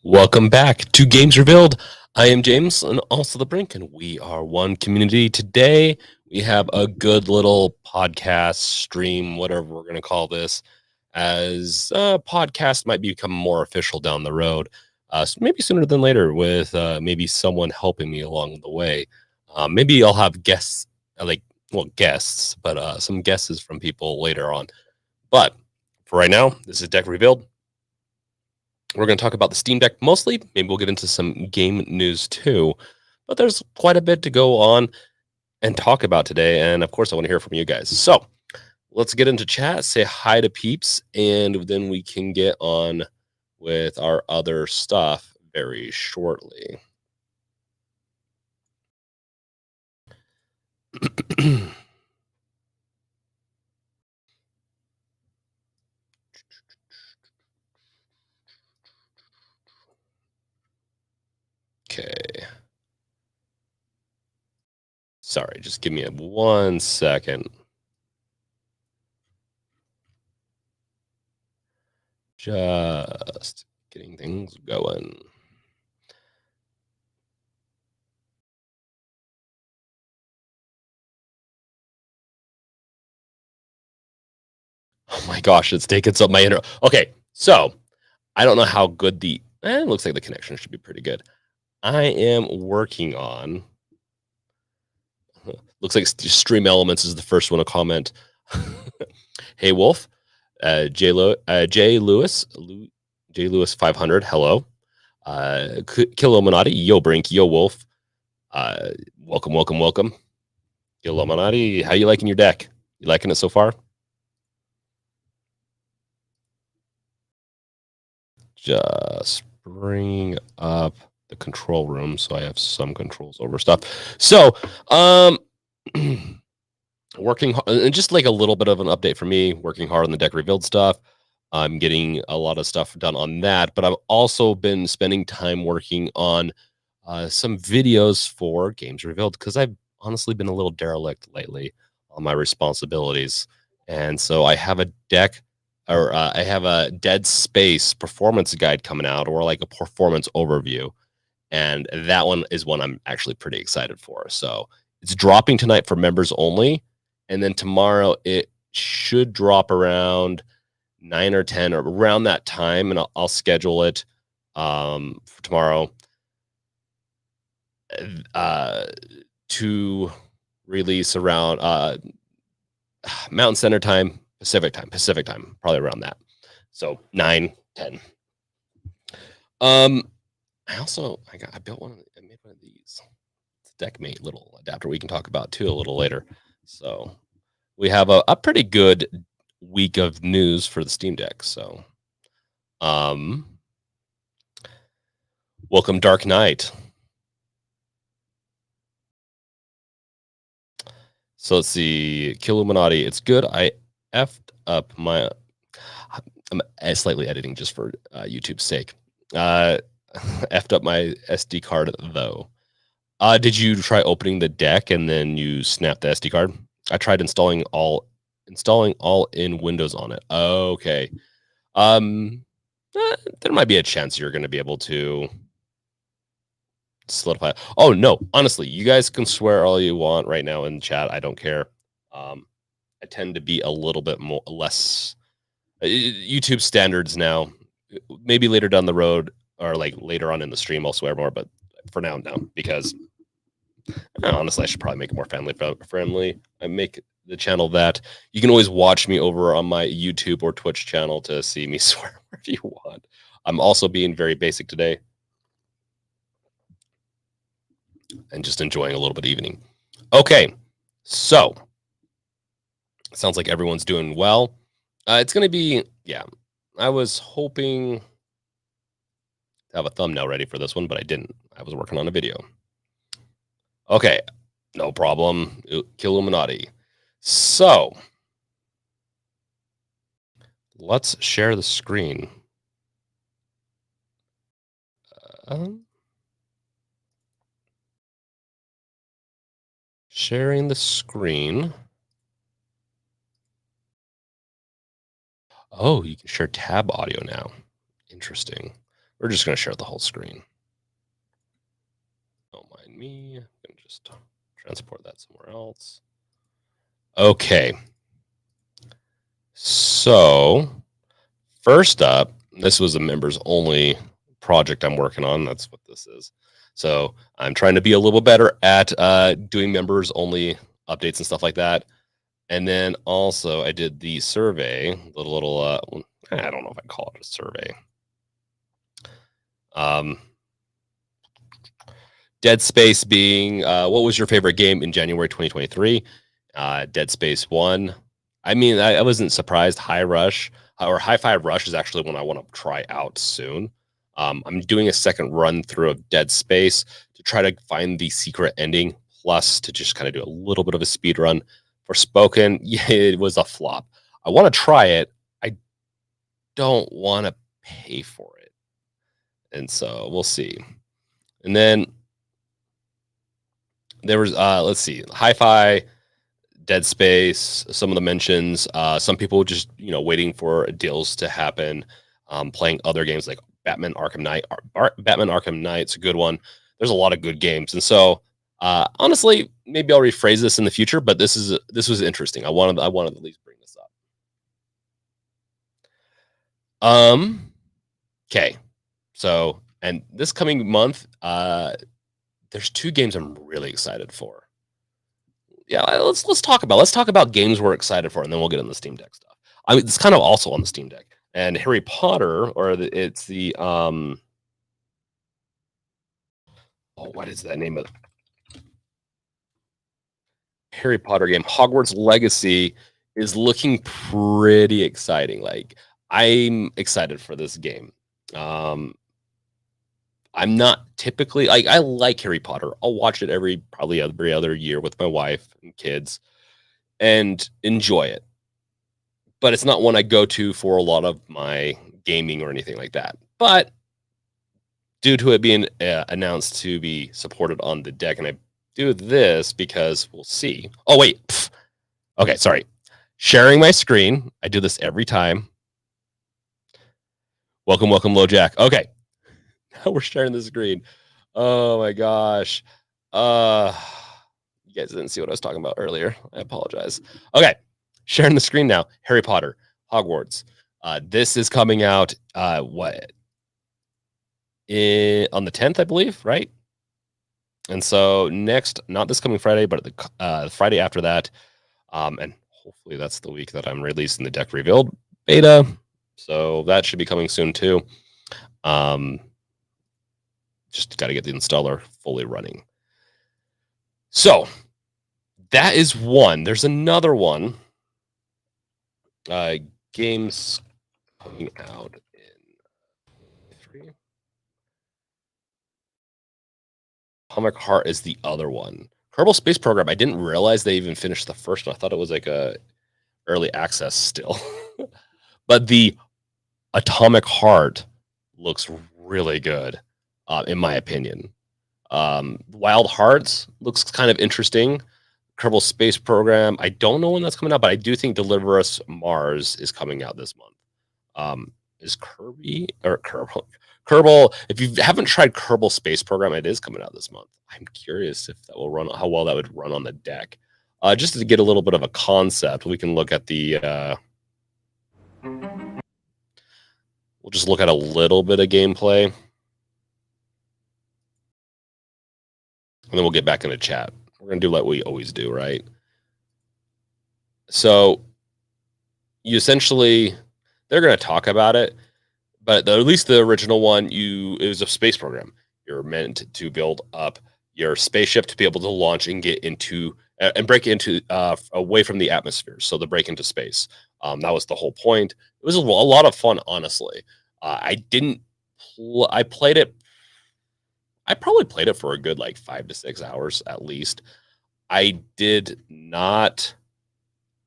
Welcome back to Games Revealed. I am James and also the Brink, and we are one community. Today, we have a good little podcast stream, whatever we're going to call this, as podcast might become more official down the road, maybe sooner than later, with maybe someone helping me along the way. Maybe I'll have guests, guests, but some guesses from people later on. But for right now, this is Deck Revealed. We're going to talk about the Steam Deck mostly. Maybe we'll get into some game news too. But there's quite a bit to go on and talk about today. And of course, I want to hear from you guys. So let's get into chat, say hi to peeps, and then we can get on with our other stuff very shortly. Okay. Sorry, just give me 1 second. Just getting things going. Oh my gosh, it's taking up my internet. Okay, so I don't know how good it looks like the connection should be pretty good. I am working on. Looks like Stream Elements is the first one to comment. Hey Wolf, J Lewis 500. Hello, Killuminati, yo Brink, yo Wolf. Welcome. Killuminati, how you liking your deck? You liking it so far? Just bring up the control room so I have some controls over stuff. So, working and just like a little bit of an update for me, working hard on the deck revealed stuff. I'm getting a lot of stuff done on that, but I've also been spending time working on some videos for Games Revealed because I've honestly been a little derelict lately on my responsibilities. And so I have a I have a Dead Space performance guide coming out, or like a performance overview. And that one is one I'm actually pretty excited for. So it's dropping tonight for members only. And then tomorrow it should drop around 9 or 10 or around that time. And I'll schedule it for tomorrow to release around Mountain Center time, Pacific time, probably around that. So 9, 10. I built I made one of these. It's a Deckmate little adapter we can talk about too a little later. So we have a pretty good week of news for the Steam Deck. So welcome Dark Knight. So let's see, Killuminati. It's good. I effed up my. I'm slightly editing just for YouTube's sake. Effed up my SD card though. Did you try opening the deck and then you snap the SD card? I tried installing all in Windows on it. Okay. There might be a chance you're going to be able to solidify. Oh no, honestly, you guys can swear all you want right now in chat. I don't care. I tend to be a little bit less YouTube standards now. Maybe later down the road or like later on in the stream, I'll swear more. But for now, no, because honestly, I should probably make it more family friendly. I make the channel that you can always watch me over on my YouTube or Twitch channel to see me swear wherever you want. I'm also being very basic today and just enjoying a little bit of evening. Okay, so sounds like everyone's doing well. It's going to be, yeah, I was hoping to have a thumbnail ready for this one, but I didn't. I was working on a video. Okay, no problem. Killuminati. So let's share the screen. Sharing the screen. Oh, you can share tab audio now. Interesting. We're just going to share the whole screen. Don't mind me. I'm going to just transport that somewhere else. Okay. So first up, this was a members only project I'm working on. That's what this is. So I'm trying to be a little better at doing members only updates and stuff like that. And then also I did the survey, I don't know if I call it a survey. Dead Space being, what was your favorite game in January 2023? Dead Space 1. I mean, I wasn't surprised. High Rush or Hi-Fi Rush is actually one I want to try out soon. I'm doing a second run through of Dead Space to try to find the secret ending, plus to just kind of do a little bit of a speed run. For Spoken, yeah, it was a flop. I want to try it. I don't want to pay for it. And so we'll see. And then there was, let's see, Hi-Fi, Dead Space, some of the mentions, some people just, waiting for deals to happen, playing other games like Batman Arkham Knight. Batman Arkham Knight's a good one. There's a lot of good games. And so, honestly, maybe I'll rephrase this in the future, but this was interesting. I wanted to at least bring this up. Okay. So, and this coming month, there's 2 games I'm really excited for. Yeah, let's talk about games we're excited for, and then we'll get in the Steam Deck stuff. I mean, it's kind of also on the Steam Deck, and Harry Potter, it's the what is that name of Harry Potter game? Hogwarts Legacy is looking pretty exciting. Like, I'm excited for this game. I'm not typically like, I like Harry Potter. I'll watch it probably every other year with my wife and kids and enjoy it. But it's not one I go to for a lot of my gaming or anything like that. But due to it being announced to be supported on the deck, and I do this because we'll see. Oh, wait. Pfft. Okay, sorry. Sharing my screen. I do this every time. Welcome, LoJack. Okay. Now we're sharing the screen. Oh my gosh. You guys didn't see what I was talking about earlier. I apologize. Okay. Sharing the screen now. Harry Potter, Hogwarts. This is coming out on the 10th, I believe, right? And so next, not this coming Friday, but the Friday after that, and hopefully that's the week that I'm releasing the deck revealed beta. So that should be coming soon too. Just got to get the installer fully running. So that is one. There's another one. Games coming out in 3. Atomic Heart is the other one. Kerbal Space Program. I didn't realize they even finished the first one. I thought it was like a early access still. But the Atomic Heart looks really good, in my opinion. Wild Hearts looks kind of interesting. Kerbal Space Program. I don't know when that's coming out, but I do think Deliver Us Mars is coming out this month. Is Kerbal? If you haven't tried Kerbal Space Program, it is coming out this month. I'm curious if that will run, how well that would run on the deck. Just to get a little bit of a concept, we can look at the. We'll just look at a little bit of gameplay, and then we'll get back into chat. We're gonna do like we always do, right? So, you essentially, they're gonna talk about it, but at least the original one, it was a space program. You're meant to build up your spaceship to be able to launch and get into and break into away from the atmosphere, so to break into space. That was the whole point. It was a lot of fun, honestly. I played it. I probably played it for a good 5 to 6 hours at least. I did not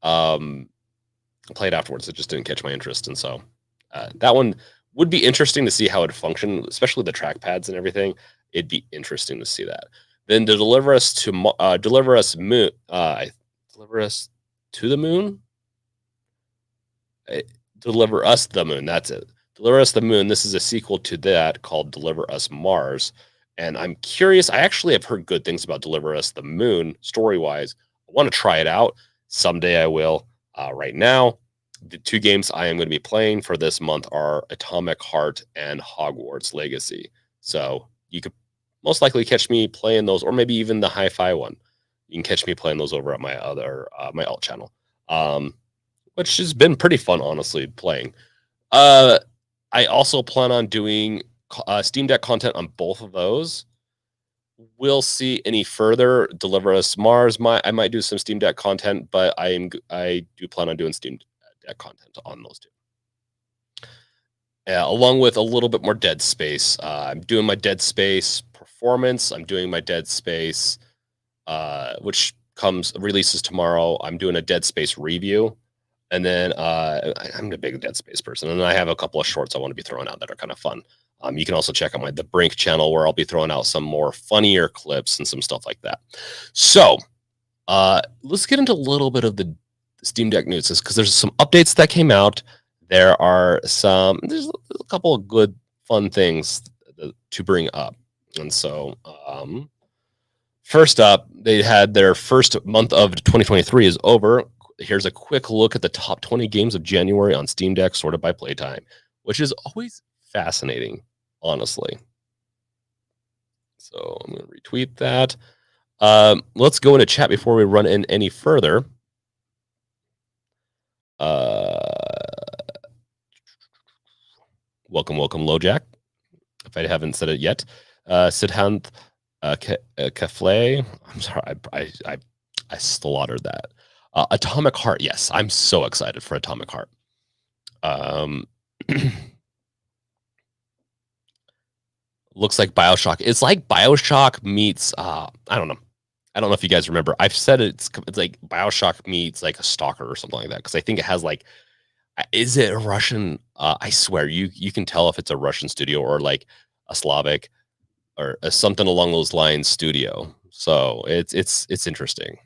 play it afterwards. It just didn't catch my interest, and so that one would be interesting to see how it function, especially the trackpads and everything. It'd be interesting to see that. Then to deliver us to deliver us to the moon. Deliver us the moon. That's it. Deliver Us the Moon. This is a sequel to that called Deliver Us Mars. And I'm curious. I actually have heard good things about Deliver Us the Moon story wise. I want to try it out. Someday I will. Right now, the two games I am going to be playing for this month are Atomic Heart and Hogwarts Legacy. So you could most likely catch me playing those, or maybe even the hi-fi one. You can catch me playing those over at my other my alt channel, which has been pretty fun, honestly, playing. Uh, I also plan on doing Steam Deck content on both of those. We'll see any further. Deliver Us Mars. I might do some Steam Deck content, but I do plan on doing Steam Deck content on those two. Yeah, along with a little bit more Dead Space. I'm doing my Dead Space performance. I'm doing my Dead Space, which releases tomorrow. I'm doing a Dead Space review. And then I'm a big Dead Space person, and I have a couple of shorts I want to be throwing out that are kind of fun. You can also check out the Brink channel where I'll be throwing out some more funnier clips and some stuff like that. So let's get into a little bit of the Steam Deck news, because there's some updates that came out. There's a couple of good fun things to bring up, and so first up, they had their first month of 2023 is over. Here's a quick look at the top 20 games of January on Steam Deck, sorted by playtime, which is always fascinating, honestly. So I'm going to retweet that. Let's go into chat before we run in any further. Welcome, LoJack. If I haven't said it yet, Sidhant Kafle. I'm sorry, I slaughtered that. Atomic Heart, yes, I'm so excited for Atomic Heart. Looks like BioShock. It's like BioShock meets I don't know. I don't know if you guys remember. I've said it's like BioShock meets like a Stalker or something like that, because I think it has like, is it a Russian? I swear you can tell if it's a Russian studio or like a Slavic or something along those lines studio. So it's interesting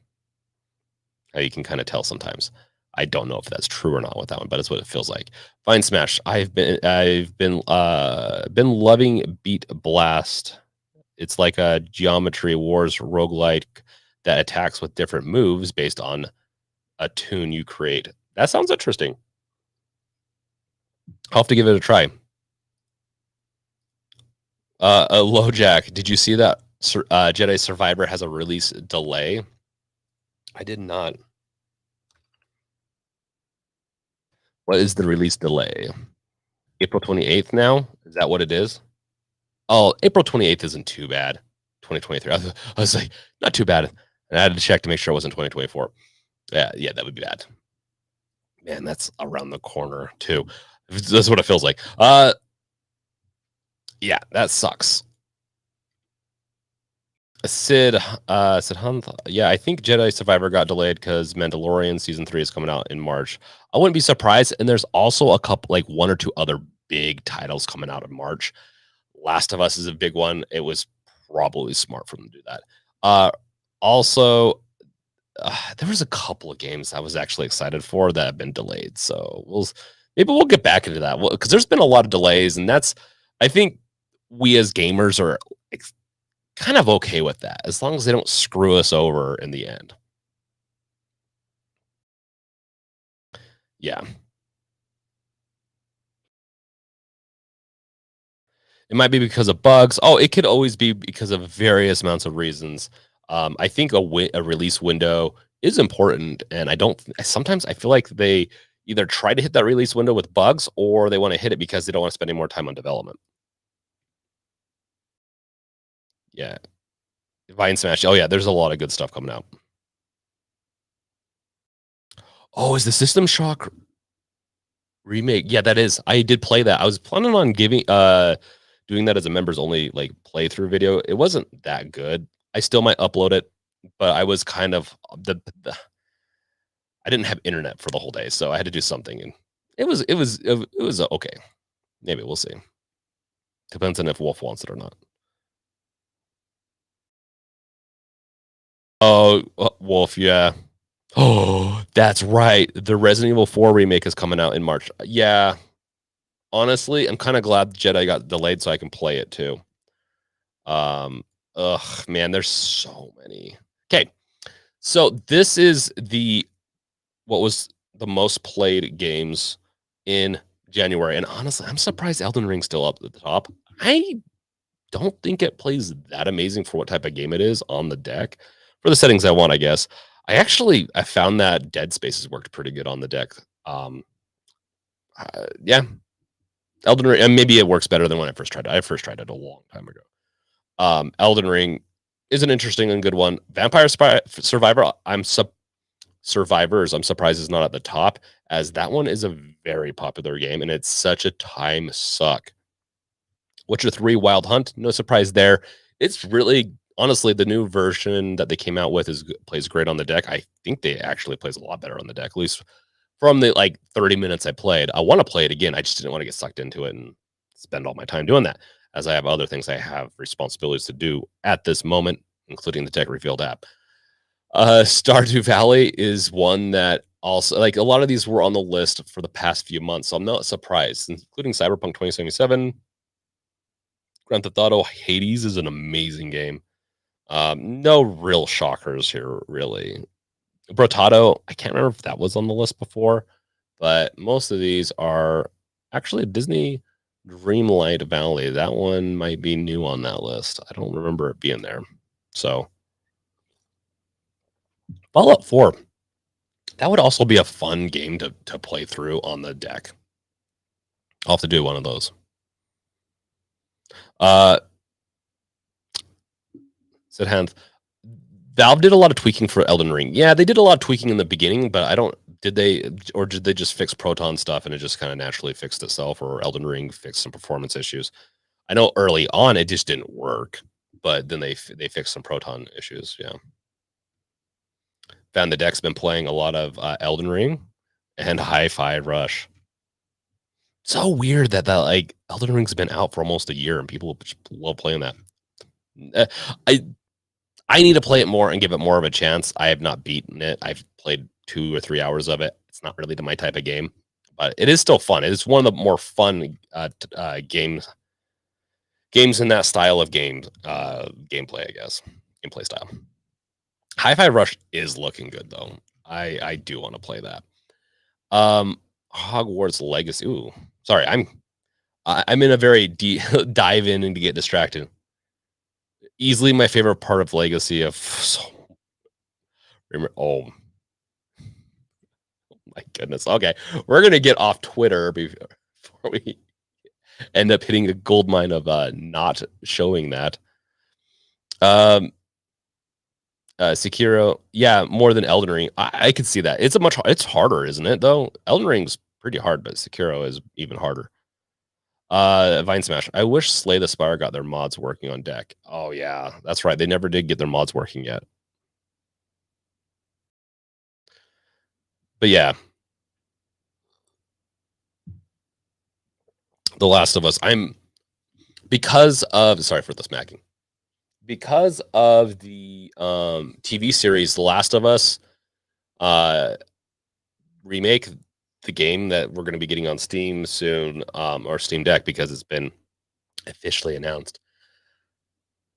how you can kind of tell sometimes. I don't know if that's true or not with that one, but it's what it feels like. Fine Smash. I've been loving Beat Blast. It's like a Geometry Wars roguelike that attacks with different moves based on a tune you create. That sounds interesting. I'll have to give it a try. LoJack, did you see that Jedi Survivor has a release delay? I did not. What is the release delay? April 28th now? Is that what it is? Oh, April 28th isn't too bad. 2023. I was like, not too bad. And I had to check to make sure it wasn't 2024. Yeah, that would be bad. Man, that's around the corner too. That's what it feels like. Yeah, that sucks. Sid Hunt. Yeah, I think Jedi Survivor got delayed because Mandalorian season 3 is coming out in March. I wouldn't be surprised. And there's also a couple, like one or two other big titles coming out in March. Last of Us is a big one. It was probably smart for them to do that. Also, there was a couple of games I was actually excited for that have been delayed. So maybe we'll get back into that, because there's been a lot of delays, and I think we as gamers are kind of okay with that, as long as they don't screw us over in the end. Yeah. It might be because of bugs. Oh, it could always be because of various amounts of reasons. I think a release window is important, and sometimes I feel like they either try to hit that release window with bugs, or they want to hit it because they don't want to spend any more time on development. Yeah. Vine Smash. Oh yeah, there's a lot of good stuff coming out. Oh, is the System Shock remake? Yeah, that is. I did play that. I was planning on doing that as a members only like playthrough video. It wasn't that good. I still might upload it, but I was kind of I didn't have internet for the whole day, so I had to do something, and it was okay. Maybe we'll see. Depends on if Wolf wants it or not. Oh, Wolf, yeah. Oh, that's right. The Resident Evil 4 remake is coming out in March. Yeah. Honestly, I'm kind of glad Jedi got delayed so I can play it too. Um, ugh, man, there's so many. Okay, so this is the what was the most played games in January, and honestly, I'm surprised Elden Ring's still up at the top. I don't think it plays that amazing for what type of game it is on the deck. For the settings I want, I guess. I found that Dead Spaces worked pretty good on the deck. Yeah, Elden Ring, and maybe it works better than when I first tried it. I first tried it a long time ago. Elden Ring is an interesting and good one. Survivor, Survivors, I'm surprised is not at the top, as that one is a very popular game and it's such a time suck. Witcher 3 Wild Hunt, no surprise there. It's really honestly the new version that they came out with plays great on the deck. I think they actually plays a lot better on the deck, at least from the like 30 minutes I played. I want to play it again. I just didn't want to get sucked into it and spend all my time doing that, as I have other things I have responsibilities to do at this moment, including the Tech Revealed app. Stardew Valley is one that also, like, a lot of these were on the list for the past few months, so I'm not surprised, including Cyberpunk 2077. Grand Theft Auto Hades is an amazing game. No real shockers here, really. Brotado, I can't remember if that was on the list before, but most of these are actually Disney Dreamlight Valley. That one might be new on that list. I don't remember it being there. So, Fallout 4, that would also be a fun game to play through on the deck. I'll have to do one of those. Said Hans, Valve did a lot of tweaking for Elden Ring. Yeah, they did a lot of tweaking in the beginning, but I don't. Did they, or did they just fix Proton stuff and it just kind of naturally fixed itself, or Elden Ring fixed some performance issues? I know early on it just didn't work, but then they fixed some Proton issues. Yeah. Found the deck's been playing a lot of Elden Ring and Hi-Fi Rush. So weird that like Elden Ring's been out for almost a year and people just love playing that. Uh, I need to play it more and give it more of a chance. I have not beaten it. I've played 2 or 3 hours of it. It's not really my type of game, but it is still fun. It is one of the more fun games in that style of gameplay, I guess. Gameplay style. Hi-Fi Rush is looking good though. I do want to play that. Hogwarts Legacy. Ooh, sorry. I'm in a very deep dive in and to get distracted. Easily my favorite part of Legacy of oh my goodness. Okay. We're gonna get off Twitter before we end up hitting a gold mine of not showing that. Sekiro, yeah, more than Elden Ring. I could see that. It's harder, isn't it, though? Elden Ring's pretty hard, but Sekiro is even harder. Vine Smash. I wish Slay the Spire got their mods working on deck. Oh yeah, that's right. They never did get their mods working yet. But yeah. The Last of Us. Sorry for the smacking. Because of the TV series The Last of Us remake, the game that we're going to be getting on Steam soon, or Steam Deck, because it's been officially announced.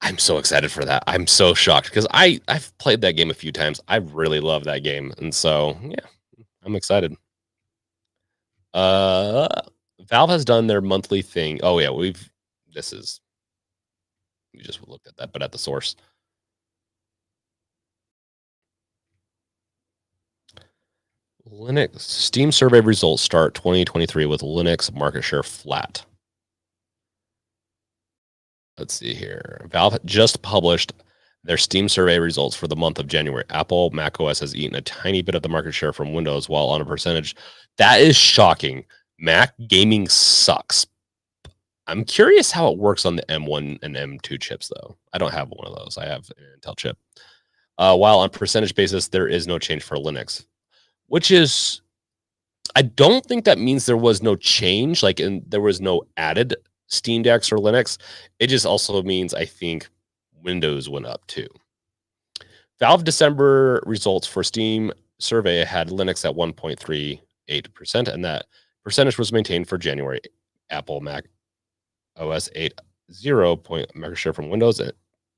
I'm so excited for that. I'm so shocked because I've played that game a few times. I really love that game, and so yeah, I'm excited. Uh, Valve has done their monthly thing. Oh yeah, we just looked at that, but at the source. Linux Steam survey results start 2023 with Linux market share flat. Let's see here. Valve just published their Steam survey results for the month of January. Apple macOS has eaten a tiny bit of the market share from Windows, while on a percentage. That is shocking. Mac gaming sucks. I'm curious how it works on the M1 and M2 chips, though. I don't have one of those. I have an Intel chip. While on percentage basis, there is no change for Linux, which is, I don't think that means there was no change, there was no added Steam Decks or Linux. It just also means, I think, Windows went up too. Valve December results for Steam survey had Linux at 1.38%, and that percentage was maintained for January Apple Mac OS 8.0 point market share from Windows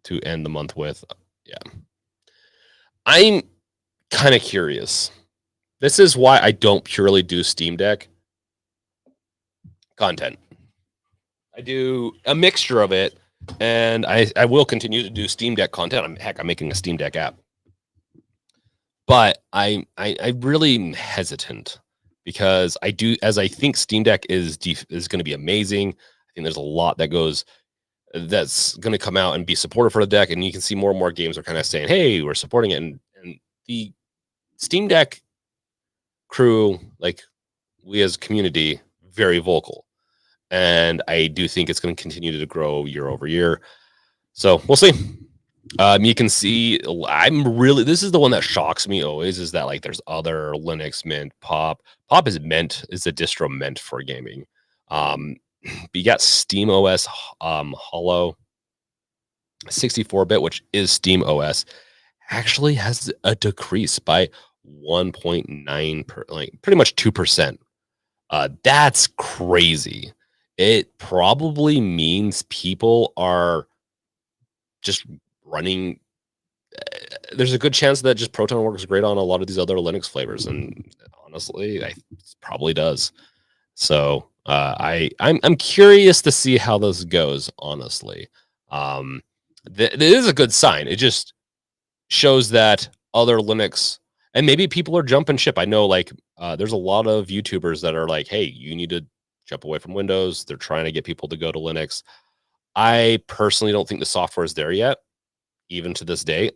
to end the month with. Yeah. I'm kind of curious. This is why I don't purely do Steam Deck content. I do a mixture of it, and I will continue to do Steam Deck content. I'm making a Steam Deck app. But I really am hesitant because I think Steam Deck is going to be amazing. I think there's a lot that's going to come out and be supportive for the deck, and you can see more and more games are kind of saying, "Hey, we're supporting it." And the Steam Deck crew, like we as a community, very vocal, and I do think it's going to continue to grow year over year. So we'll see. You can see this is the one that shocks me always is that like there's other Linux Mint Pop is a distro meant for gaming. But you got Steam OS Hollow 64-bit, which is Steam OS, actually has a decrease by 1.9 pretty much 2%. That's crazy. It probably means people are just running. There's a good chance that just Proton works great on a lot of these other Linux flavors, and honestly, it probably does. So I'm curious to see how this goes. Honestly, it is a good sign. It just shows that other Linux and maybe people are jumping ship. I know, like, there's a lot of YouTubers that are like, "Hey, you need to jump away from Windows." They're trying to get people to go to Linux. I personally don't think the software is there yet. Even to this day,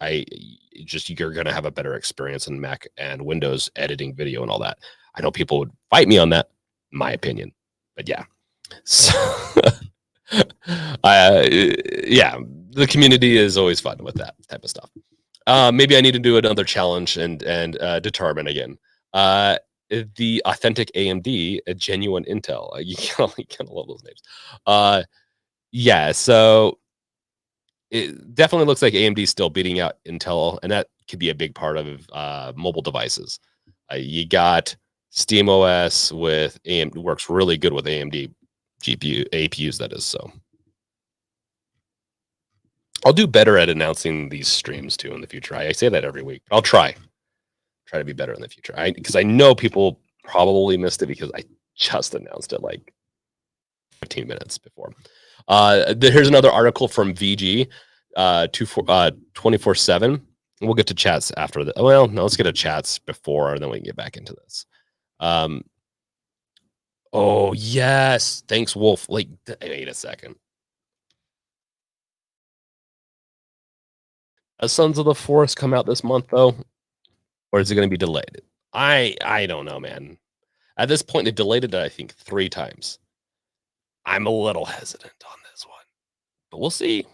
you're going to have a better experience in Mac and Windows editing video and all that. I know people would fight me on that, my opinion, but yeah. So, yeah, the community is always fun with that type of stuff. Maybe I need to do another challenge and determine again. The authentic AMD, a genuine Intel. You kind of love those names. Yeah, so it definitely looks like AMD is still beating out Intel, and that could be a big part of mobile devices. You got SteamOS with AMD, works really good with AMD GPU APUs. That is, so I'll do better at announcing these streams too in the future. I say that every week. I'll try to be better in the future. Because I know people probably missed it because I just announced it like 15 minutes before. Here's another article from VG 24/7. We'll get to chats after that. Well, no, let's get to chats before, and then we can get back into this. Oh yes, thanks, Wolf. Like, wait a second. Does Sons of the Forest come out this month though, or is it going to be delayed? I don't know, man. At this point, they delayed it, I think, 3 times. I'm a little hesitant on this one, but we'll see.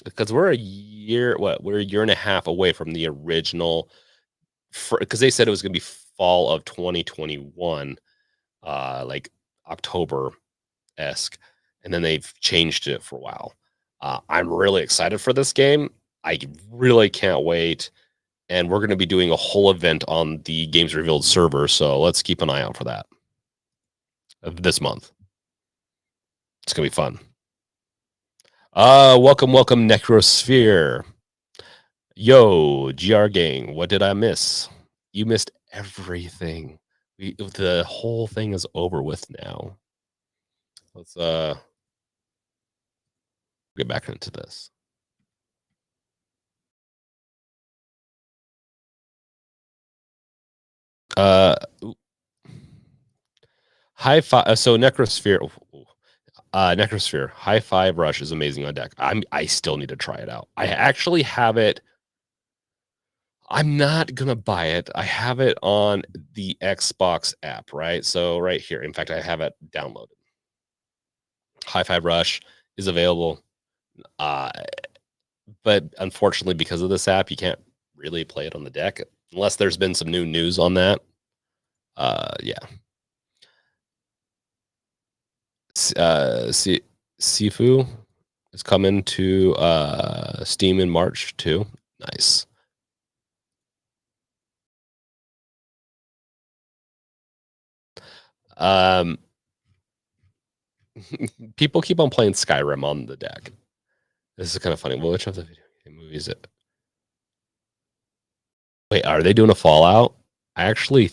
Because we're a year and a half away from the original, because they said it was going to be fall of 2021, like October-esque, and then they've changed it for a while. I'm really excited for this game. I really can't wait, and we're going to be doing a whole event on the Games Revealed server, so let's keep an eye out for that this month. It's going to be fun. Welcome, Necrosphere. Yo, GR gang, what did I miss? You missed everything. The whole thing is over with now. Let's get back into this. High five. So Necrosphere. Necrosphere High Five Rush is amazing on deck. I still need to try it out. I actually have it. I'm not gonna buy it. I have it on the Xbox app, right? So right here. In fact, I have it downloaded. High Five Rush is available. But unfortunately, because of this app, you can't really play it on the deck unless there's been some new news on that. Yeah. Sifu is coming to Steam in March too. Nice. People keep on playing Skyrim on the deck. This is kind of funny. Well, which of the video game movies? Wait, are they doing a Fallout? I actually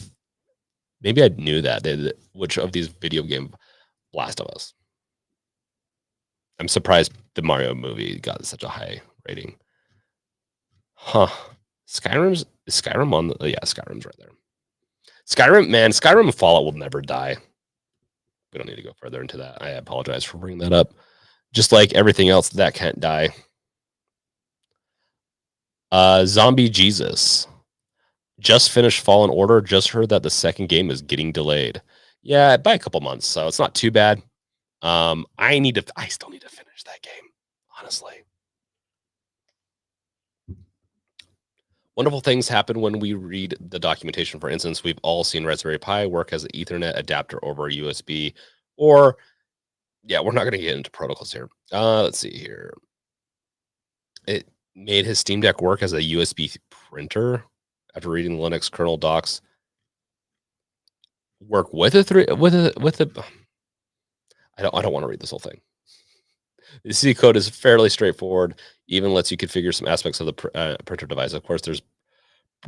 maybe I knew that. Which of these video game Last of Us? I'm surprised the Mario movie got such a high rating. Huh. Is Skyrim on the yeah, Skyrim's right there. Skyrim, man, Skyrim and Fallout will never die. We don't need to go further into that. I apologize for bringing that up. Just like everything else that can't die. Zombie Jesus. Just finished Fallen Order. Just heard that the second game is getting delayed. Yeah, by a couple months, so it's not too bad. I still need to finish that game, honestly. Wonderful things happen when we read the documentation. For instance, we've all seen Raspberry Pi work as an Ethernet adapter over a USB, or yeah, we're not going to get into protocols here. Let's see here. It made his Steam Deck work as a USB printer after reading Linux kernel docs. Work with a. I don't want to read this whole thing. The C code is fairly straightforward. Even lets you configure some aspects of the printer device. Of course, there's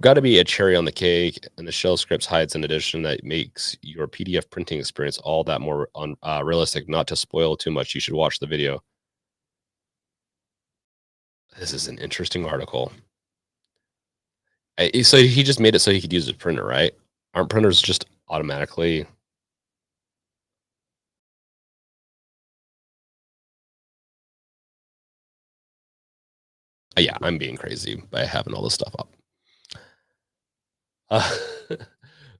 got to be a cherry on the cake, and the shell scripts hides an addition that makes your PDF printing experience all that more realistic. Not to spoil too much, you should watch the video. This is an interesting article. So he just made it so he could use a printer, right? Aren't printers just automatically? Yeah, I'm being crazy by having all this stuff up.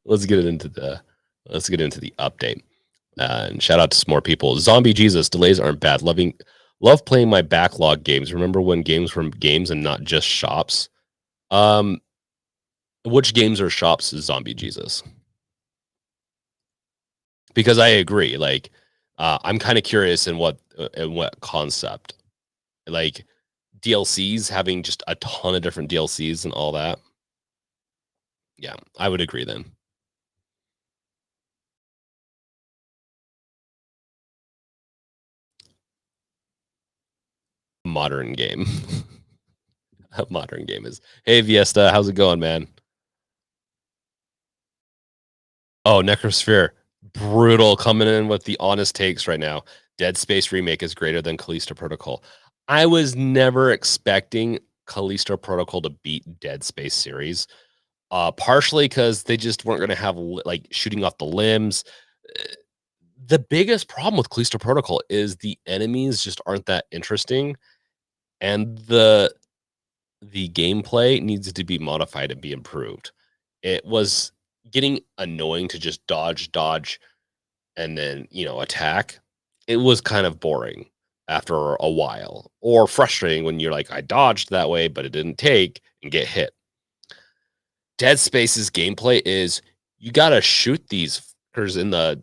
Let's get into the update. And shout out to some more people. Zombie Jesus, delays aren't bad. Love playing my backlog games. Remember when games were games and not just shops? Which games are shops? Zombie Jesus. Because I agree. Like, I'm kind of curious in what concept, like DLCs, having just a ton of different DLCs and all that. Yeah, I would agree then. Modern game. A modern game is. Hey Viesta, how's it going, man? Oh, Necrosphere. Brutal coming in with the honest takes right now. Dead Space remake is greater than Callisto Protocol. I was never expecting Callisto Protocol to beat Dead Space series. Partially because they just weren't going to have like shooting off the limbs. The biggest problem with Callisto Protocol is the enemies just aren't that interesting, and the gameplay needs to be modified and be improved. It was getting annoying to just dodge, and then attack. It was kind of boring after a while, or frustrating when you're like, I dodged that way, but it didn't take and get hit. Dead Space's gameplay is you gotta shoot these fuckers in the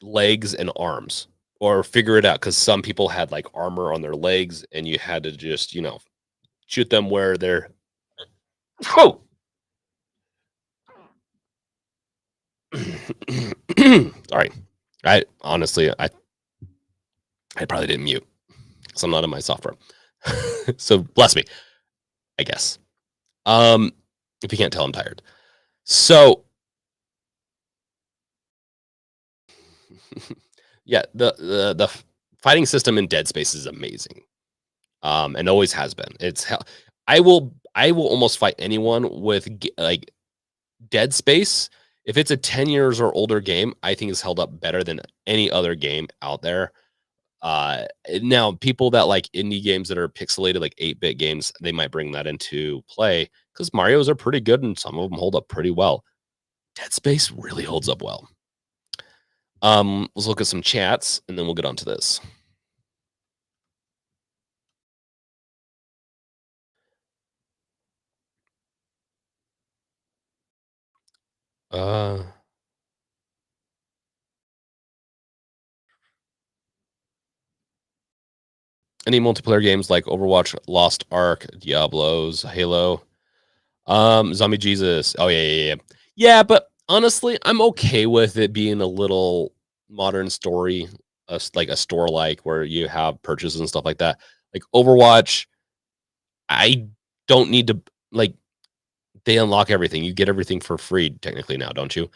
legs and arms, or figure it out, because some people had like armor on their legs, and you had to just shoot them where they're. Oh. Sorry. I honestly, I probably didn't mute, because I'm not in my software. So bless me, I guess. If you can't tell, I'm tired. So yeah, the fighting system in Dead Space is amazing, and always has been. It's hell. I will almost fight anyone with like Dead Space. If it's a 10 years or older game, I think it's held up better than any other game out there. Now people that like indie games that are pixelated, like 8-bit games, they might bring that into play, because Mario's are pretty good and some of them hold up pretty well. Dead Space really holds up well. Let's look at some chats and then we'll get on to this. Any multiplayer games like Overwatch, Lost Ark, Diablos, Halo, Zombie Jesus. Oh yeah. Yeah, but honestly, I'm okay with it being a little modern story like a store like where you have purchases and stuff like that. Like Overwatch, I don't need to like they unlock everything. You get everything for free technically now, don't you?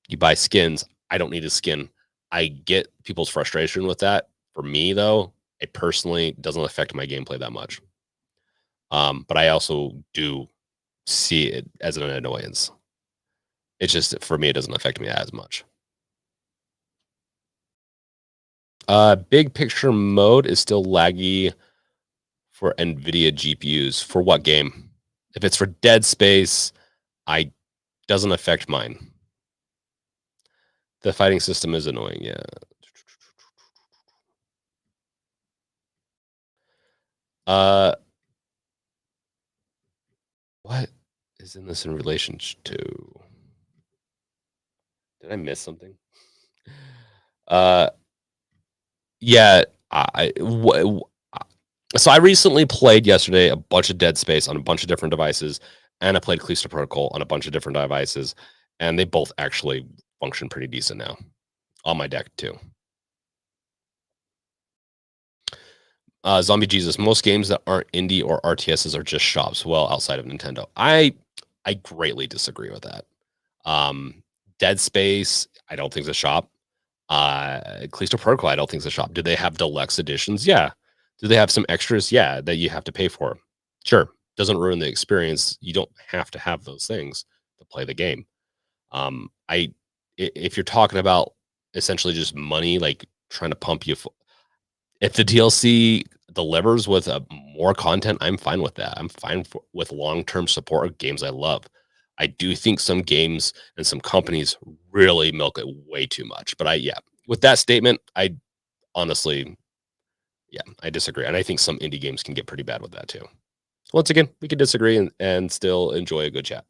You buy skins. I don't need a skin. I get people's frustration with that. For me though, it personally doesn't affect my gameplay that much. But I also do see it as an annoyance. It's just for me, it doesn't affect me as much. Big picture mode is still laggy for NVIDIA GPUs. For what game? If it's for Dead Space, I doesn't affect mine. The fighting system is annoying, yeah. Uh, what is in this in relation to? Did I miss something? Uh, yeah. So I recently played yesterday a bunch of Dead Space on a bunch of different devices, and I played Callisto Protocol on a bunch of different devices, and they both actually function pretty decent now on my deck too. Zombie Jesus. Most games that aren't indie or RTSs are just shops. Well, outside of Nintendo, I greatly disagree with that. Dead Space, I don't think it's a shop. Callisto Protocol, I don't think it's a shop. Do they have deluxe editions? Yeah. Do they have some extras? Yeah, that you have to pay for. Sure. Doesn't ruin the experience. You don't have to have those things to play the game. If you're talking about essentially just money, like trying to pump you, if the DLC delivers with more content, I'm fine with that. I'm fine with long-term support of games I love. I do think some games and some companies really milk it way too much. But yeah, with that statement, I honestly, yeah, I disagree. And I think some indie games can get pretty bad with that too. Once again, we can disagree and still enjoy a good chat.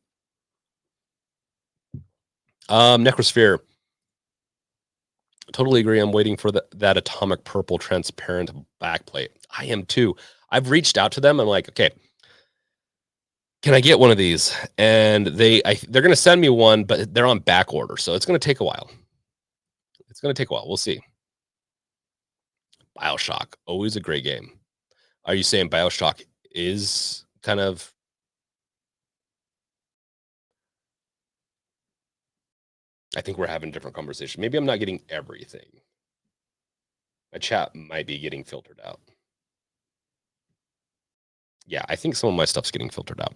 Necrosphere. Totally agree. I'm waiting for that atomic purple transparent backplate. I am too. I've reached out to them. I'm like, okay, can I get one of these? And they're going to send me one, but they're on back order, so it's going to take a while. It's going to take a while. We'll see. BioShock, always a great game. Are you saying BioShock is kind of? I think we're having a different conversation. Maybe I'm not getting everything. My chat might be getting filtered out. Yeah, I think some of my stuff's getting filtered out.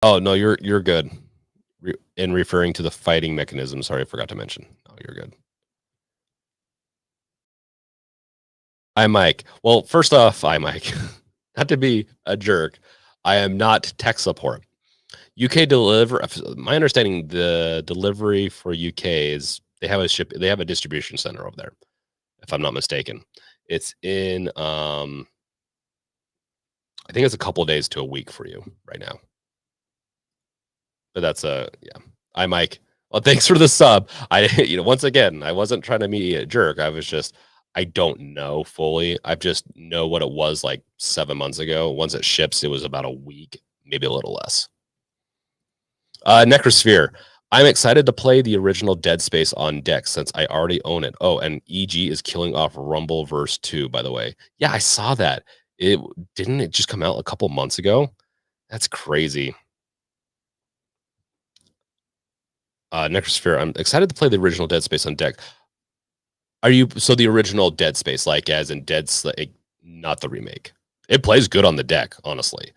Oh no, you're good. In referring to the fighting mechanism, sorry, I forgot to mention. Oh, you're good. Hi, Mike. Well, first off, hi, Mike. Not to be a jerk, I am not tech support. UK deliver. My understanding, the delivery for UK is they have a ship. They have a distribution center over there, if I'm not mistaken. It's in. I think it's a couple days to a week for you right now. But that's yeah. Hi, Mike. Well, thanks for the sub. Once again, I wasn't trying to be a jerk. I was just, I don't know fully. I just know what it was like 7 months ago. Once it ships, it was about a week, maybe a little less. Necrosphere. I'm excited to play the original Dead Space on deck since I already own it. Oh, and EG is killing off Rumbleverse 2, by the way. Yeah, I saw that. Didn't it just come out a couple months ago? That's crazy. Necrosphere. I'm excited to play the original Dead Space on deck. Are you so the original Dead Space, like as in like, not the remake? It plays good on the deck, honestly.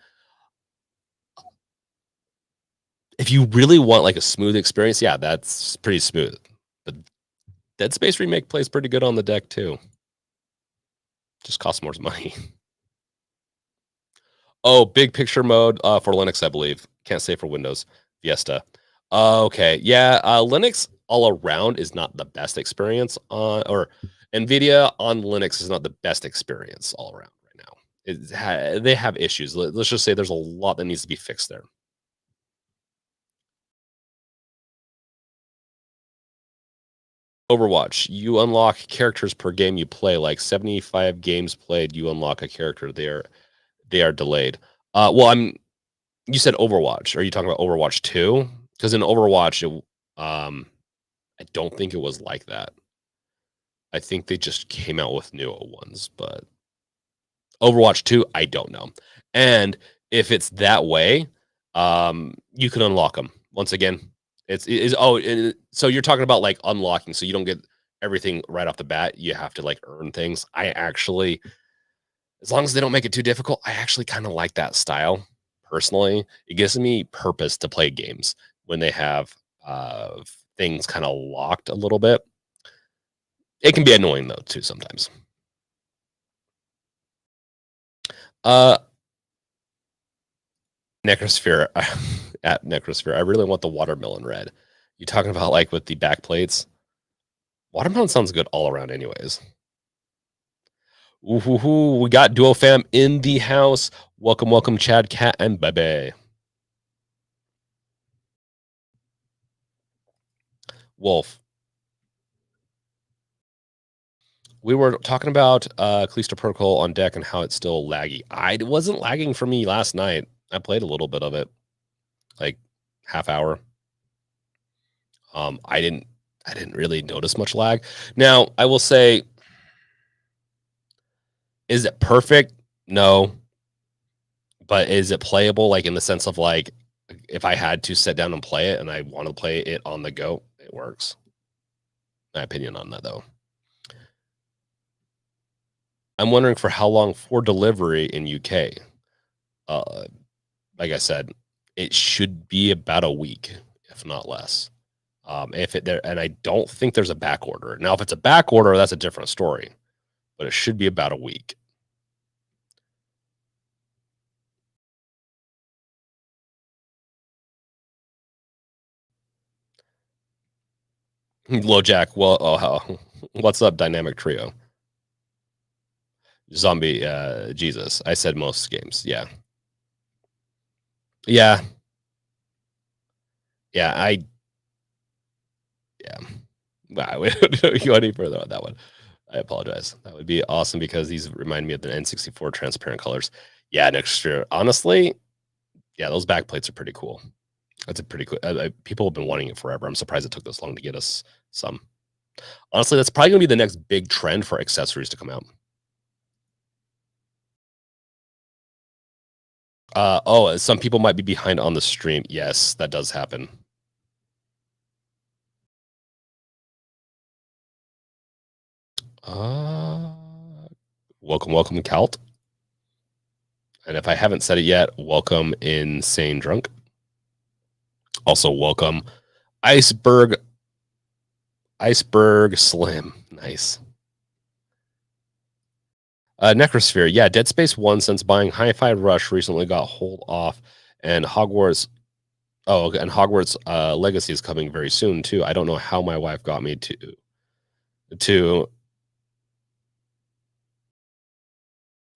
If you really want like a smooth experience, yeah, that's pretty smooth. But Dead Space remake plays pretty good on the deck too. Just costs more money. Oh, big picture mode for Linux, I believe. Can't say for Windows. Fiesta. Okay, yeah. Linux all around is not the best experience on, or NVIDIA on Linux is not the best experience all around right now. They have issues. Let's just say there's a lot that needs to be fixed there. Overwatch, you unlock characters per game you play. Like 75 games played, you unlock a character. They are delayed. You said Overwatch. Are you talking about Overwatch 2? Because in Overwatch, I don't think it was like that. I think they just came out with newer ones, but Overwatch 2, I don't know. And if it's that way, you can unlock them. Once again, so you're talking about, like, unlocking, so you don't get everything right off the bat, you have to, like, earn things. I actually as long as they don't make it too difficult, I actually kinda like that style, personally. It gives me purpose to play games when they have, things kinda locked a little bit. It can be annoying, though, too, sometimes. Uh Necrosphere at Necrosphere, I really want the watermelon red. You talking about, like, with the back plates? Watermelon sounds good all around anyways. Ooh, hoo, hoo, we got Duo Fam in the house. Welcome, welcome, Chad, Cat, and Bebe. Wolf. We were talking about Callisto Protocol on deck and how it's still laggy. It wasn't lagging for me last night. I played a little bit of it, like half hour. I didn't really notice much lag. Now, I will say, is it perfect? No. But is it playable, like, in the sense of, like, if I had to sit down and play it and I wanna play it on the go, it works. My opinion on that, though. I'm wondering for how long for delivery in UK. Uh, like I said, it should be about a week, if not less. If it there and I don't think there's a back order. Now, if it's a back order, that's a different story, but it should be about a week. LoJack, well, what's up, Dynamic Trio? Zombie, Jesus. I said most games. Yeah. Yeah. Yeah. Yeah. Wow. We don't go any further on that one. I apologize. That would be awesome because these remind me of the N64 transparent colors. Yeah. Next year. Honestly, yeah, those back plates are pretty cool. That's a pretty cool. People have been wanting it forever. I'm surprised it took this long to get us some. Honestly, that's probably going to be the next big trend for accessories to come out. Some people might be behind on the stream. Yes, that does happen. Uh, welcome, welcome, Calt. And if I haven't said it yet, welcome, Insane Drunk. Also, welcome, Iceberg Slim. Nice. Necrosphere. Yeah, Dead Space 1, since buying Hi-Fi Rush recently got hold off, and Hogwarts. Oh, okay, and Hogwarts Legacy is coming very soon too. I don't know how my wife got me to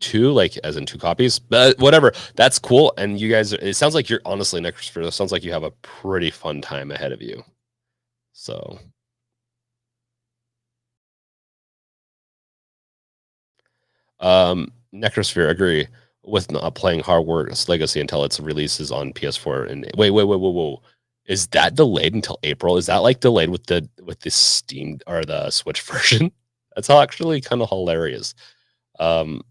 two, like as in two copies, but whatever. That's cool. And you guys, it sounds like you're honestly Necrosphere. It sounds like you have a pretty fun time ahead of you. So, Necrosphere, agree with not playing Hogwarts Legacy until its releases on PS4. And whoa. Is that delayed until April? Is that like delayed with the Steam or the Switch version? That's actually kind of hilarious. Um,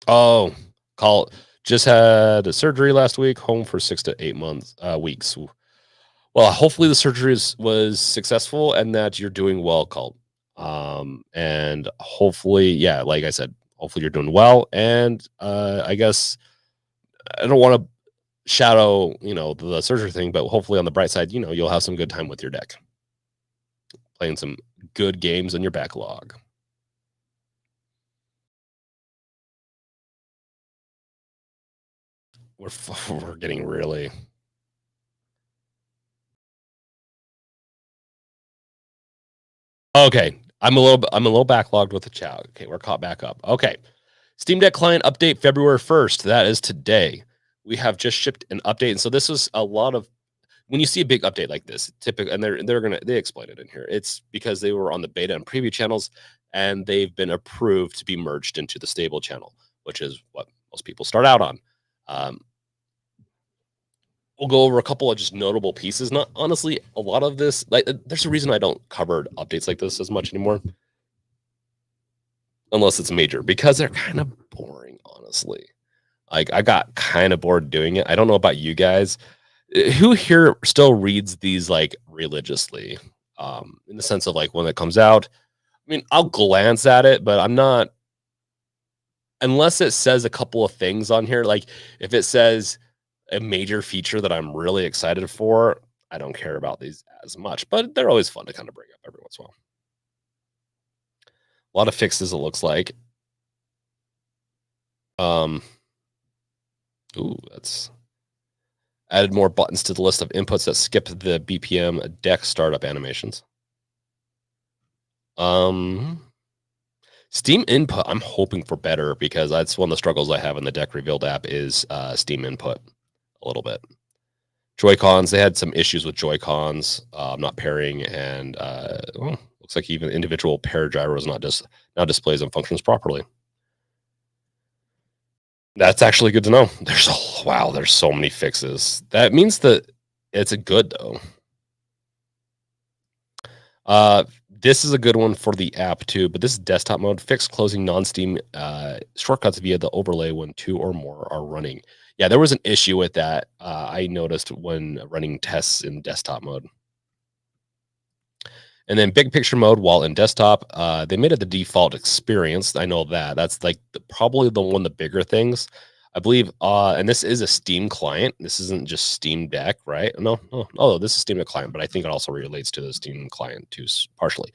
oh, call just had a surgery last week, home for 6 to 8 months, weeks. Well, hopefully the surgery was successful and that you're doing well, Cult. And hopefully, yeah, like I said, hopefully you're doing well. And I guess I don't want to shadow, the surgery thing, but hopefully on the bright side, you'll have some good time with your deck, playing some good games in your backlog. We're we're getting really okay. I'm a little backlogged with the chat. Okay, we're caught back up. Okay. Steam Deck client update February 1st. That is today. We have just shipped an update. And so this was a lot of when you see a big update like this, typically, and they explain it in here. It's because they were on the beta and preview channels and they've been approved to be merged into the stable channel, which is what most people start out on. Um, we'll go over a couple of just notable pieces. Not honestly, a lot of this, like, there's a reason I don't cover updates like this as much anymore, unless it's major, because they're kind of boring, honestly. Like, I got kind of bored doing it. I don't know about you guys. Who here still reads these like religiously? In the sense of like when it comes out. I mean, I'll glance at it, but I'm not unless it says a couple of things on here. Like if it says a major feature that I'm really excited for, I don't care about these as much, but they're always fun to kind of bring up every once in a while. A lot of fixes, it looks like. Um, that's added more buttons to the list of inputs that skip the BPM deck startup animations. Steam input, I'm hoping for better because that's one of the struggles I have in the deck revealed app is Steam input a little bit. Joy-Cons, they had some issues with Joy-Cons not pairing, and looks like even individual pair gyros now displays and functions properly. That's actually good to know. There's so many fixes. That means that it's a good though. This is a good one for the app too, but this is desktop mode. Fix closing non-Steam shortcuts via the overlay when two or more are running. Yeah, there was an issue with that. I noticed when running tests in desktop mode. And then big picture mode while in desktop, they made it the default experience. I know that. That's like probably one of the bigger things. I believe, and this is a Steam client. This isn't just Steam Deck, right? No. Oh, this is Steam Deck client, but I think it also relates to the Steam client too, partially.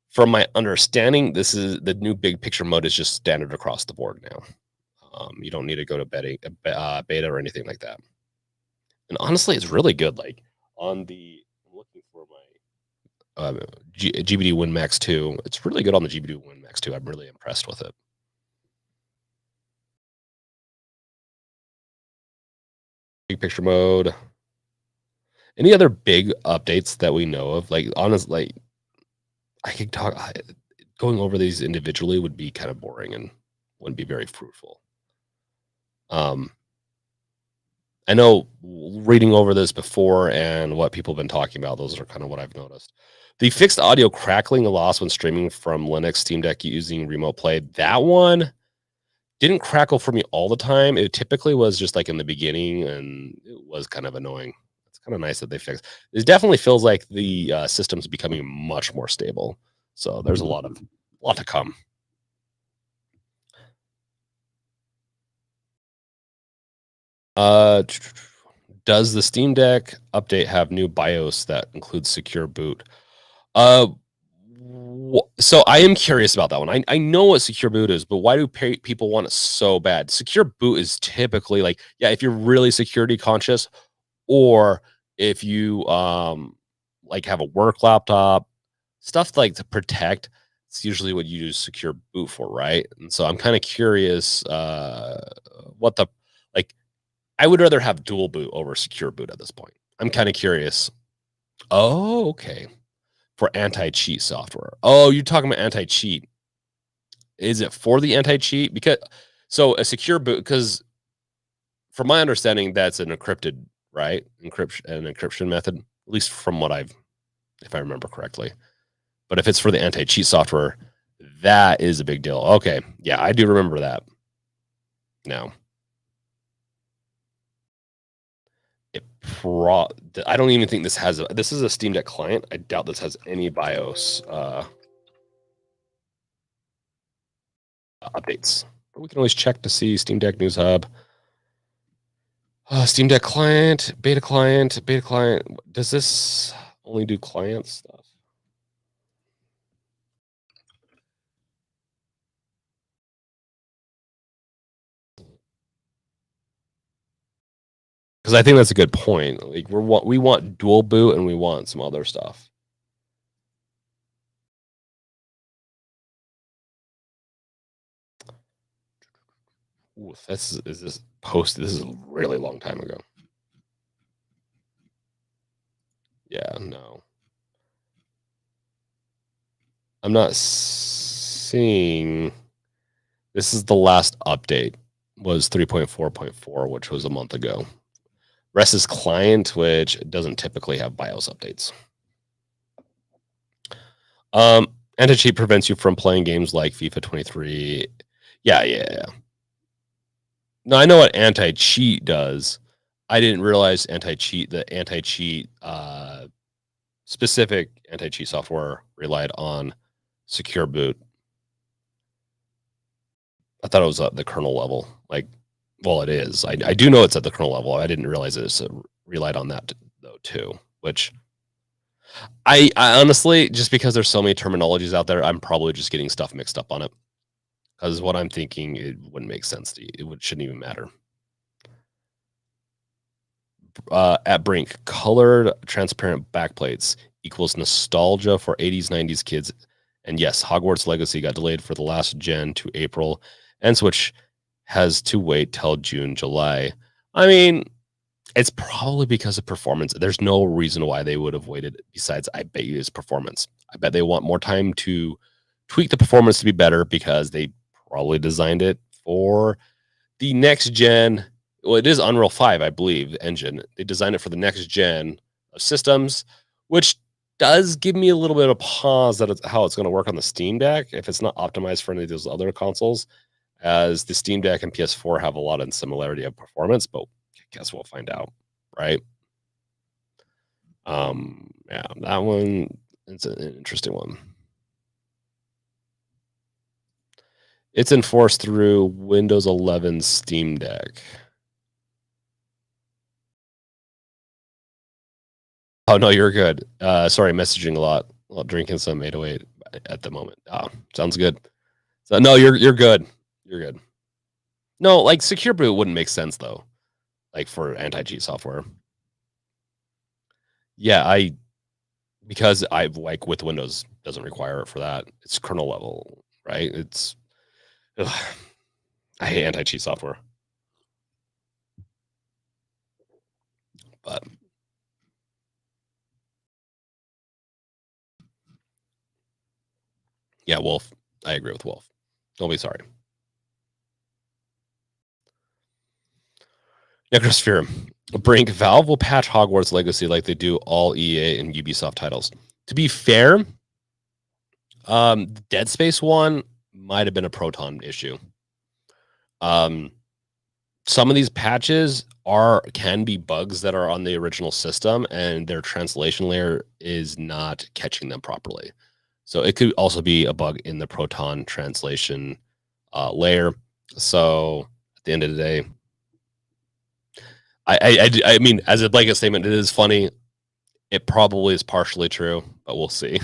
From my understanding, this is the new big picture mode is just standard across the board now. You don't need to go to beta or anything like that. And honestly, it's really good. Like on the, I'm looking for my GBD WinMax 2. It's really good on the GBD WinMax 2. I'm really impressed with it. Big picture mode. Any other big updates that we know of? Like honestly, I could talk. Going over these individually would be kind of boring and wouldn't be very fruitful. I know reading over this before and what people have been talking about, those are kind of what I've noticed. The fixed audio crackling loss when streaming from Linux Steam Deck using remote play, that one didn't crackle for me all the time. It typically was just like in the beginning and it was kind of annoying. It's kind of nice that they fixed. It definitely feels like the system's becoming much more stable. So there's a lot to come. Does the Steam Deck update have new BIOS that includes secure boot? So I am curious about that one. I know what secure boot is, but why do people want it so bad? Secure boot is typically like, yeah, if you're really security conscious, or if you like have a work laptop, stuff like to protect. It's usually what you use secure boot for, right? And so I'm kind of curious what the like. I would rather have dual boot over secure boot at this point. I'm kind of curious. Oh, okay. For anti-cheat software. Oh, you're talking about anti-cheat. Is it for the anti-cheat? Because so a secure boot, because from my understanding, that's an encrypted, right? Encryption method, at least from what if I remember correctly. But if it's for the anti-cheat software, that is a big deal. Okay. Yeah, I do remember that. Now. I don't even think this is a Steam Deck client. I doubt this has any BIOS updates. But we can always check to see Steam Deck News Hub. Steam Deck client, beta client, beta client. Does this only do client stuff? Because I think that's a good point. Like we want dual boot and we want some other stuff. Ooh, this is a really long time ago. Yeah, no. I'm not seeing. This is the last update was 3.4.4, which was a month ago. Rest is client, which doesn't typically have BIOS updates. Anti-cheat prevents you from playing games like FIFA 23. Yeah. No, I know what anti-cheat does. I didn't realize the anti-cheat specific anti-cheat software relied on secure boot. I thought it was at the kernel level. Well, it is. I do know it's at the kernel level. I didn't realize it relied on that though too. Which I honestly, just because there's so many terminologies out there, I'm probably just getting stuff mixed up on it. Because what I'm thinking, it wouldn't make sense to you. Shouldn't even matter. At Brink, colored transparent backplates equals nostalgia for 80s, 90s kids. And yes, Hogwarts Legacy got delayed for the last gen to April, and Switch has to wait till June, July. I mean, it's probably because of performance. There's no reason why they would have waited besides, I bet you, it's performance. I bet they want more time to tweak the performance to be better because they probably designed it for the next gen. Well, it is Unreal 5, I believe, the engine. They designed it for the next gen of systems, which does give me a little bit of pause that it's how it's going to work on the Steam Deck if it's not optimized for any of those other consoles, as the Steam Deck and PS4 have a lot of similarity of performance, but I guess we'll find out, right? Yeah, that one, it's an interesting one. It's enforced through Windows 11 Steam Deck. Oh no, you're good. Sorry, messaging a lot while drinking some 808 at the moment. Sounds good. So no, you're good. You're good. No, like secure boot wouldn't make sense though. Like for anti-cheat software. Yeah, because I like with Windows doesn't require it for that. It's kernel level, right? Ugh, I hate anti-cheat software. But yeah, Wolf. I agree with Wolf. Don't be sorry. Necrosphere. Brink, Valve will patch Hogwarts Legacy like they do all EA and Ubisoft titles. To be fair, Dead Space 1 might have been a Proton issue. Some of these patches can be bugs that are on the original system, and their translation layer is not catching them properly. So it could also be a bug in the Proton translation layer. So at the end of the day, I mean, as a blanket statement, it is funny. It probably is partially true, but we'll see.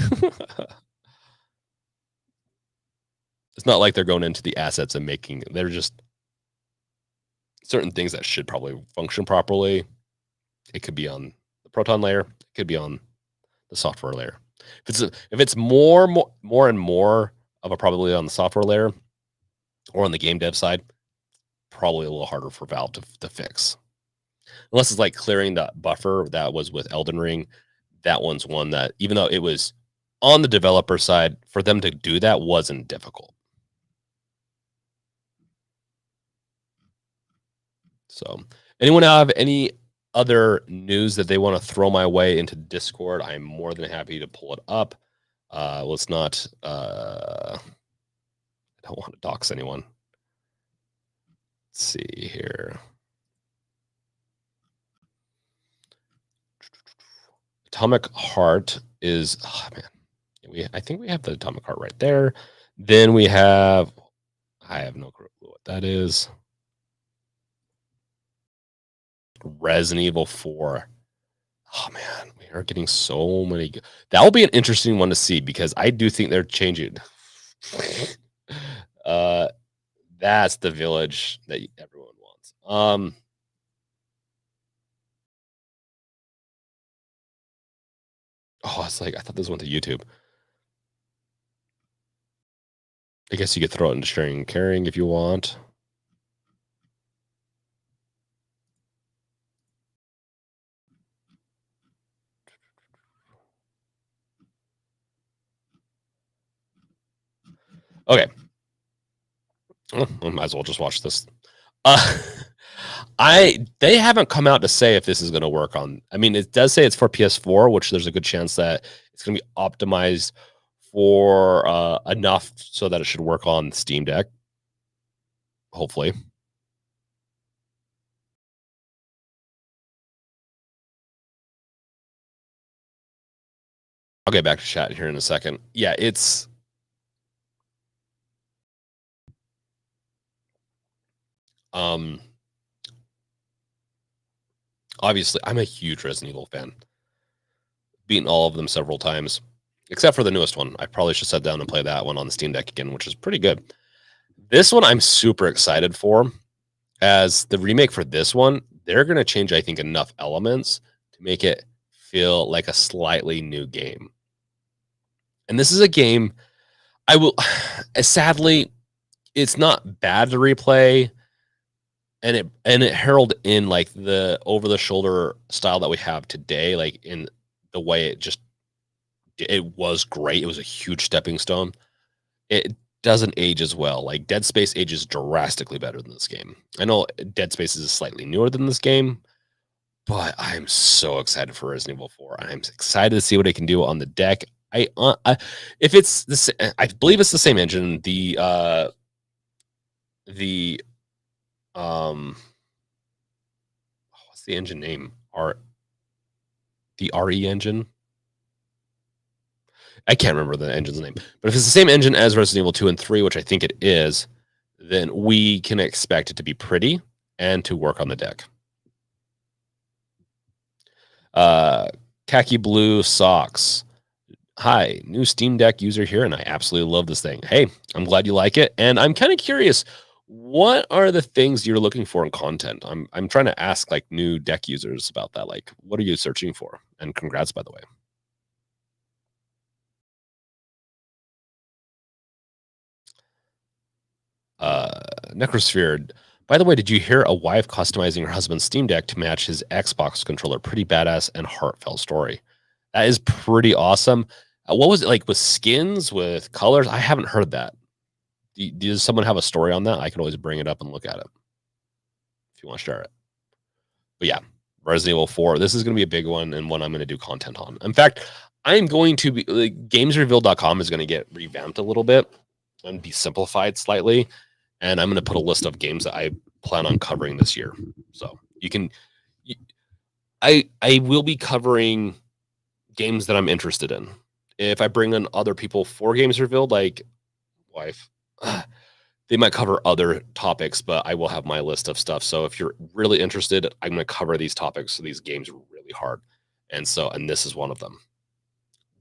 It's not like they're going into the assets and they're just certain things that should probably function properly. It could be on the Proton layer. It could be on the software layer. If it's more and more of a probability on the software layer or on the game dev side, probably a little harder for Valve to fix. Unless it's like clearing that buffer that was with Elden Ring. That one's one that, even though it was on the developer side, for them to do that wasn't difficult. So, anyone have any other news that they want to throw my way into Discord? I'm more than happy to pull it up. Let's not. I don't want to dox anyone. Let's see here. Atomic Heart is. Oh man, I think we have the Atomic Heart right there. Then we have. I have no clue what that is. Resident Evil 4. Oh man, we are getting so many. That will be an interesting one to see because I do think they're changing. That's the village that everyone wants. It's like I thought this went to YouTube. I guess you could throw it into sharing and caring if you want. Okay. I might as well just watch this. They haven't come out to say if this is gonna work on. I mean, it does say it's for PS4, which there's a good chance that it's gonna be optimized for, enough so that it should work on Steam Deck, hopefully. I'll get back to chat here in a second. Yeah, it's um, obviously, I'm a huge Resident Evil fan. Beaten all of them several times, except for the newest one. I probably should sit down and play that one on the Steam Deck again, which is pretty good. This one I'm super excited for. As the remake for this one, they're going to change, I think, enough elements to make it feel like a slightly new game. And this is a game I will, sadly, it's not bad to replay, and it heralded in like the over the shoulder style that we have today, like in the way it was great. It was a huge stepping stone. It doesn't age as well. Like Dead Space ages drastically better than this game. I know Dead Space is slightly newer than this game, but I'm so excited for Resident Evil 4. I'm excited to see what it can do on the deck. If it's this, I believe it's the same engine. The what's the engine name? The RE engine. I can't remember the engine's name, but if it's the same engine as Resident Evil 2 and 3, which I think it is, then we can expect it to be pretty and to work on the deck. Uh, Khaki blue socks. Hi, new Steam Deck user here, and I absolutely love this thing. Hey, I'm glad you like it, and I'm kind of curious. What are the things you're looking for in content? I'm trying to ask like new deck users about that. Like, what are you searching for? And congrats, by the way. Uh, Necrosphere. By the way, did you hear a wife customizing her husband's Steam Deck to match his Xbox controller? Pretty badass and heartfelt story. That is pretty awesome. What was it like with skins, with colors? I haven't heard that. Does someone have a story on that? I can always bring it up and look at it if you want to share it. But yeah, Resident Evil 4. This is going to be a big one and one I'm going to do content on. In fact, I'm going to be like, gamesrevealed.com is going to get revamped a little bit and be simplified slightly. And I'm going to put a list of games that I plan on covering this year. So you can, I will be covering games that I'm interested in. If I bring in other people for Games Revealed, like wife, they might cover other topics, but I will have my list of stuff. So if you're really interested, I'm going to cover these topics. So these games really hard. And this is one of them.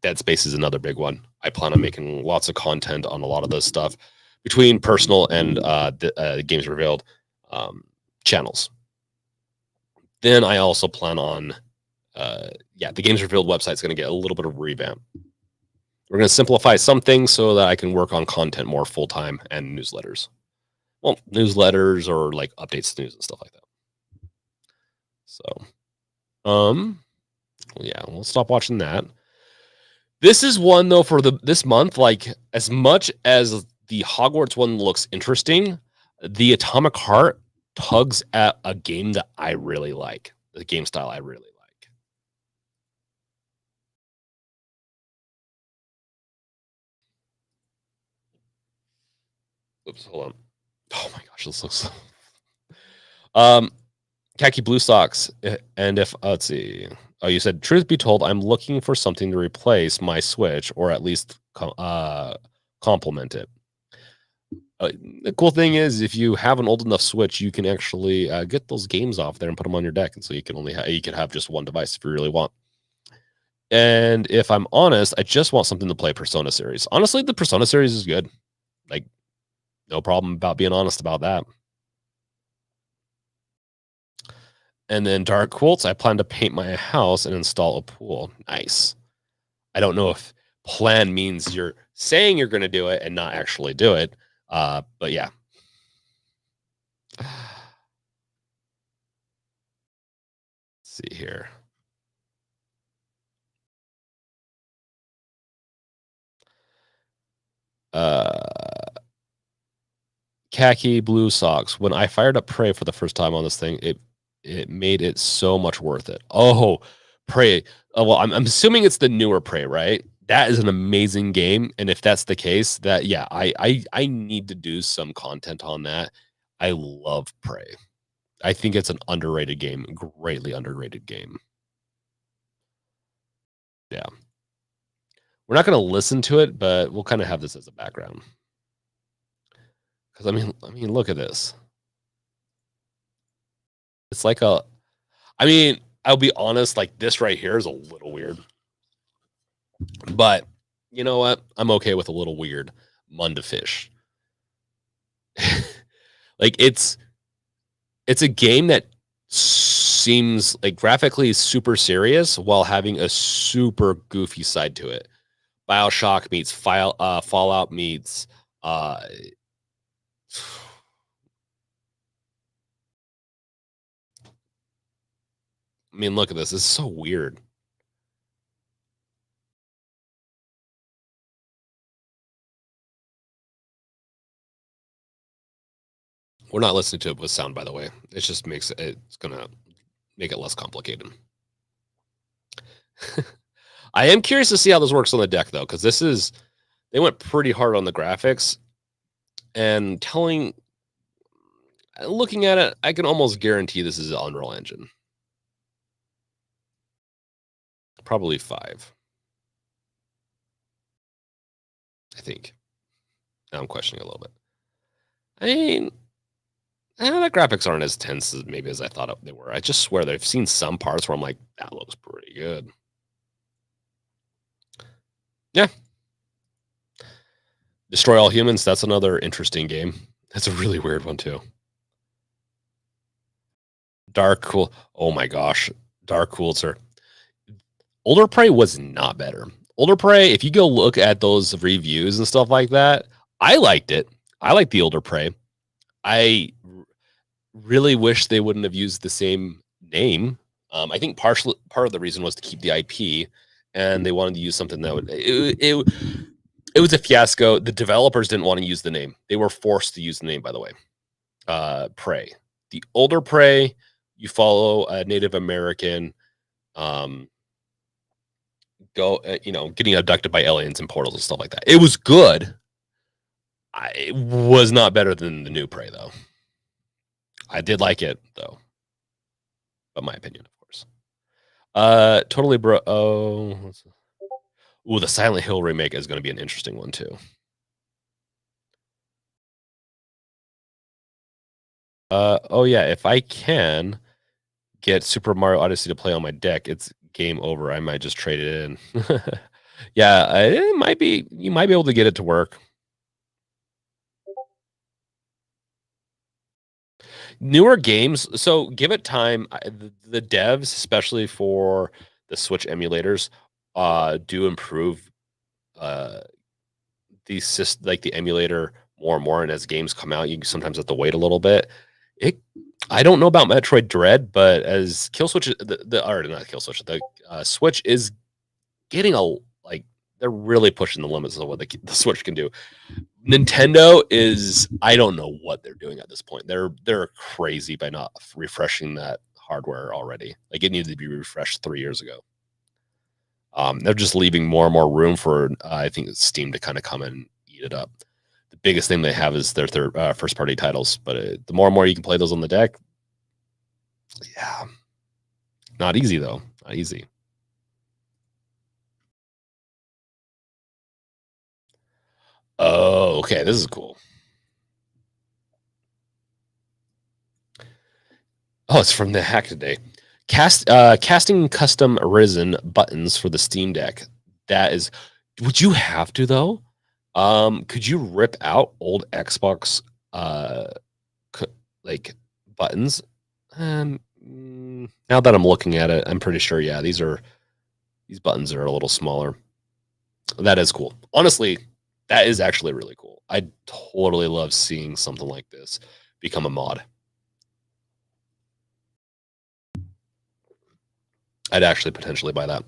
Dead Space is another big one. I plan on making lots of content on a lot of this stuff between personal and the Games Revealed channels. Then I also plan on, the Games Revealed website is going to get a little bit of revamp. We're going to simplify some things so that I can work on content more full time and newsletters. Well, newsletters or like updates to news and stuff like that. So, yeah, we'll stop watching that. This is one though for this month. Like as much as the Hogwarts one looks interesting, the Atomic Heart tugs at a game that I really like. The game style I really like. Oops, hold on. Oh my gosh, this looks. Um, Khaki blue socks. And if let's see. Oh, you said, truth be told, I'm looking for something to replace my Switch or at least complement it. The cool thing is, if you have an old enough Switch, you can actually get those games off there and put them on your deck, and so you can you can have just one device if you really want. And if I'm honest, I just want something to play Persona series. Honestly, the Persona series is good. Like, no problem about being honest about that. And then Dark Quilts, I plan to paint my house and install a pool. Nice. I don't know if plan means you're saying you're going to do it and not actually do it. But yeah. Let's see here. Uh, khaki blue socks. When I fired up Prey for the first time on this thing, it made it so much worth it. Oh, Prey. Oh, well, I'm assuming it's the newer Prey, right? That is an amazing game, and if that's the case, that yeah, I need to do some content on that. I love Prey. I think it's an underrated game, greatly underrated game. Yeah. We're not gonna listen to it, but we'll kind of have this as a background. Because I mean, look at this. It's like a. I mean, I'll be honest. Like this right here is a little weird, but you know what? I'm okay with a little weird. Munda fish. Like it's a game that seems like graphically super serious while having a super goofy side to it. BioShock meets Fallout meets uh I mean, look at this. This is so weird. We're not listening to it with sound, by the way. It just makes it's gonna make it less complicated. I am curious to see how this works on the deck though, because this is they went pretty hard on the graphics and looking at it, I can almost guarantee this is an Unreal Engine. Probably 5, I think. Now I'm questioning a little bit. I mean, the graphics aren't as tense as maybe as I thought they were. I just swear that I've seen some parts where I'm like, that looks pretty good. Yeah. Destroy All Humans, that's another interesting game. That's a really weird one too. Dark Cool. Oh my gosh. Dark Coolzer. Older Prey was not better. Older Prey, if you go look at those reviews and stuff like that, I liked it. I like the Older Prey. I really wish they wouldn't have used the same name. I think part of the reason was to keep the IP, and they wanted to use something that would it was a fiasco. The developers didn't want to use the name. They were forced to use the name, by the way. Prey. The Older Prey, you follow a Native American getting abducted by aliens and portals and stuff like that. It was good. It was not better than the new Prey, though. I did like it, though. But my opinion, of course. Totally, bro. Oh, ooh, the Silent Hill remake is going to be an interesting one too. Oh yeah, if I can get Super Mario Odyssey to play on my deck, it's game over. I might just trade it in. Yeah, it might be. You might be able to get it to work. Newer games, so give it time. The devs, especially for the Switch emulators, do improve uh like the emulator more and more. And as games come out, you sometimes have to wait a little bit. It I don't know about Metroid Dread, but as Killswitch, or not Killswitch, the Switch is getting like they're really pushing the limits of what the Switch can do. Nintendo is I don't know what they're doing at this point. They're crazy by not refreshing that hardware already. Like it needed to be refreshed 3 years ago. They're just leaving more and more room for I think Steam to kind of come and eat it up. The biggest thing they have is their first party titles, but the more and more you can play those on the deck, yeah, not easy though, not easy. Oh, okay, this is cool. Oh, it's from the hack today. Casting custom Arisen buttons for the Steam Deck. That is, would you have to though? Could you rip out old Xbox like buttons? Now that I'm looking at it, I'm pretty sure. Yeah, these buttons are a little smaller. That is cool. Honestly, that is actually really cool. I totally love seeing something like this become a mod. I'd actually potentially buy that.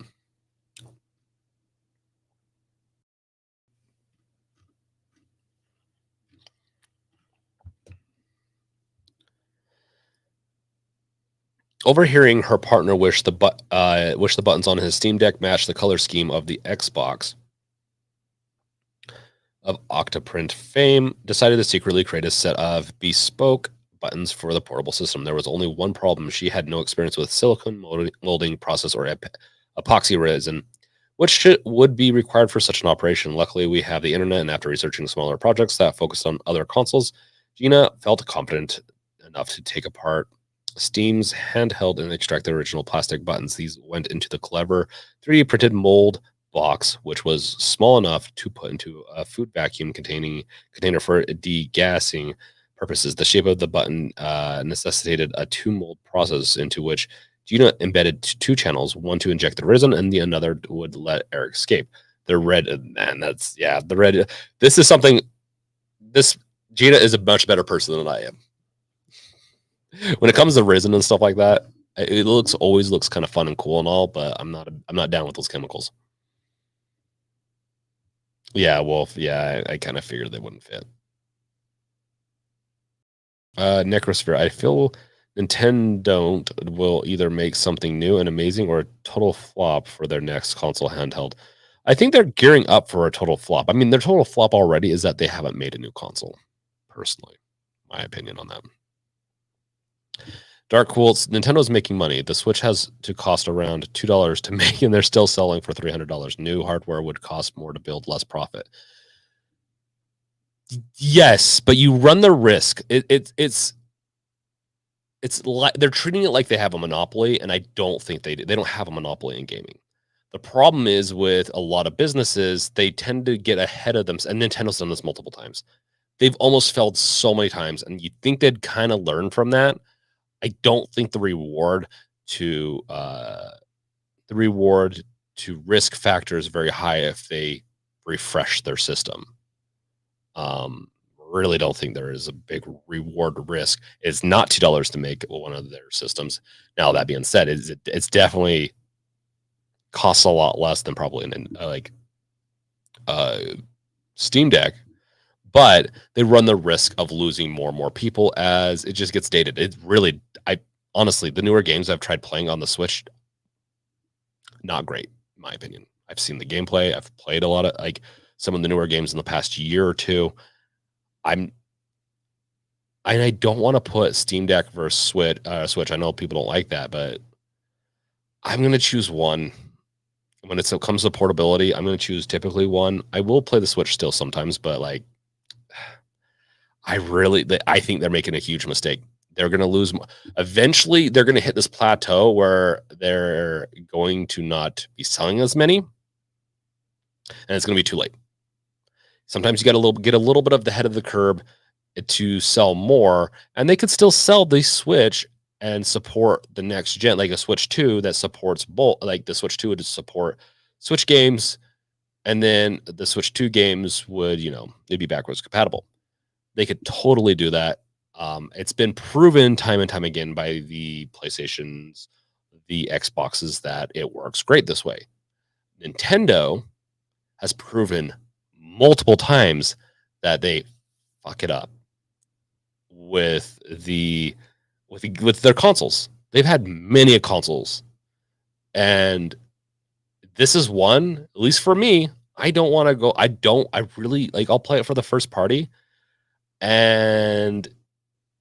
Overhearing her partner wish the buttons on his Steam Deck matched the color scheme of the Xbox of Octoprint fame, decided to secretly create a set of bespoke buttons for the portable system. There was only one problem. She had no experience with silicone molding process or epoxy resin, which would be required for such an operation. Luckily, we have the internet, and after researching smaller projects that focused on other consoles, Gina felt confident enough to take apart Steam's handheld and extract the original plastic buttons. These went into the clever 3D printed mold box, which was small enough to put into a food vacuum container for degassing purposes. The shape of the button necessitated a two mold process into which Gina embedded two channels, one to inject the resin and the another would let air escape. The red, man, the red. This is something, this Gina is a much better person than I am. When it comes to resin and stuff like that, it always looks kind of fun and cool and all, but I'm not down with those chemicals. Yeah, well, yeah, I kind of figured they wouldn't fit. Necrosphere, I feel Nintendo will either make something new and amazing or a total flop for their next console handheld. I think they're gearing up for a total flop. I mean, their total flop already is that they haven't made a new console, personally. My opinion on that. Dark Quilts, Nintendo's making money. The Switch has to cost around $2 to make, and they're still selling for $300. New hardware would cost more to build, less profit. Yes, but you run the risk. It's like they're treating it like they have a monopoly, and I don't think they do. They don't have a monopoly in gaming. The problem is with a lot of businesses, they tend to get ahead of them, and Nintendo's done this multiple times. They've almost failed so many times, and you think they'd kind of learn from that. I don't think the reward to risk factor is very high if they refresh their system. Really don't think there is a big reward risk. It's not $2 to make one of their systems. Now that being said, it's definitely costs a lot less than probably like Steam Deck, but they run the risk of losing more and more people as it just gets dated. It really, honestly, the newer games I've tried playing on the Switch, not great, in my opinion. I've seen the gameplay. I've played a lot of like some of the newer games in the past year or two. I don't want to put Steam Deck versus Switch. I know people don't like that, but I'm going to choose one. When it comes to portability, I'm going to choose typically one. I will play the Switch still sometimes, but like, I think they're making a huge mistake. They're going to lose. Eventually, they're going to hit this plateau where they're going to not be selling as many, and it's going to be too late. Sometimes you got to get a little bit of the head of the curb to sell more, and they could still sell the Switch and support the next gen, like a Switch 2 that supports both. Like the Switch 2 would support Switch games, and then the Switch 2 games would, they'd be backwards compatible. They could totally do that. It's been proven time and time again by the PlayStations, the Xboxes, that it works great this way. Nintendo has proven multiple times that they fuck it up with their consoles. They've had many consoles, and this is one. At least for me, I don't want to go. I really like. I'll play it for the first party, and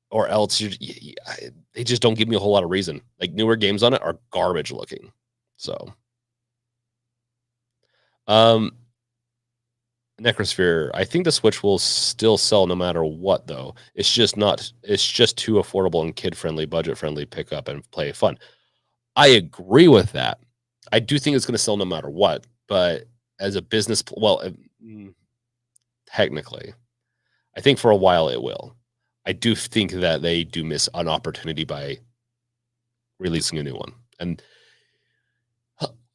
or else they just don't give me a whole lot of reason. Like newer games on it are garbage looking. So, Necrosphere, I think the Switch will still sell no matter what, though. It's just too affordable and kid friendly, budget friendly, pick up and play fun. I agree with that. I do think it's going to sell no matter what, but as a business, technically, I think for a while it will. I do think that they do miss an opportunity by releasing a new one. And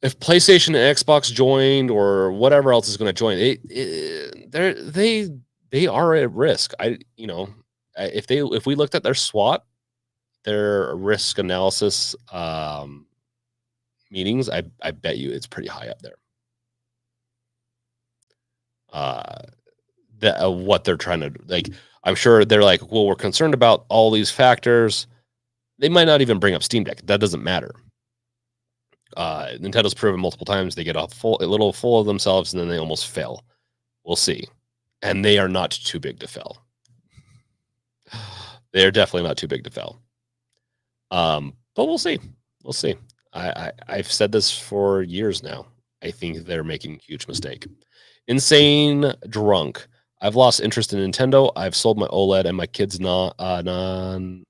if PlayStation and Xbox joined or whatever else is going to join, they are at risk. If we looked at their SWOT, their risk analysis meetings, I bet you it's pretty high up there. What they're trying to like, I'm sure they're like, well, we're concerned about all these factors. They might not even bring up Steam Deck. That doesn't matter. Nintendo's proven multiple times they get a little full of themselves and then they almost fail. We'll see. And they are not too big to fail. They are definitely not too big to fail. But we'll see. We'll see. I've said this for years now. I think they're making a huge mistake. Insane drunk. I've lost interest in Nintendo. I've sold my OLED, and my kids not non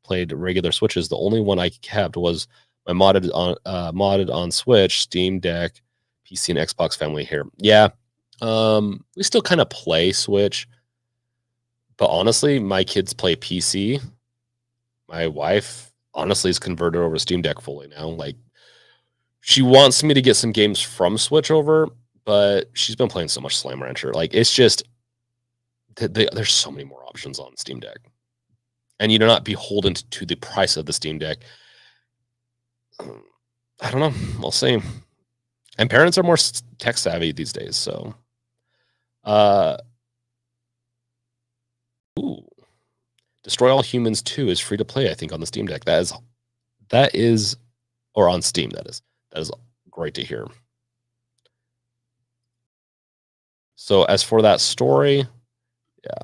played regular Switches. The only one I kept was my modded on Switch, Steam Deck, PC, and Xbox family here. Yeah, we still kind of play Switch, but honestly, my kids play PC. My wife honestly is converted over to Steam Deck fully now. Like, she wants me to get some games from Switch over, but she's been playing so much Slam Rancher. Like, it's just there's so many more options on Steam Deck, and you're not beholden to the price of the Steam Deck. I don't know. We'll see. And parents are more tech savvy these days, so. Ooh, Destroy All Humans 2 is free to play, I think, on the Steam Deck. That is, or on Steam, that is great to hear. So as for that story, yeah.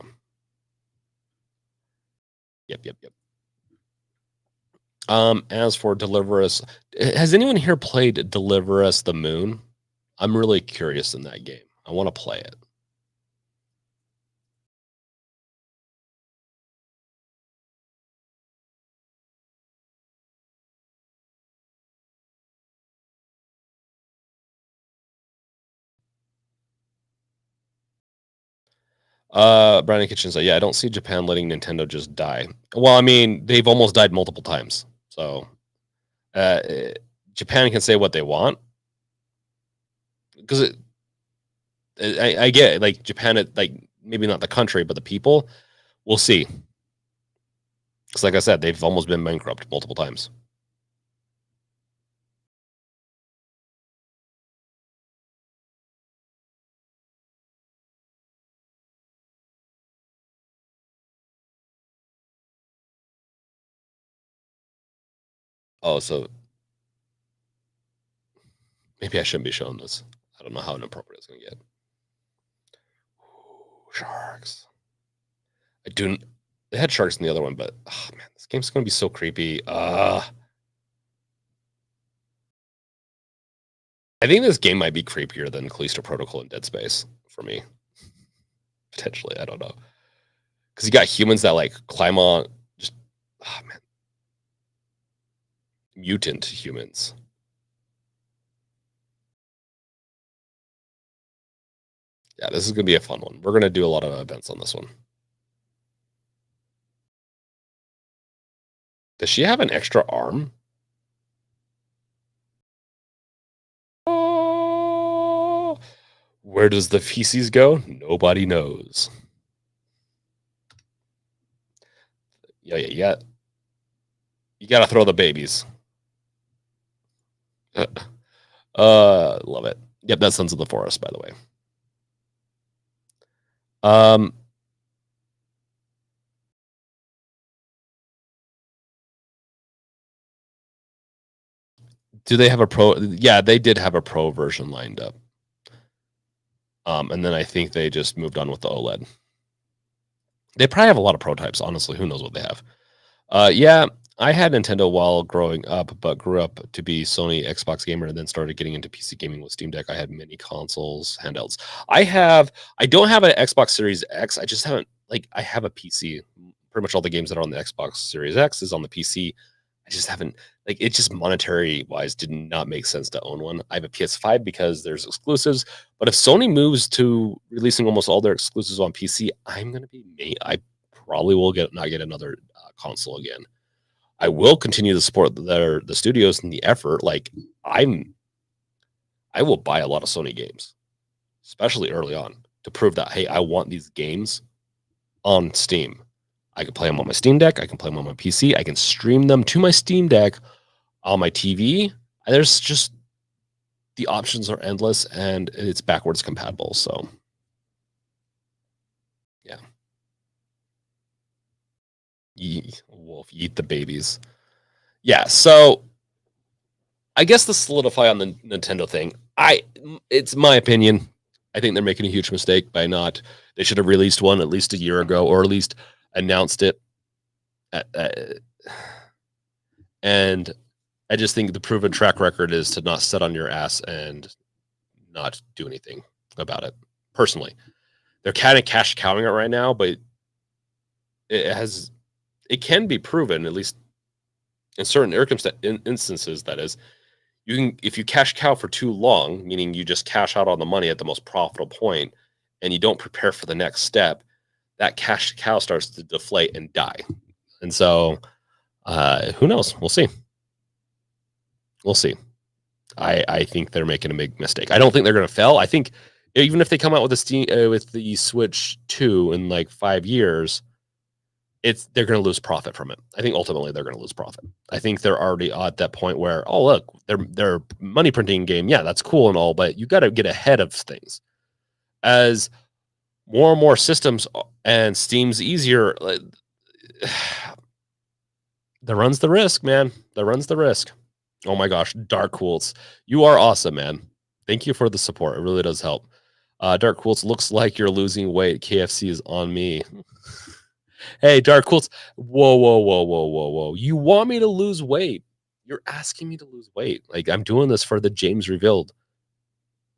Yep. As for Deliver Us, has anyone here played Deliver Us the Moon? I'm really curious in that game. I want to play it. Brandon Kitchen said, yeah, I don't see Japan letting Nintendo just die. Well, I mean, they've almost died multiple times. So uh, Japan can say what they want. Because I get it, like Japan, like maybe not the country, but the people. We'll see. Because like I said, they've almost been bankrupt multiple times. Oh, so maybe I shouldn't be showing this. I don't know how inappropriate it's going to get. Ooh, sharks. I do. They had sharks in the other one, but oh man, this game's going to be so creepy. I think this game might be creepier than Callisto Protocol and Dead Space for me. Potentially, I don't know. Because you got humans that like climb on, just man, mutant humans. Yeah, this is gonna be a fun one. We're gonna do a lot of events on this one. Does she have an extra arm? Oh, where does the feces go? Nobody knows. Yeah. You gotta throw the babies. Love it. Yep, that's Sons of the Forest, by the way. Um, do they have a pro? Yeah, they did have a pro version lined up. And then I think they just moved on with the OLED. They probably have a lot of prototypes. Honestly, who knows what they have? Yeah, I had Nintendo while growing up, but grew up to be Sony Xbox gamer, and then started getting into PC gaming with Steam Deck. I had many consoles, handhelds. I don't have an Xbox Series X. I just haven't I have a PC. Pretty much all the games that are on the Xbox Series X is on the PC. I just haven't it just monetary wise did not make sense to own one. I have a PS5 because there's exclusives, but if Sony moves to releasing almost all their exclusives on PC, I'm gonna be I probably will not get another console again. I will continue to support the studios and the effort. I will buy a lot of Sony games, especially early on, to prove that hey, I want these games on Steam. I can play them on my Steam Deck. I can play them on my PC. I can stream them to my Steam Deck on my TV. There's just the options are endless and it's backwards compatible. So, yeah. Wolf, eat the babies. Yeah, so I guess to solidify on the Nintendo thing, it's my opinion. I think they're making a huge mistake by not. They should have released one at least a year ago, or at least announced it. And I just think the proven track record is to not sit on your ass and not do anything about it. Personally, they're kind of cash cowing it right now, but it can be proven, at least in certain instances. That is, you can, if you cash cow for too long, meaning you just cash out on the money at the most profitable point, and you don't prepare for the next step, that cash cow starts to deflate and die. And so, who knows? We'll see. We'll see. I think they're making a big mistake. I don't think they're going to fail. I think even if they come out with the Switch 2 in like 5 years, they're going to lose profit from it. I think ultimately they're going to lose profit. I think they're already at that point where, oh look, their money printing game, yeah, that's cool and all, but you got to get ahead of things. As more and more systems and Steam's easier, that runs the risk, man. That runs the risk. Oh my gosh, Dark Quilts, you are awesome, man. Thank you for the support. It really does help. Dark Quilts, looks like you're losing weight. KFC is on me. Hey, Dark Quilts. Whoa, whoa, whoa, whoa, whoa, whoa. You want me to lose weight? You're asking me to lose weight. Like, I'm doing this for the James Revealed.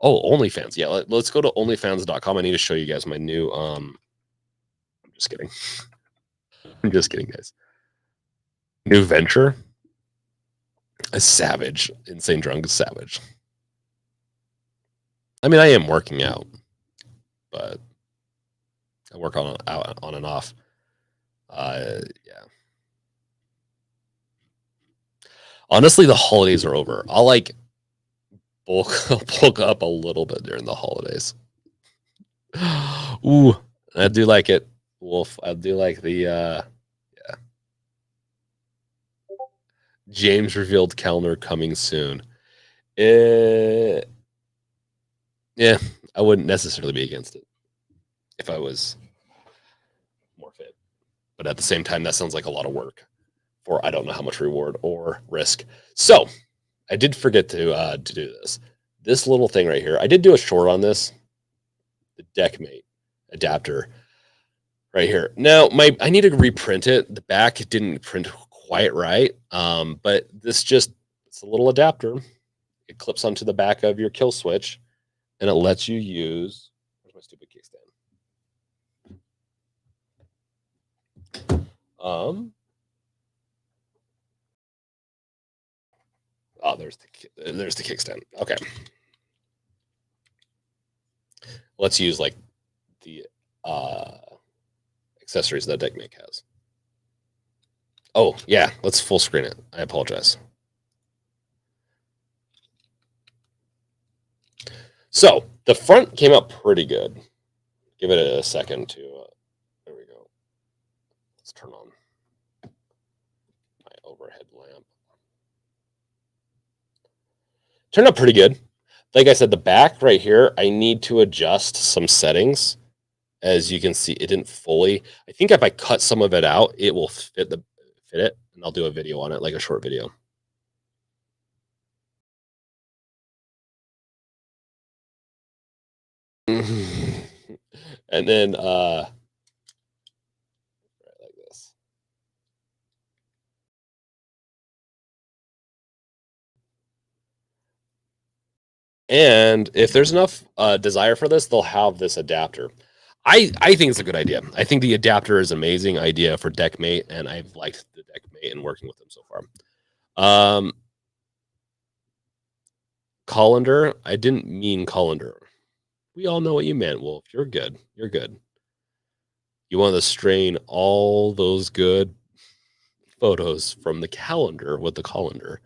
Oh, OnlyFans. Yeah, let's go to onlyfans.com. I need to show you guys my new I'm just kidding. I'm just kidding, guys. New venture. A savage. Insane drunk savage. I mean, I am working out, but I work on and off. Yeah. Honestly, the holidays are over. I'll like bulk up a little bit during the holidays. Ooh, I do like it, Wolf. I do like the yeah. James Revealed calendar coming soon. Yeah, I wouldn't necessarily be against it if I was more fit. But at the same time, that sounds like a lot of work for I don't know how much reward or risk. So I did forget to do this. This little thing right here. I did do a short on this. The Deckmate adapter right here. Now I need to reprint it. The back didn't print quite right. But it's a little adapter. It clips onto the back of your Killswitch, and it lets you use. Where's my stupid kickstand? Oh, there's the kickstand. Okay. Let's use like the accessories that Deckmate has. Oh, yeah, let's full screen it. I apologize. So the front came out pretty good. Give it a second to. There we go. Let's turn on my overhead lamp. Turned out pretty good. Like I said, the back right here, I need to adjust some settings. As you can see, it didn't fully. I think if I cut some of it out, it will fit it, and I'll do a video on it, like a short video. And then like this. And if there's enough desire for this, they'll have this adapter. I think it's a good idea. I think the adapter is an amazing idea for Deckmate, and I've liked the Deckmate and working with them so far. Colander, I didn't mean colander. We all know what you meant, Wolf. You're good. You're good. You want to strain all those good photos from the calendar with the colander.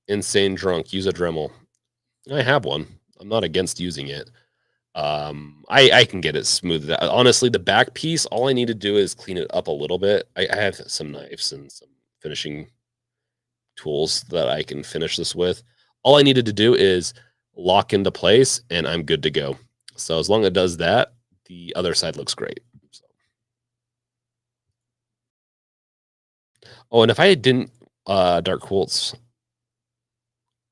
Insane drunk. Use a Dremel. I have one. I'm not against using it. I can get it smoothed out. Honestly, the back piece, all I need to do is clean it up a little bit. I have some knives and some finishing tools that I can finish this with. All I needed to do is lock into place, and I'm good to go. So as long as it does that, the other side looks great. So Oh, and if I didn't Dark Quilts,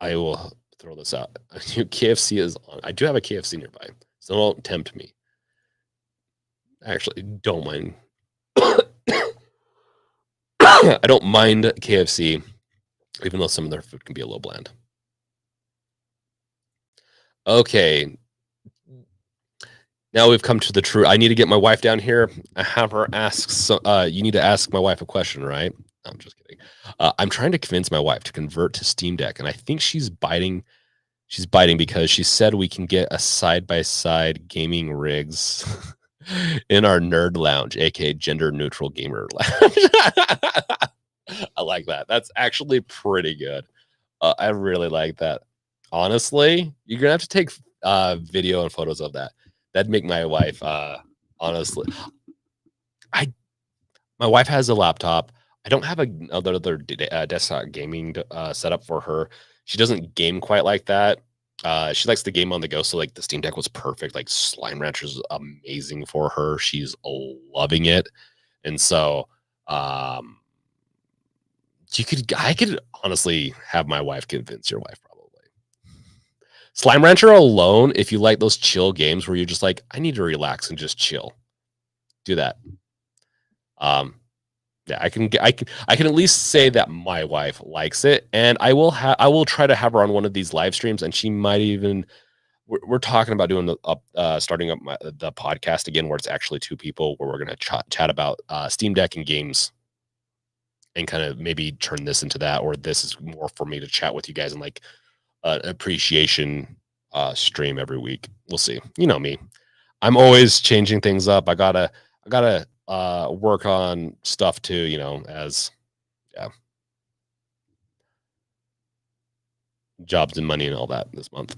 I will throw this out. KFC is on. I do have a KFC nearby, so don't tempt me. Actually, don't mind. I don't mind KFC, even though some of their food can be a little bland. Okay, now we've come to the true. I need to get my wife down here. I have her ask. You need to ask my wife a question, right? No, I'm just kidding. I'm trying to convince my wife to convert to Steam Deck, and I think she's biting. She's biting because she said we can get a side by side gaming rigs in our nerd lounge, aka gender neutral gamer lounge. I like that. That's actually pretty good. I really like that. Honestly, you're gonna have to take video and photos of that. That'd make my wife honestly. I My wife has a laptop. I don't have another desktop gaming setup for her. She doesn't game quite like that. She likes to game on the go, so like the Steam Deck was perfect. Like Slime Rancher is amazing for her. She's loving it, and so um, I could honestly have my wife convince your wife probably. Slime Rancher alone, if you like those chill games where you're just like, I need to relax and just chill, do that. Um, yeah, I can at least say that my wife likes it, and I will try to have her on one of these live streams, and she might even. We're talking about doing starting up the podcast again, where it's actually two people, where we're gonna chat about Steam Deck and games, and kind of maybe turn this into that, or this is more for me to chat with you guys and like appreciation stream every week. We'll see. You know me. I'm always changing things up. I gotta work on stuff too, you know, as yeah, jobs and money and all that this month.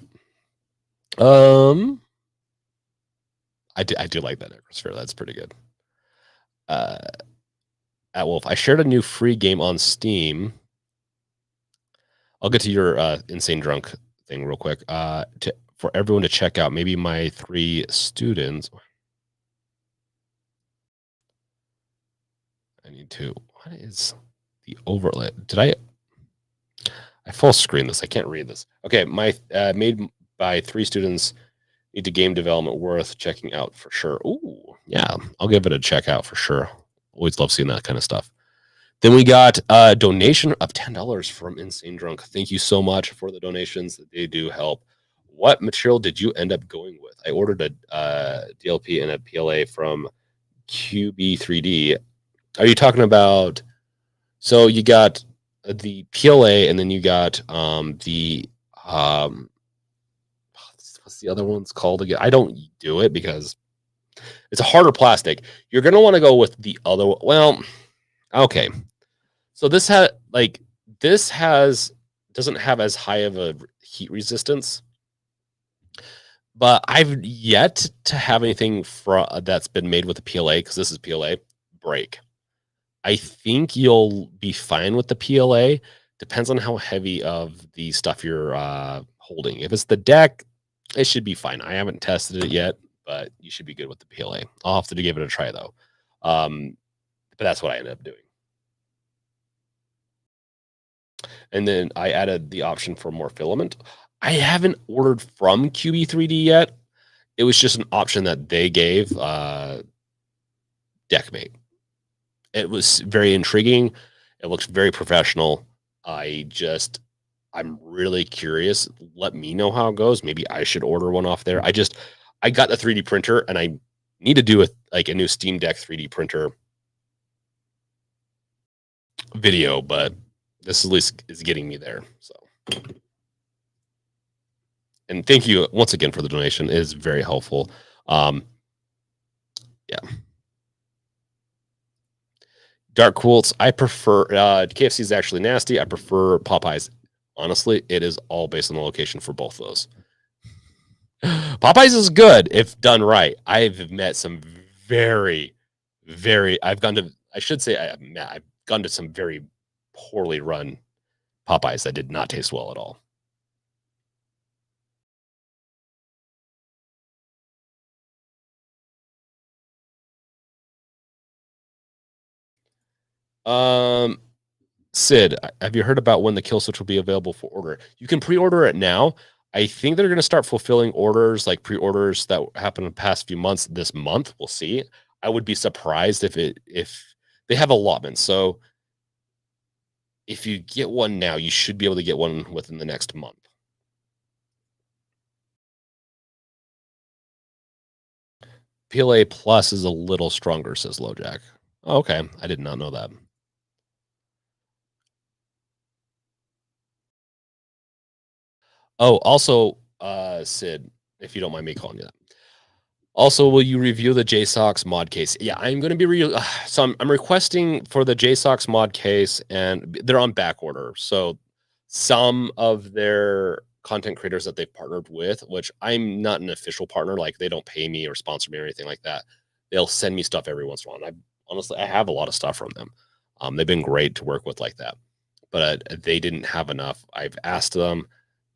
Um I do like that Necrosphere. That's pretty good. Uh at Wolf, I shared a new free game on Steam. I'll get to your insane drunk thing real quick. For everyone to check out, maybe my 3 students. I need to. What is the overlay? I full screen this? I can't read this. Okay, my made by 3 students. Need to game development worth checking out for sure. Ooh, yeah, I'll give it a check out for sure. Always love seeing that kind of stuff. Then we got a donation of $10 from Insane Drunk. Thank you so much for the donations. They do help. What material did you end up going with? I ordered a DLP and a PLA from QB3D. Are you talking about? So you got the PLA, and then you got the what's the other one's called again? I don't do it because it's a harder plastic. You're gonna want to go with the other. Well, okay. So this has doesn't have as high of a heat resistance, but I've yet to have anything that's been made with a PLA, because this is PLA, break. I think you'll be fine with the PLA. Depends on how heavy of the stuff you're holding. If it's the deck, it should be fine. I haven't tested it yet, but you should be good with the PLA. I'll have to give it a try though. But that's what I ended up doing. And then I added the option for more filament. I haven't ordered from QB3D yet. It was just an option that they gave Deckmate. It was very intriguing. It looks very professional. I'm really curious. Let me know how it goes. Maybe I should order one off there. I got the 3D printer, and I need to do a new Steam Deck 3D printer video, but this at least is getting me there. So, and thank you once again for the donation. It is very helpful. Yeah. Dark Quilts, I prefer KFC is actually nasty. I prefer Popeyes. Honestly, it is all based on the location for both of those. Popeyes is good if done right. I've met some very, very. I've gone to. I should say I've gone to some very poorly run Popeyes that did not taste well at all. Um, Sid, have you heard about when the kill switch will be available for order? You can pre-order it now. I think they're going to start fulfilling orders, like pre-orders that happened in the past few months. This month, we'll see. I would be surprised if they have allotments. So if you get one now, you should be able to get one within the next month. PLA Plus is a little stronger, says LoJack. Oh, okay, I did not know that. Oh, also, Sid, if you don't mind me calling you that. Also, will you review the JSOX mod case? Yeah, I'm going to be so I'm requesting for the JSOX mod case, and they're on back order. So some of their content creators that they've partnered with, which I'm not an official partner, like they don't pay me or sponsor me or anything like that. They'll send me stuff every once in a while. And I have a lot of stuff from them. They've been great to work with like that, but they didn't have enough. I've asked them.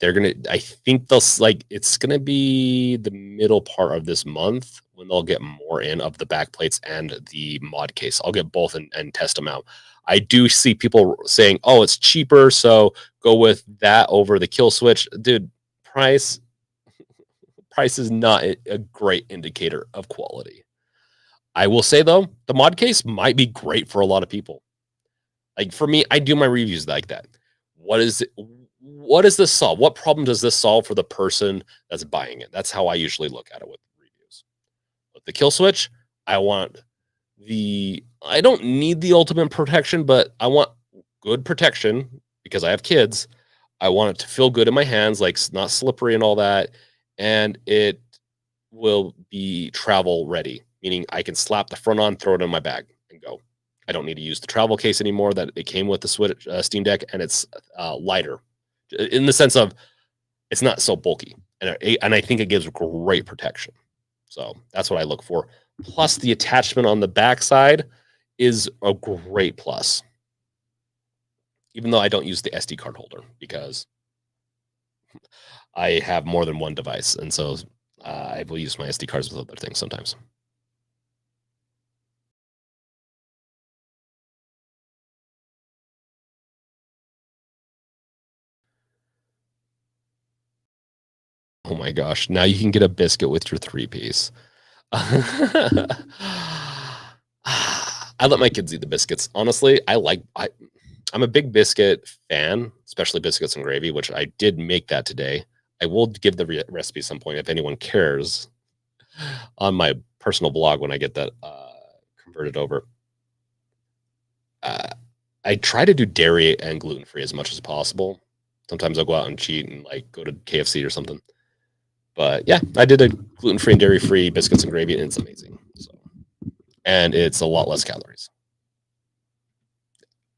I think it's gonna be the middle part of this month when they'll get more in of the back plates and the mod case. I'll get both and test them out. I do see people saying, oh, it's cheaper, so go with that over the kill switch. Dude, price is not a great indicator of quality. I will say though, the mod case might be great for a lot of people. Like for me, I do my reviews like that. What does this solve? What problem does this solve for the person that's buying it? That's how I usually look at it with reviews. With the kill switch, I don't need the ultimate protection, but I want good protection because I have kids. I want it to feel good in my hands, like not slippery and all that. And it will be travel ready, meaning I can slap the front on, throw it in my bag, and go. I don't need to use the travel case anymore that it came with the Switch Steam Deck, and it's lighter in the sense of it's not so bulky, and I think it gives great protection. So that's what I look for. Plus, the attachment on the backside is a great plus. Even though I don't use the SD card holder because I have more than one device, and so I will use my SD cards with other things sometimes. Oh my gosh! Now you can get a biscuit with your 3-piece. I let my kids eat the biscuits. Honestly, I'm a big biscuit fan, especially biscuits and gravy, which I did make that today. I will give the recipe some point if anyone cares on my personal blog when I get that converted over. I try to do dairy and gluten free as much as possible. Sometimes I'll go out and cheat and like go to KFC or something. But yeah, I did a gluten free and dairy free biscuits and gravy, and it's amazing. So, and it's a lot less calories.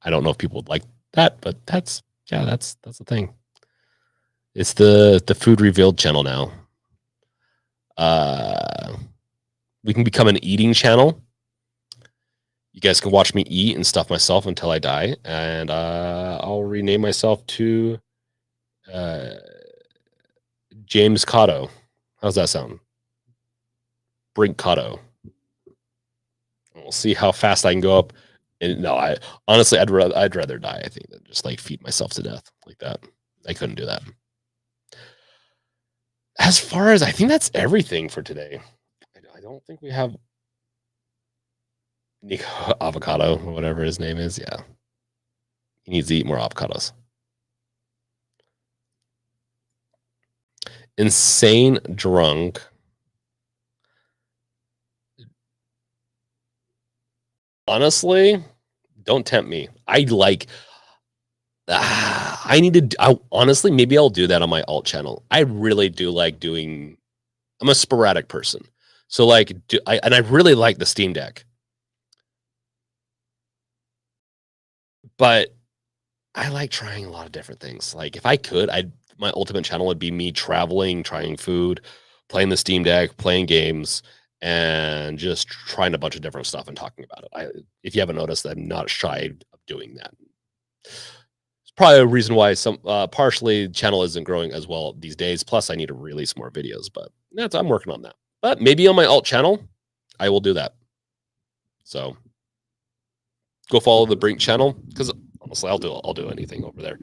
I don't know if people would like that, but that's the thing. It's the food revealed channel now. We can become an eating channel. You guys can watch me eat and stuff myself until I die, and I'll rename myself to James Cotto. How's that sound? Brink Cotto. We'll see how fast I can go up. And no, I'd rather die, I think, than just like feed myself to death like that. I couldn't do that. As far as I think that's everything for today. I don't think we have Nico Avocado, or whatever his name is. Yeah. He needs to eat more avocados. Insane drunk. Honestly, don't tempt me. Honestly, maybe I'll do that on my alt channel. I really do like doing. I'm a sporadic person, so like, I really like the Steam Deck, but I like trying a lot of different things. Like, if I could, my ultimate channel would be me traveling, trying food, playing the Steam Deck, playing games, and just trying a bunch of different stuff and talking about it. If you haven't noticed, I'm not shy of doing that. It's probably a reason why partially channel isn't growing as well these days. Plus, I need to release more videos, but I'm working on that. But maybe on my alt channel, I will do that. So go follow the Brink channel because Honestly, I'll do anything over there.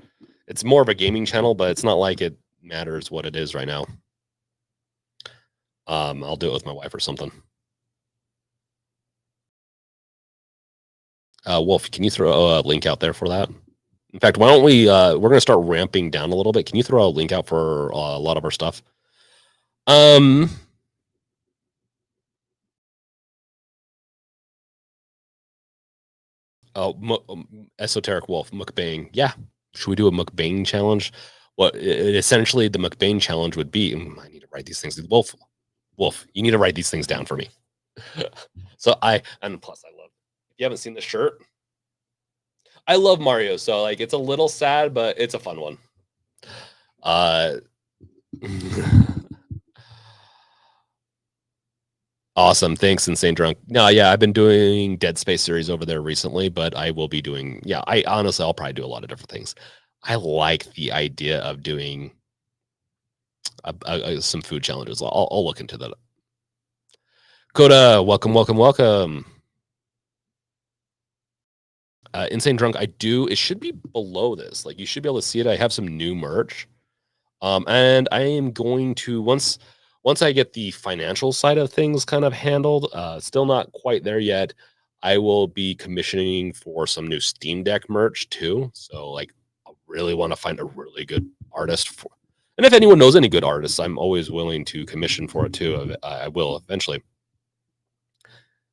It's more of a gaming channel, but it's not like it matters what it is right now. I'll do it with my wife or something. Wolf, can you throw a link out there for that? In fact, why don't we're gonna start ramping down a little bit. Can you throw a link out for a lot of our stuff? Um, oh, esoteric wolf mukbang. Yeah, should we do a mukbang challenge? What essentially the mukbang challenge would be? I need to write these things. Wolf, you need to write these things down for me. So and plus I love. If you haven't seen the shirt, I love Mario. So like it's a little sad, but it's a fun one. Uh, awesome. Thanks, Insane Drunk. No, yeah, I've been doing Dead Space series over there recently, but I will be doing. Yeah, I honestly I'll probably do a lot of different things. I like the idea of doing some food challenges. I'll look into that. Coda, welcome, welcome, welcome. Insane Drunk, I do. It should be below this. Like you should be able to see it. I have some new merch. And I am going to once I get the financial side of things kind of handled, still not quite there yet. I will be commissioning for some new Steam Deck merch too. So like I really want to find a really good artist for, and if anyone knows any good artists, I'm always willing to commission for it too. I will eventually.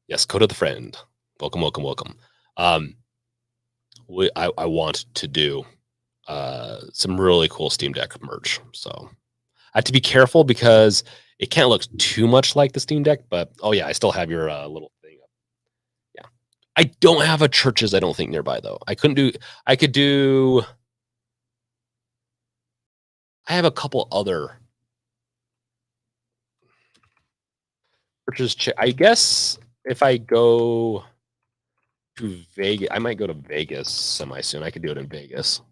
Yes, Coda the friend. Welcome, welcome, welcome. Um, I want to do some really cool Steam Deck merch. So I have to be careful because it can't look too much like the Steam Deck. But oh yeah, I still have your little thing up. Yeah, I don't have a churches. I don't think nearby though. I couldn't do. I could do. I have a couple other churches. I guess if I go to Vegas, I might go to Vegas semi soon. I could do it in Vegas.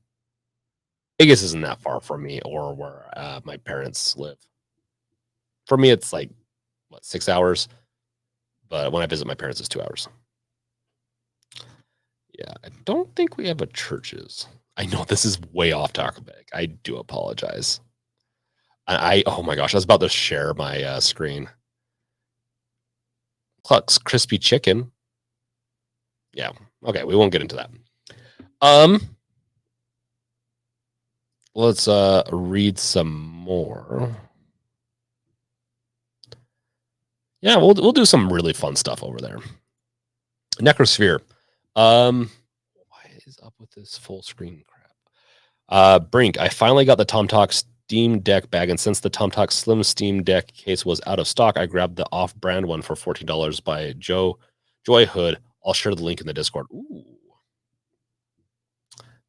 Vegas isn't that far from me or where my parents live. For me, it's like what 6 hours, but when I visit my parents, it's 2 hours. Yeah, I don't think we have a churches. I know this is way off topic. I do apologize. Oh my gosh, I was about to share my screen. Cluck's crispy chicken. Yeah. Okay, we won't get into that. Um, let's read some more. Yeah, we'll do some really fun stuff over there. Necrosphere. What is up with this full screen crap? Brink, I finally got the TomTalk Steam Deck bag, and since the TomTalk Slim Steam Deck case was out of stock, I grabbed the off-brand one for $14 by Joy Hood. I'll share the link in the Discord. Ooh,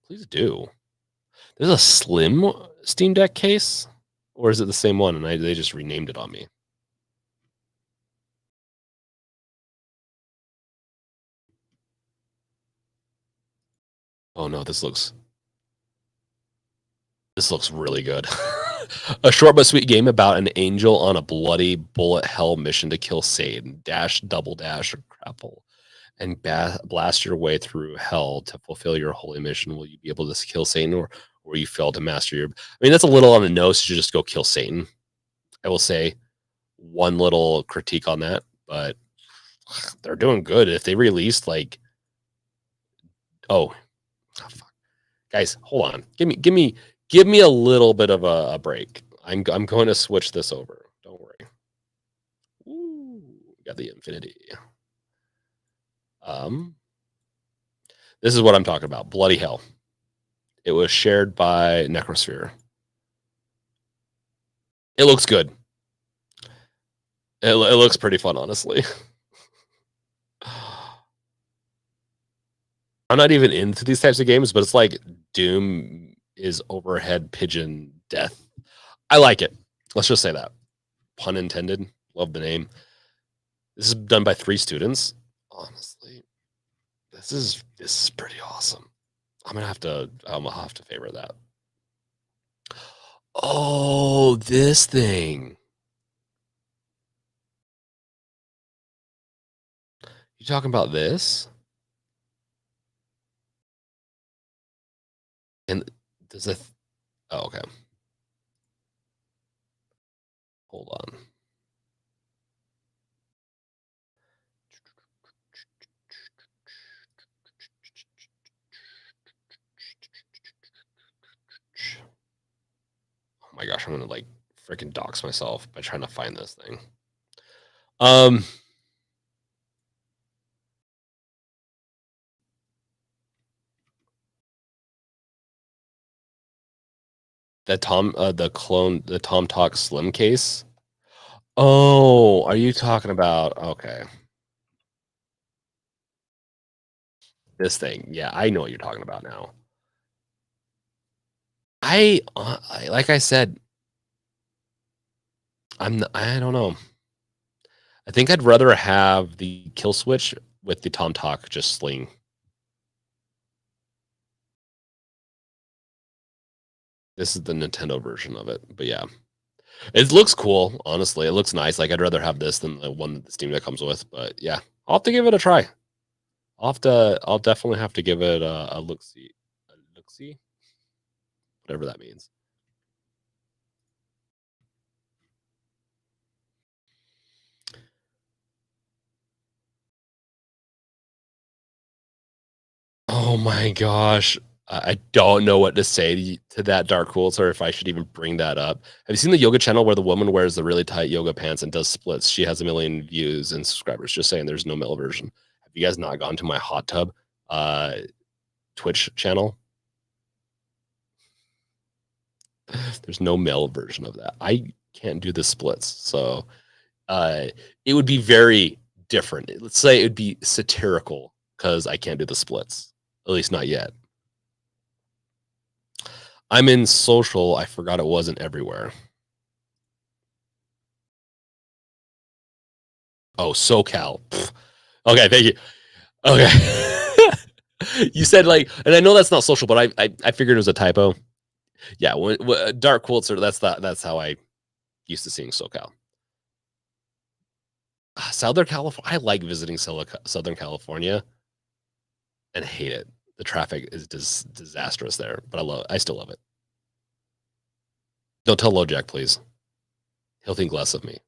please do. There's a Slim Steam Deck case, or is it the same one? And they just renamed it on me. Oh no, this looks really good. A short but sweet game about an angel on a bloody bullet hell mission to kill Satan. Dash, double dash, or grapple, and blast your way through hell to fulfill your holy mission. Will you be able to kill Satan, or will you fail to master your? I mean, that's a little on the nose to just go kill Satan. I will say one little critique on that, but they're doing good. If they released like, oh, fuck. Guys, hold on, give me a little bit of a break. I'm going to switch this over. Don't worry. Ooh, got the infinity. Um, this is what I'm talking about. Bloody hell. It was shared by Necrosphere. It looks good. It looks pretty fun, honestly. I'm not even into these types of games, but it's like Doom is overhead pigeon death. I like it. Let's just say that. Pun intended. Love the name. This is done by 3 students. Honestly, this is pretty awesome. I'm gonna have to favor that. Oh, this thing. You talking about this? And does it? Oh, okay. Hold on. Oh my gosh, I'm gonna like freaking dox myself by trying to find this thing. Um, the Tom Talk Slim case. Oh, are you talking about? Okay, this thing. Yeah, I know what you're talking about now. Like I said, I don't know. I think I'd rather have the kill switch with the Tom Talk just sling. This is the Nintendo version of it, but yeah, it looks cool. Honestly, it looks nice. Like I'd rather have this than the one that the Steam Deck comes with. But yeah, I'll have to give it a try. I'll definitely have to give it a look see, whatever that means. Oh my gosh. I don't know what to say to that, Dark Cools, or if I should even bring that up. Have you seen the yoga channel where the woman wears the really tight yoga pants and does splits? She has 1 million views and subscribers. Just saying, there's no male version. Have you guys not gone to my hot tub uh, Twitch channel? There's no male version of that. I can't do the splits, so uh, it would be very different. Let's say it would be satirical because I can't do the splits, at least not yet. I'm in social. I forgot it wasn't everywhere. Oh, SoCal. Pfft. Okay, thank you. Okay. You said like, and I know that's not social, but I figured it was a typo. Yeah, dark quilts are that's how I used to seeing SoCal. Southern California. I like visiting Southern California and hate it. The traffic is disastrous there, but I still love it. Don't tell LoJack, please. He'll think less of me.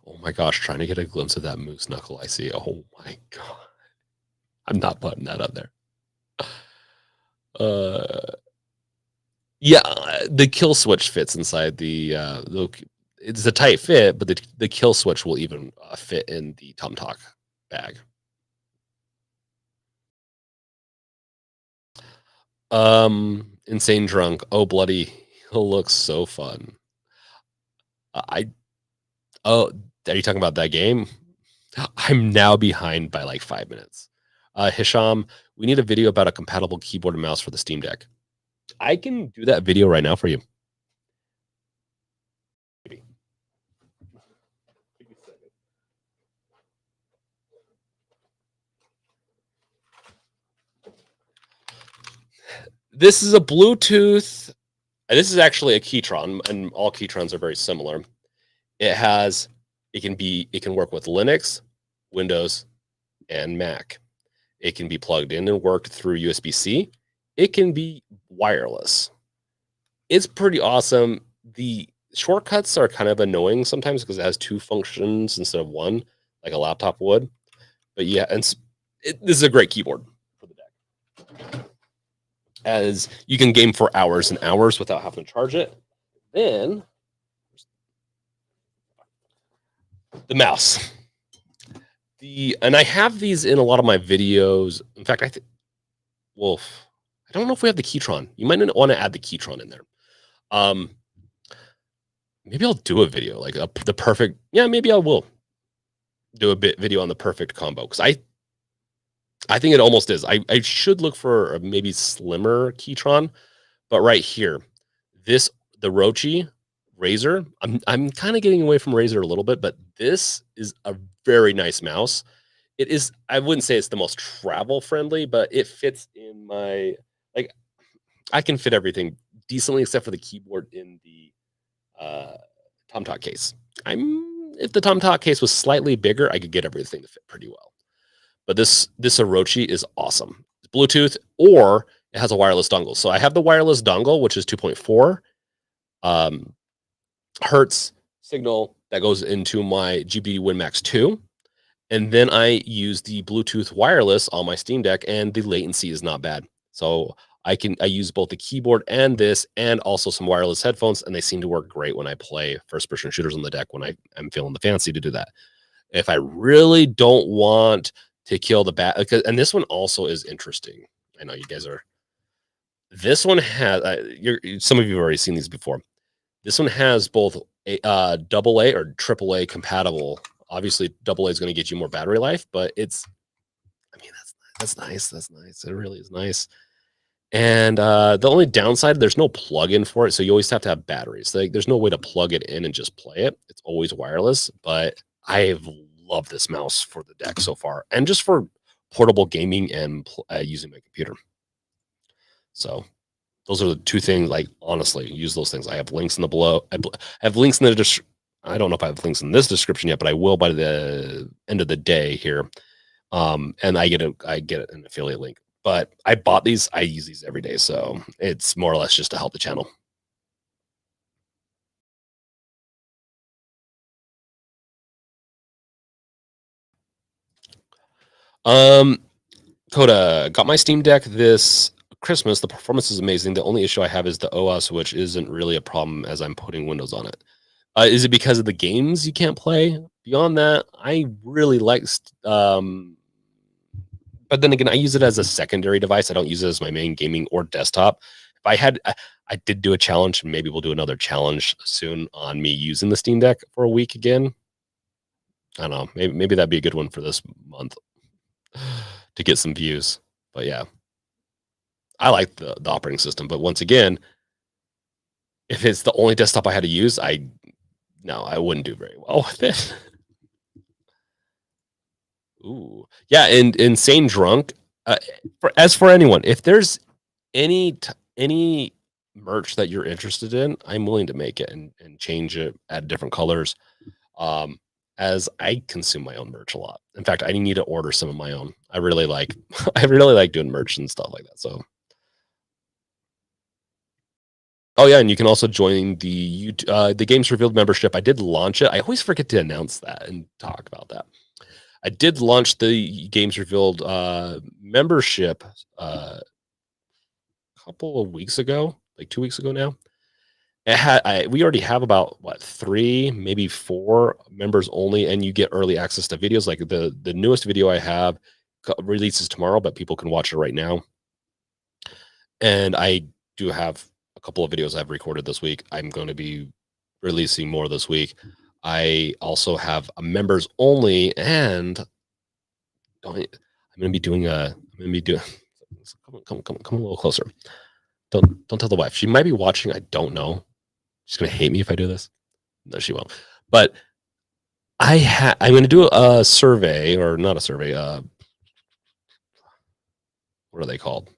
Oh my gosh, trying to get a glimpse of that moose knuckle I see. Oh my god. I'm not putting that up there. Uh yeah, the kill switch fits inside it's a tight fit, but the kill switch will even fit in the Tom Talk bag. Insane drunk. Oh bloody, he'll look so fun. I oh, are you talking about that game? I'm now behind by like 5 minutes. Hisham, we need a video about a compatible keyboard and mouse for the Steam Deck. I can do that video right now for you. This is a Bluetooth. This is actually a Keytron, and all Keytrons are very similar. It has, it can work with Linux, Windows, and Mac. It can be plugged in and worked through USB-C. It can be wireless. It's pretty awesome. The shortcuts are kind of annoying sometimes because it has two functions instead of one, like a laptop would. But yeah, and this is a great keyboard for the deck, as you can game for hours and hours without having to charge it. Then the mouse. And I have these in a lot of my videos. In fact, well, I don't know if we have the Keytron. You might want to add the Keytron in there. Um, maybe I'll do a video like the perfect. Yeah, maybe I will do a video on the perfect combo because I think it almost is. I should look for a maybe slimmer Keytron, but right here, this the Rochi Razer. I'm kind of getting away from Razer a little bit, but this is a very nice mouse. It is. I wouldn't say it's the most travel friendly, but it fits in my like. I can fit everything decently except for the keyboard in the uh, TomTalk case. if the Tomahawk case was slightly bigger, I could get everything to fit pretty well. But this Orochi is awesome. It's Bluetooth or it has a wireless dongle. So I have the wireless dongle, which is 2.4 um, hertz signal that goes into my GBD WinMax 2. And then I use the Bluetooth wireless on my Steam Deck, and the latency is not bad. So I use both the keyboard and this, and also some wireless headphones, and they seem to work great when I play first person shooters on the deck when I'm feeling the fancy to do that. If I really don't want to kill the bat, and this one also is interesting. I know you guys are. This one has some of you have already seen these before. This one has both a double A or triple A compatible. Obviously, double A is going to get you more battery life, but it's, I mean, that's nice. That's nice. It really is nice. And the only downside, there's no plug-in for it, so you always have to have batteries. Like, there's no way to plug it in and just play it. It's always wireless. But I've loved this mouse for the deck so far, and just for portable gaming and using my computer. So those are the two things. Like, honestly, use those things. I have links in the below. I have links in the I don't know if I have links in this description yet, but I will by the end of the day here. And I get an affiliate link. But I bought these. I use these every day, so it's more or less just to help the channel. Coda, got my Steam Deck this Christmas. The performance is amazing. The only issue I have is the OS, which isn't really a problem as I'm putting Windows on it. Is it because of the games you can't play? Beyond that, I really like but then again, I use it as a secondary device. I don't use it as my main gaming or desktop. If I did do a challenge, maybe we'll do another challenge soon on me using the Steam Deck for a week again. I don't know. Maybe that'd be a good one for this month to get some views. But yeah, I like the operating system. But once again, if it's the only desktop I had to use, I wouldn't do very well with it. Ooh, yeah, and Insane Drunk. As for anyone, if there's any merch that you're interested in, I'm willing to make it and change it, add different colors. As I consume my own merch a lot. In fact, I need to order some of my own. I really like I really like doing merch and stuff like that. So, oh yeah, and you can also join the Games Revealed membership. I did launch it. I always forget to announce that and talk about that. I did launch the Games Revealed membership a couple of weeks ago, like 2 weeks ago now. We already have about what 3, maybe 4 members only, and you get early access to videos. Like the newest video I have releases tomorrow, but people can watch it right now. And I do have a couple of videos I've recorded this week. I'm going to be releasing more this week. I also have a members only, and I'm going to be doing come a little closer. Don't tell the wife. She might be watching. I don't know. She's gonna hate me if I do this. No, she won't. But I'm gonna do a survey, or not a survey. What are they called?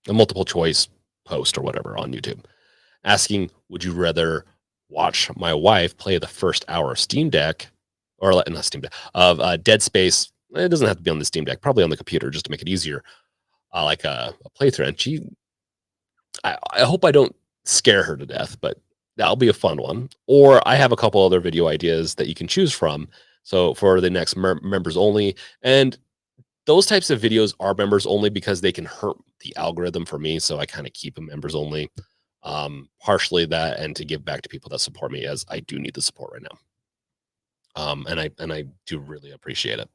A multiple choice post or whatever on YouTube, asking, would you rather watch my wife play the first hour of Steam Deck, or not Steam Deck, of Dead Space? It doesn't have to be on the Steam Deck, probably on the computer, just to make it easier, like a playthrough. And I hope I don't scare her to death, but that'll be a fun one. Or I have a couple other video ideas that you can choose from. So for the next members only, and those types of videos are members only because they can hurt the algorithm for me. So I kind of keep them members only. Partially that, and to give back to people that support me, as I do need the support right now. And I do really appreciate it.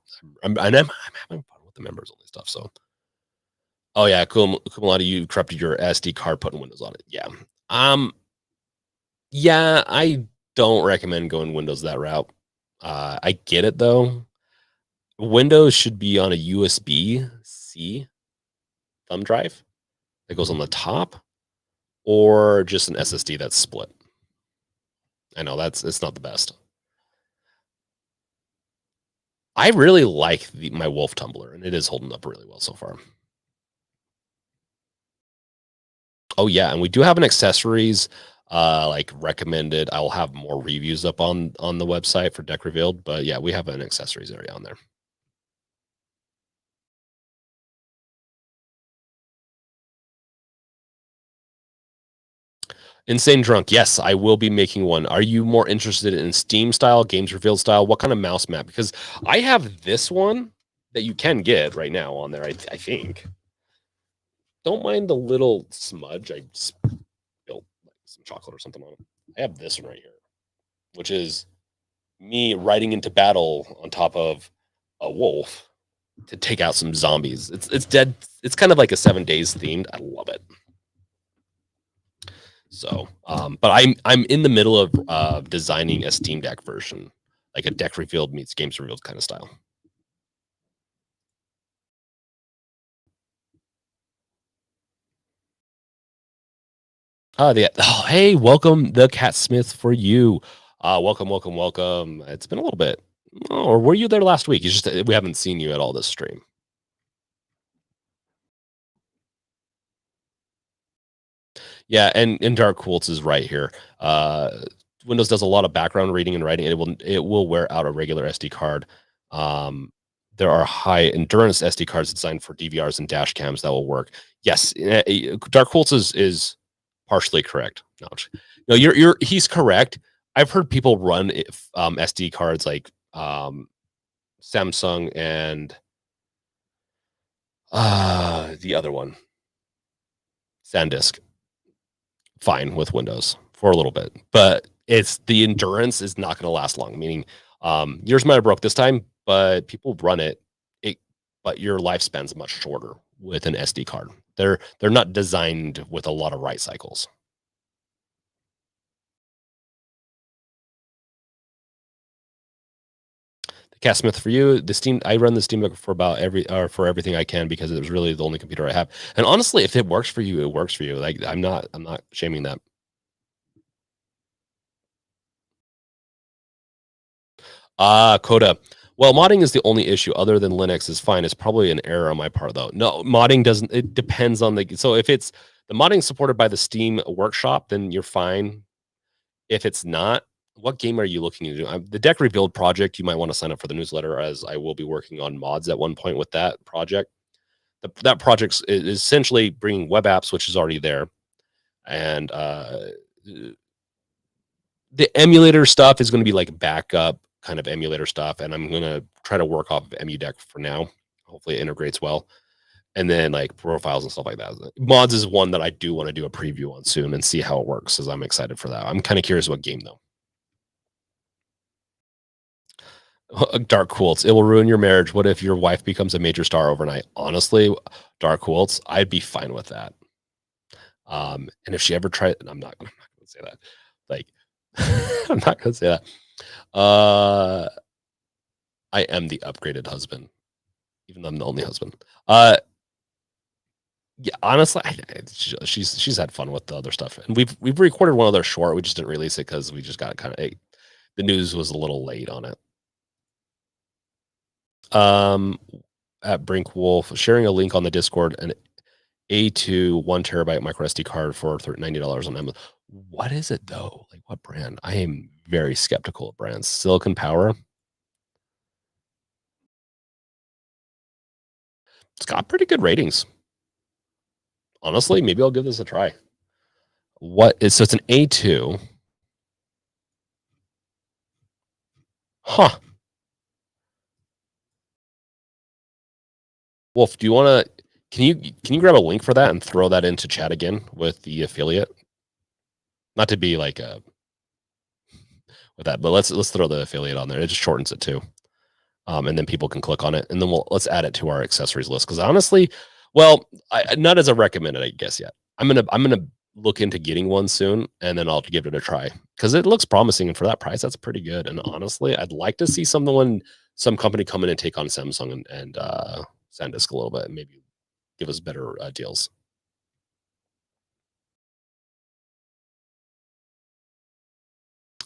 I'm having fun with the members only stuff. So, oh yeah, cool. A lot of you corrupted your SD card, putting Windows on it. Yeah. Yeah, I don't recommend going Windows that route. I get it though. Windows should be on a USB-C thumb drive that goes on the top, or just an SSD that's split. I know it's not the best. I really like my Wolf tumbler, and it is holding up really well so far. Oh yeah, and we do have an accessories like recommended. I will have more reviews up on the website for Deck Revealed, but yeah, we have an accessories area on there. Insane Drunk. Yes, I will be making one. Are you more interested in Steam style, Games Revealed style? What kind of mouse map? Because I have this one that you can get right now on there. I think. Don't mind the little smudge. I spilled like some chocolate or something on it. I have this one right here, which is me riding into battle on top of a wolf to take out some zombies. It's dead. It's kind of like a 7 days themed. I love it. So, but I'm in the middle of designing a Steam Deck version, like a Deck Revealed meets Games Revealed kind of style. Oh, hey, welcome the Cat Smith for you. Welcome, welcome, welcome. It's been a little bit. Oh, or were you there last week? It's just we haven't seen you at all this stream. Yeah, and Dark Quartz is right here. Uh, Windows does a lot of background reading and writing. It will wear out a regular SD card. Um, there are high endurance SD cards designed for DVRs and dash cams that will work. Yes, Dark Quartz is partially correct. No, you're he's correct. I've heard people run SD cards like Samsung and the other one, SanDisk fine with Windows for a little bit, but it's the endurance is not going to last long. Meaning, yours might have broke this time, but people run it, it, but your lifespan's much shorter with an SD card. They're not designed with a lot of write cycles. The Cat Smith for you, the Steam. I run the Steam Deck for about for everything I can because it was really the only computer I have. And honestly, if it works for you, it works for you. Like I'm not shaming that. Coda. Well, modding is the only issue other than Linux is fine. It's probably an error on my part though. No, modding doesn't it depends on the so if it's the modding supported by the Steam workshop, then you're fine. If it's not, what game are you looking to do? The Deck Rebuild project, you might want to sign up for the newsletter as I will be working on mods at one point with that project. That project is essentially bringing web apps, which is already there, and the emulator stuff is going to be like backup kind of emulator stuff, and I'm going to try to work off of EmuDeck for now. Hopefully, it integrates well, and then like profiles and stuff like that. Mods is one that I do want to do a preview on soon and see how it works, as I'm excited for that. I'm kind of curious what game though. Dark Quilts. It will ruin your marriage. What if your wife becomes a major star overnight? Honestly, Dark Quilts, I'd be fine with that. And if she ever tried, I'm not going to say that. Like, I'm not going to say that. Uh, I am the upgraded husband, even though I'm the only husband. Yeah, honestly, she's had fun with the other stuff, and we've recorded one other short. We just didn't release it because we just got kind of the news was a little late on it. Um, at Brink Wolf sharing a link on the Discord an A2 1 terabyte micro SD card for $90 on Amazon. What is it though? Like what brand? I am very skeptical of brands. Silicon Power. It's got pretty good ratings. Honestly, maybe I'll give this a try. What is so it's an A2. Huh. Wolf, do you want to can you grab a link for that and throw that into chat again with the affiliate? Not to be like with that, but let's throw the affiliate on there. It just shortens it too. And then people can click on it, and then let's add it to our accessories list. Because honestly, well, not as a recommended, I guess yet. I'm gonna look into getting one soon, and then I'll give it a try because it looks promising, and for that price, that's pretty good. And honestly, I'd like to see some company come in and take on Samsung and SanDisk a little bit, and maybe give us better deals.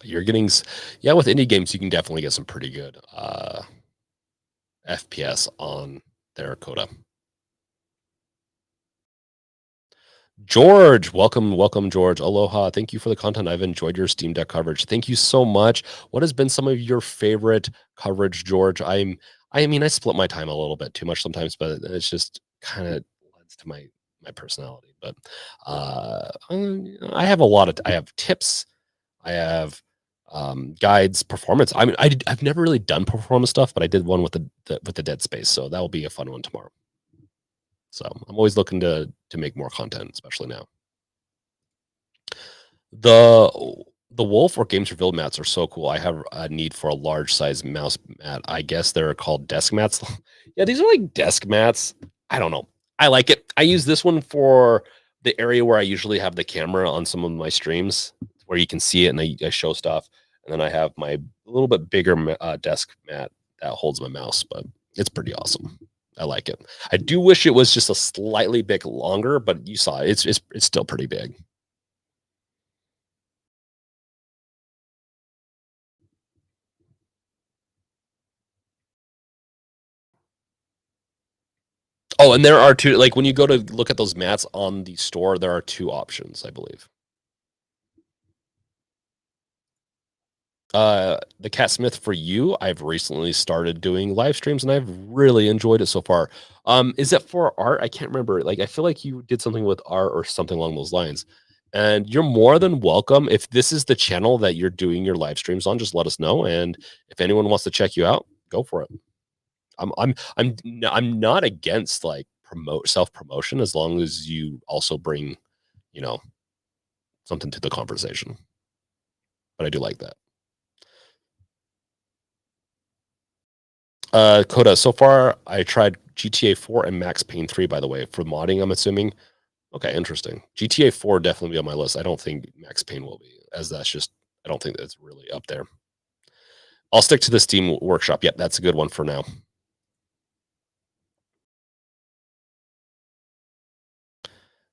You're getting, yeah, with indie games, you can definitely get some pretty good FPS on their Coda. George, welcome, George. Aloha. Thank you for the content. I've enjoyed your Steam Deck coverage. Thank you so much. What has been some of your favorite coverage, George? I mean, I split my time a little bit too much sometimes, but it's just kind of lends to my personality. But I have a lot of I have tips. I have guides, performance. I mean, I've never really done performance stuff, but I did one with with the Dead Space, so that will be a fun one tomorrow. So I'm always looking to make more content, especially now. The the Wolf or Games Revealed mats are so cool. I have a need for a large size mouse mat. I guess they're called desk mats. Yeah, these are like desk mats. I don't know. I like it. I use this one for the area where I usually have the camera on some of my streams where you can see it and I show stuff. And then I have my little bit bigger desk mat that holds my mouse, but it's pretty awesome. I like it. I do wish it was just a slightly bit longer, but you saw it. It's still pretty big. Oh, and there are two. Like when you go to look at those mats on the store, there are two options, I believe. The Cat Smith for you, I've recently started doing live streams and I've really enjoyed it so far. Is it for art? I can't remember. Like I feel like you did something with art or something along those lines. And you're more than welcome. If this is the channel that you're doing your live streams on, just let us know. And if anyone wants to check you out, go for it. I'm not against like promote self promotion as long as you also bring, you know, something to the conversation. But I do like that. Coda, so far I tried GTA 4 and Max Payne 3, by the way, for modding, I'm assuming. Okay, interesting. GTA 4 definitely be on my list. I don't think Max Payne will be, as that's just I don't think that's really up there. I'll stick to the Steam Workshop. Yep, that's a good one for now.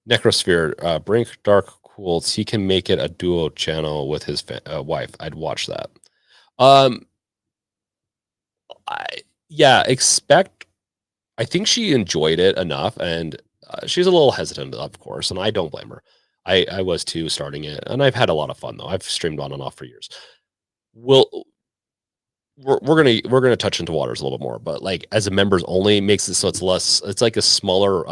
Necrosphere, Brink Dark Cools. He can make it a duo channel with his wife. I'd watch that. Um, I yeah, expect. I think she enjoyed it enough, and she's a little hesitant, of course, and I don't blame her. I was too starting it, and I've had a lot of fun though. I've streamed on and off for years. We'll we're gonna touch into waters a little bit more, but like as a members only makes it so it's less. It's like a smaller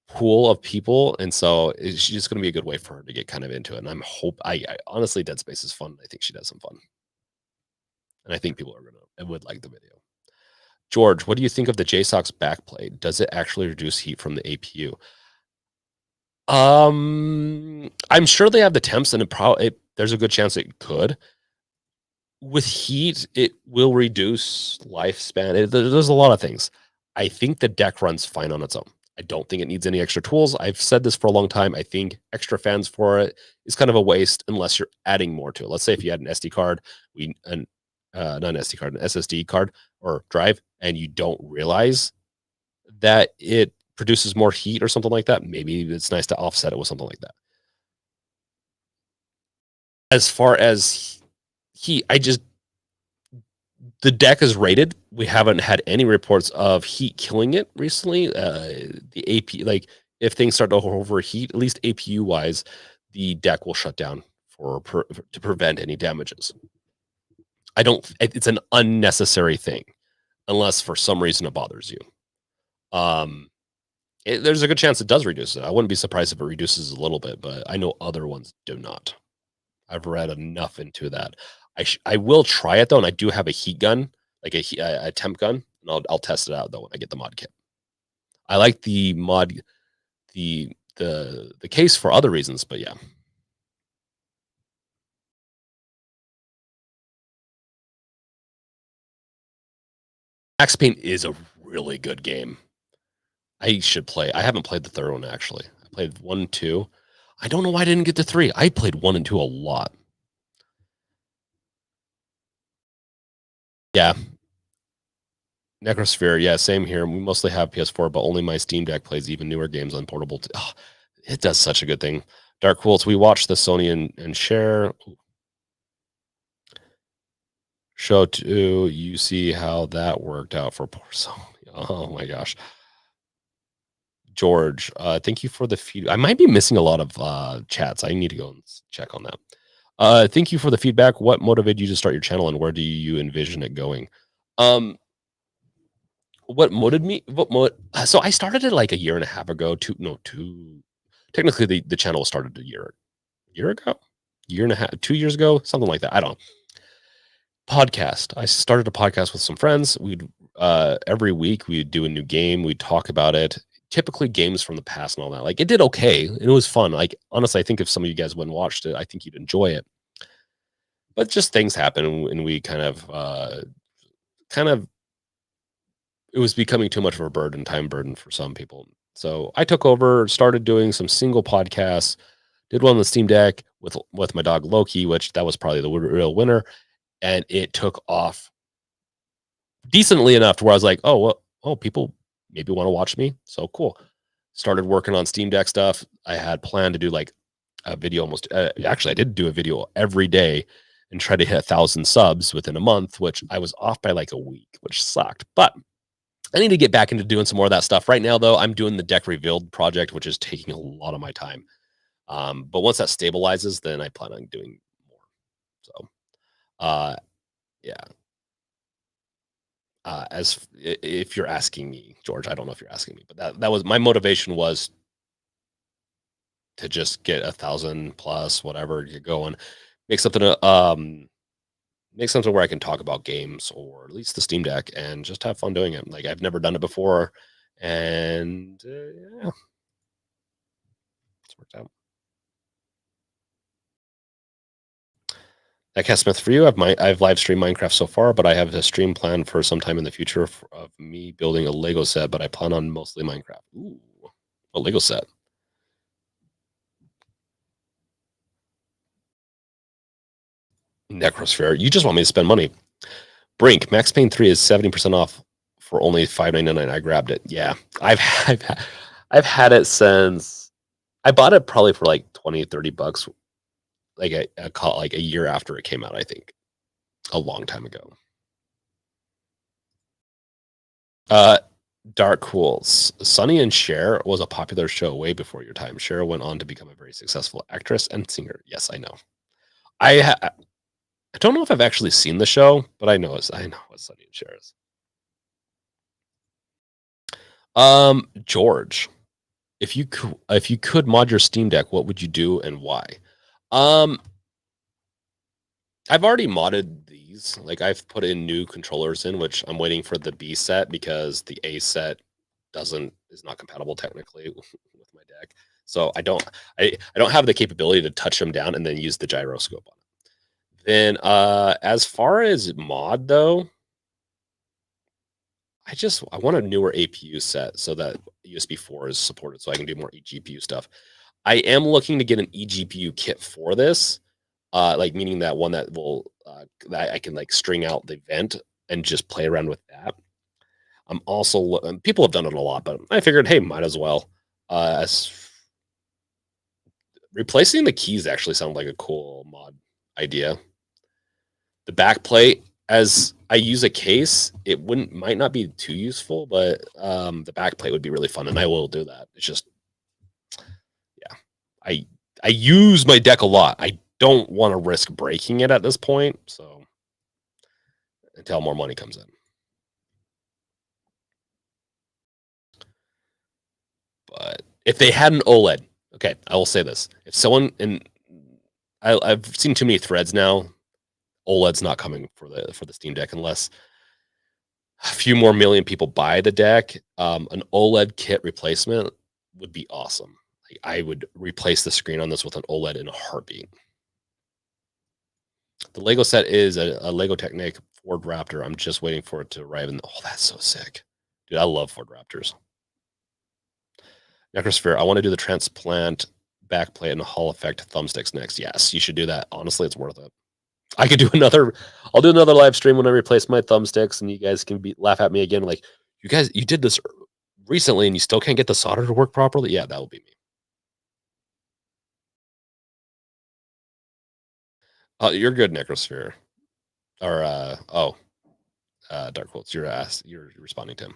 pool of people, and so it's just gonna be a good way for her to get kind of into it. And I honestly, Dead Space is fun. I think she does some fun, and I think people are gonna would like the video. George, what do you think of the JSOC's backplate? Does it actually reduce heat from the APU? I'm sure they have the temps, and there's a good chance it could. With heat, it will reduce lifespan. There's a lot of things. I think the deck runs fine on its own. I don't think it needs any extra tools. I've said this for a long time. I think extra fans for it is kind of a waste unless you're adding more to it. Let's say if you had an SD card, not an SD card, an SSD card or drive, and you don't realize that it produces more heat or something like that. Maybe it's nice to offset it with something like that. As far as heat, the deck is rated. We haven't had any reports of heat killing it recently. The AP, like if things start to overheat, at least APU wise, the deck will shut down to prevent any damages. I don't. It's an unnecessary thing, unless for some reason it bothers you. Um, there's a good chance it does reduce it. I wouldn't be surprised if it reduces a little bit, but I know other ones do not. I've read enough into that. I will try it though, and I do have a heat gun, like a temp gun, and I'll test it out though when I get the mod kit. I like the mod, the case for other reasons, but yeah, Max Payne is a really good game. I should play. I haven't played the third one actually. I played one, two. I don't know why I didn't get to three. I played one and two a lot. Yeah, Necrosphere. Yeah, same here. We mostly have PS4, but only my Steam Deck plays even newer games on portable. Oh, it does such a good thing. Dark Quilts. We watched the Sony and share show too. You see how that worked out for poor Sony. Oh my gosh. George, thank you for the feed. I might be missing a lot of chats. I need to go and check on that. Thank you for the feedback. What motivated you to start your channel, and where do you envision it going? Um, what motivated me? So I started it like a year and a half ago. Two. Technically, the channel started a year ago, year and a half, 2 years ago, something like that. I don't know. Podcast. I started a podcast with some friends. We'd every week we'd do a new game. We'd talk about it. Typically games from the past and all that. Like it did okay. And it was fun. Like honestly, I think if some of you guys went and watched it, I think you'd enjoy it. But just things happen, and we kind of it was becoming too much of a time burden for some people. So I took over, started doing some single podcasts, did one on the Steam Deck with my dog Loki, which that was probably the real winner, and it took off decently enough to where I was like, oh, well, oh, people maybe want to watch me. So cool. Started working on Steam Deck stuff. I had planned to do like a video actually, I did do a video every day and try to hit 1,000 subs within a month, which I was off by like a week, which sucked. But I need to get back into doing some more of that stuff. Right now, though, I'm doing the Deck Revealed project, which is taking a lot of my time. But once that stabilizes, then I plan on doing more. So, uh, yeah. If you're asking me, George, I don't know if you're asking me, but that was my motivation, was to just get 1,000 plus whatever you're going, make something make something where I can talk about games, or at least the Steam Deck, and just have fun doing it. Like I've never done it before, and yeah, it's worked out. Cat Smith, for you, I've live streamed Minecraft so far, but I have a stream plan for some time in the future of me building a Lego set, but I plan on mostly Minecraft. Ooh, a Lego set. Necrosphere, you just want me to spend money. Brink, Max Payne 3 is 70% off for only $5.99. I grabbed it. Yeah, I've I've had it since I bought it probably for like 20, $30, like like a year after it came out. I think a long time ago. Uh, Dark Cools. Sonny and Cher was a popular show way before your time. Cher went on to become a very successful actress and singer. Yes, I know. I don't know if I've actually seen the show, but I know what Sonny and Cher is. George, if you could mod your Steam Deck, what would you do and why? Um, I've already modded these. Like I've put in new controllers in, which I'm waiting for the B set because the A set is not compatible technically with my deck. So I don't have the capability to touch them down and then use the gyroscope on it. Then as far as mod though, I want a newer APU set so that USB 4 is supported so I can do more eGPU stuff. I am looking to get an eGPU kit for this, like meaning that one that will that I can like string out the vent and just play around with that. I'm also people have done it a lot, but I figured, hey, might as well. As replacing the keys actually sounded like a cool mod idea. The back plate, as I use a case, it might not be too useful, but the back plate would be really fun, and I will do that. It's just, yeah, I I use my deck a lot. I don't want to risk breaking it at this point, so until more money comes in. But if they had an OLED, okay, I will say this: if someone I've seen too many threads now. OLED's not coming for the Steam Deck unless a few more million people buy the deck. An OLED kit replacement would be awesome. Like, I would replace the screen on this with an OLED in a heartbeat. The Lego set is a Lego Technic Ford Raptor. I'm just waiting for it to arrive. And oh, that's so sick, dude! I love Ford Raptors. Necrosphere. I want to do the transplant backplate and Hall effect thumbsticks next. Yes, you should do that. Honestly, it's worth it. I could do another. I'll do another live stream when I replace my thumbsticks, and you guys can laugh at me again. Like, you did this recently, and you still can't get the solder to work properly. Yeah, that will be me. Oh, you're good, Necrosphere. Or Dark Quotes. You're responding to him.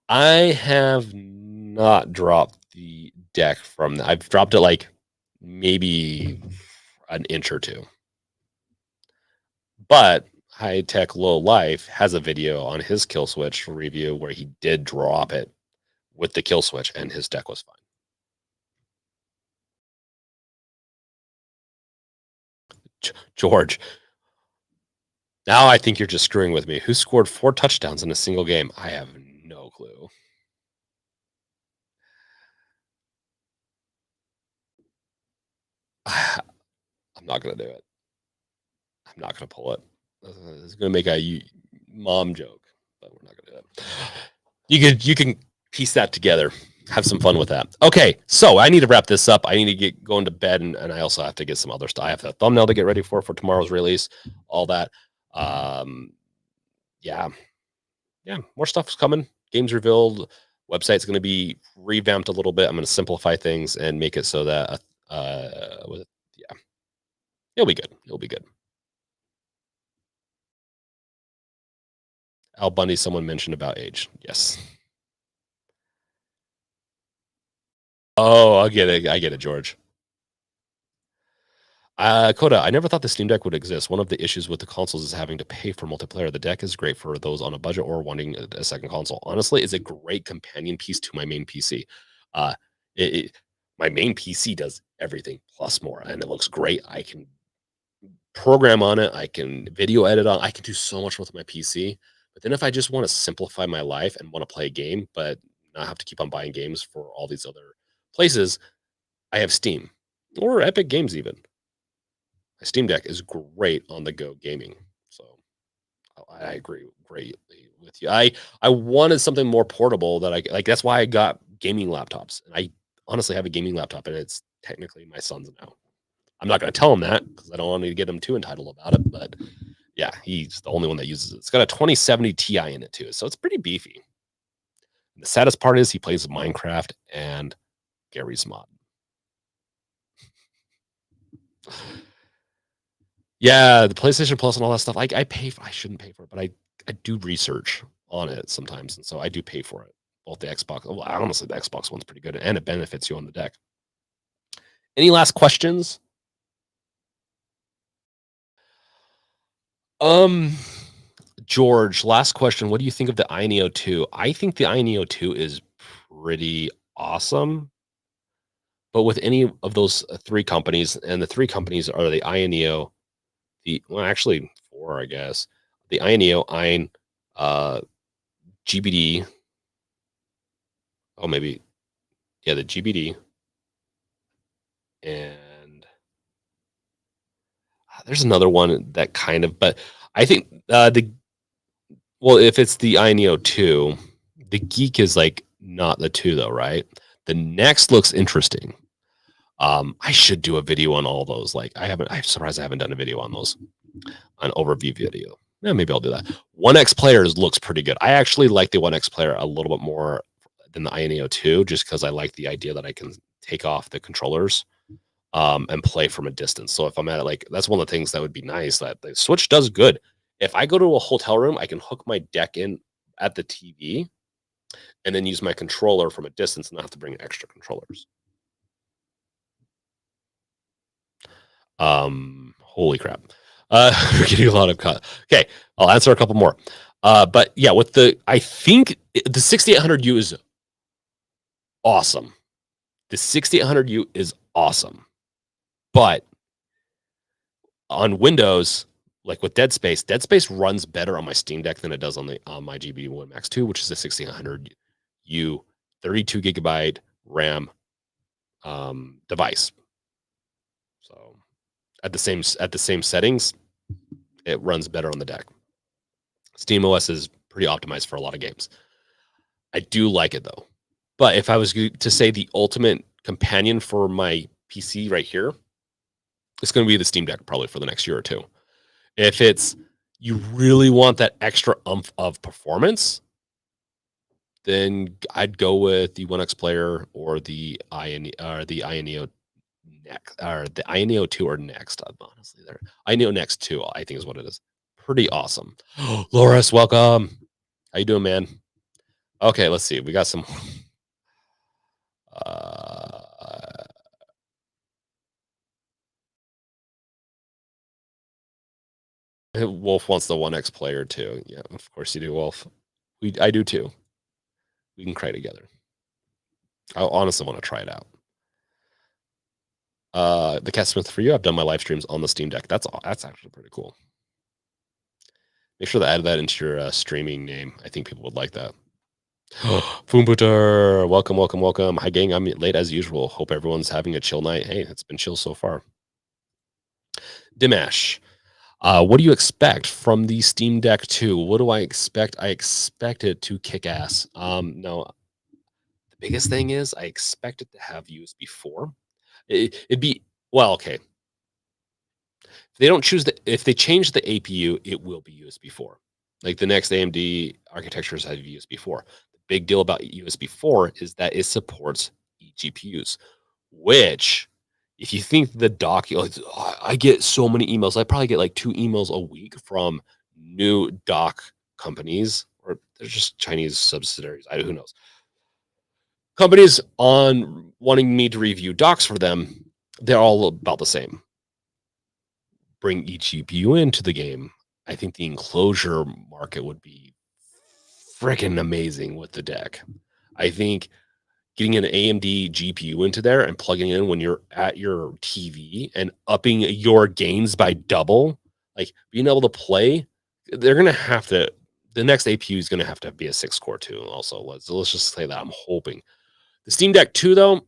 I have not dropped the deck from that. I've dropped it like maybe an inch or two. But High Tech Low Life has a video on his Killswitch review where he did drop it with the Killswitch and his deck was fine. George, now I think you're just screwing with me. Who scored 4 touchdowns in a single game? I have no clue. I'm not going to do it. I'm not going to pull it. It's going to make a mom joke, but we're not going to do it. You can piece that together. Have some fun with that. Okay, so I need to wrap this up. I need to get going to bed, and I also have to get some other stuff. I have a thumbnail to get ready for tomorrow's release, all that. Yeah, more stuff's coming. Games revealed. Website's going to be revamped a little bit. I'm going to simplify things and make it so that, yeah, it'll be good. It'll be good. Al Bundy, someone mentioned about age. Yes. Oh, I get it, George. Coda, I never thought the Steam Deck would exist. One of the issues with the consoles is having to pay for multiplayer. The deck is great for those on a budget or wanting a second console. Honestly, it's a great companion piece to my main PC. Uh, my main PC does everything plus more, and it looks great. I can program on it. I can video edit on. I can do so much with my PC. But then if I just want to simplify my life and want to play a game, but not have to keep on buying games for all these other places, I have Steam or Epic Games even. My Steam Deck is great on the go gaming. So I agree greatly with you. I wanted something more portable that I like. That's why I got gaming laptops. And I honestly have a gaming laptop, and it's technically my son's now. I'm not going to tell him that because I don't want to get him too entitled about it. But yeah, he's the only one that uses it. It's got a 2070 Ti in it too, so it's pretty beefy. And the saddest part is he plays Minecraft and Gary's Mod. Yeah, the PlayStation Plus and all that stuff. I pay for. I shouldn't pay for it, but I do research on it sometimes, and so I do pay for it. Both the Xbox. Well, honestly, the Xbox one's pretty good, and it benefits you on the deck. Any last questions? George, last question. What do you think of the iNeo 2? I think the iNeo 2 is pretty awesome. But with any of those 3 companies, and the 3 companies are the iNeo, actually 4, I guess. The iNeo, GBD. Oh, maybe, yeah, the GBD. And there's another one that kind of, but I think if it's the iNeo 2, the Geek is like not the 2 though, right? The next looks interesting. I should do a video on all those. Like I'm surprised I haven't done a video on those, an overview video. Yeah, maybe I'll do that. 1X Players looks pretty good. I actually like the 1X Player a little bit more than the iNeo 2, just because I like the idea that I can take off the controllers and play from a distance. So if I'm at it, like, that's one of the things that would be nice, that the Switch does good. If I go to a hotel room, I can hook my deck in at the TV and then use my controller from a distance and not have to bring extra controllers. Holy crap. We're getting a lot of okay, I'll answer a couple more. But yeah, I think the 6800U is awesome. The 6800U is awesome. But on Windows, like with Dead Space runs better on my Steam Deck than it does on my GB One Max 2, which is a 1600U 32 gigabyte RAM device. So at the same settings, it runs better on the deck. SteamOS is pretty optimized for a lot of games. I do like it though. But if I was to say the ultimate companion for my PC right here, it's going to be the Steam Deck probably for the next year or two. If you really want that extra oomph of performance, then I'd go with the 1X Player or the iNeo Next, or the iNeo 2 or Next. Honestly, there iNeo Next 2, I think is what it is. Pretty awesome. Loris, welcome. How you doing, man? Okay, let's see. We got some. Uh, Wolf wants the 1X player too. Yeah, of course you do, Wolf. I do too. We can cry together. I honestly want to try it out. The Cat Smith for you. I've done my live streams on the Steam Deck. That's actually pretty cool. Make sure to add that into your streaming name. I think people would like that. Foombutter, welcome, welcome, welcome. Hi, gang. I'm late as usual. Hope everyone's having a chill night. Hey, it's been chill so far. Dimash, what do you expect from the Steam Deck 2? What do I expect? I expect it to kick ass. No, the biggest thing is I expect it to have USB 4. It'd be well, okay. If they change the APU, it will be USB 4. Like the next AMD architectures have USB 4. The big deal about USB 4 is that it supports eGPUs, which if you think the dock, like, I get so many emails. I probably get like 2 emails a week from new dock companies, or they're just Chinese subsidiaries. Who knows? Companies on wanting me to review docks for them. They're all about the same. Bring each GPU into the game. I think the enclosure market would be freaking amazing with the deck. I think getting an AMD GPU into there and plugging in when you're at your TV and upping your gains by double, like being able to play, they're gonna have to. The next APU is gonna have to be a 6-core too. Also, let's just say that I'm hoping the Steam Deck 2 though.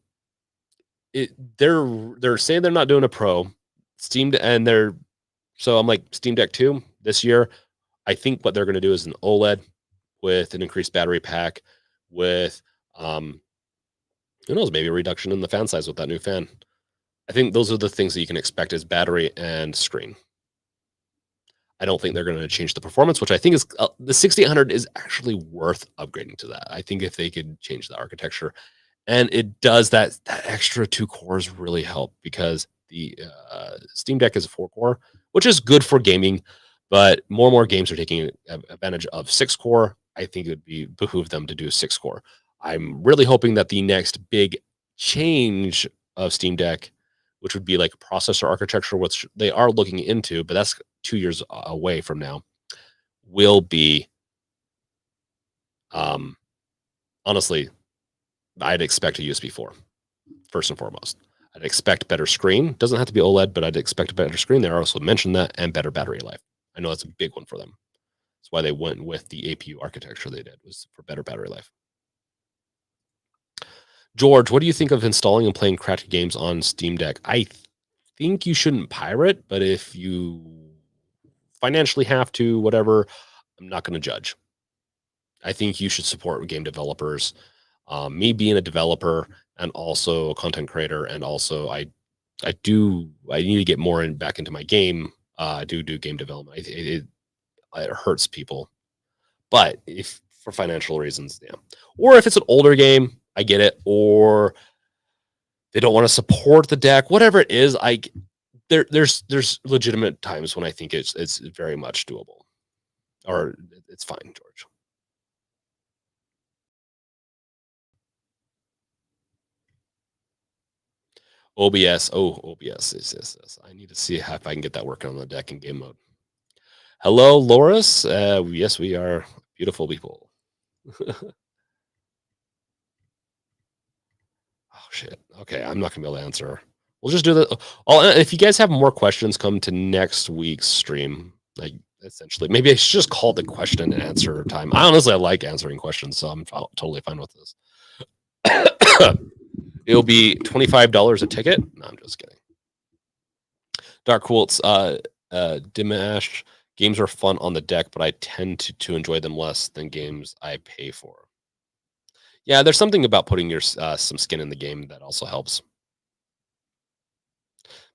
They're saying they're not doing a Pro Steam, and they're so I'm like Steam Deck 2 this year. I think what they're going to do is an OLED with an increased battery pack, with who knows, maybe a reduction in the fan size with that new fan. I think those are the things that you can expect is battery and screen. I don't think they're going to change the performance, which I think is the 6800 is actually worth upgrading to that. I think if they could change the architecture, and it does that extra 2 cores really help because the Steam Deck is a 4-core, which is good for gaming, but more and more games are taking advantage of 6-core. I think it would be behoove them to do 6-core. I'm really hoping that the next big change of Steam Deck, which would be like processor architecture, which they are looking into, but that's 2 years away from now, will be honestly, I'd expect a USB 4 first and foremost. I'd expect better screen. Doesn't have to be OLED, but I'd expect a better screen. They also mentioned that, and better battery life. I know that's a big one for them. That's why they went with the APU architecture they did, was for better battery life. George, what do you think of installing and playing cracked games on Steam Deck? I think you shouldn't pirate, but if you financially have to, whatever, I'm not going to judge. I think you should support game developers. Me being a developer and also a content creator, and also I need to get more back into my game. I do game development. It hurts people, but if for financial reasons, yeah. Or if it's an older game, I get it. Or they don't want to support the deck, whatever it is. There's legitimate times when I think it's very much doable, or it's fine, George. OBS. Oh, OBS. Yes. I need to see if I can get that working on the deck in game mode. Hello, Loris. Yes, we are beautiful people. Oh, shit. Okay, I'm not going to be able to answer. We'll just do the. If you guys have more questions, come to next week's stream. Like, essentially, maybe I should just call it the question and answer time. I like answering questions, so I'm totally fine with this. It'll be $25 a ticket. No, I'm just kidding. Dark Quilts, Dimash, games are fun on the deck, but I tend to enjoy them less than games I pay for. Yeah, there's something about putting your some skin in the game that also helps.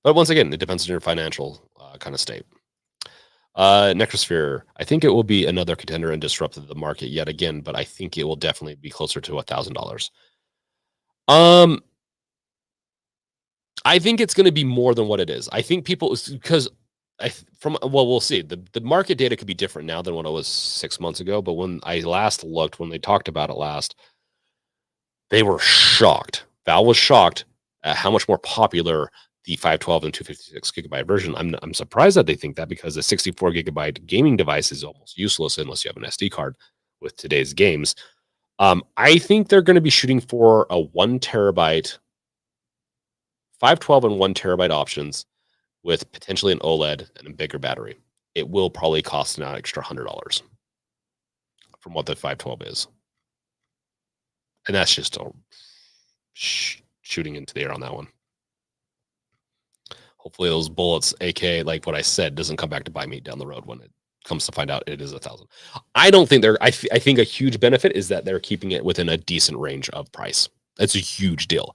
But once again, it depends on your financial kind of state. Necrosphere, I think it will be another contender and disrupt the market yet again, but I think it will definitely be closer to $1,000. I think it's going to be more than what it is. I think people, because we'll see. The market data could be different now than what it was 6 months ago. But when I last looked, when they talked about it last, they were shocked Valve was shocked at how much more popular the 512 and 256 gigabyte version. I'm surprised that they think that, because a 64 gigabyte gaming device is almost useless unless you have an SD card with today's games. I think they're going to be shooting for a 1 terabyte, 512 and 1 terabyte options with potentially an OLED and a bigger battery. It will probably cost an extra $100 from what the 512 is. And that's just a shooting into the air on that one. Hopefully those bullets, aka like what I said, doesn't come back to bite me down the road when it comes to find out it is 1,000. I don't think they're. I think a huge benefit is that they're keeping it within a decent range of price. That's a huge deal.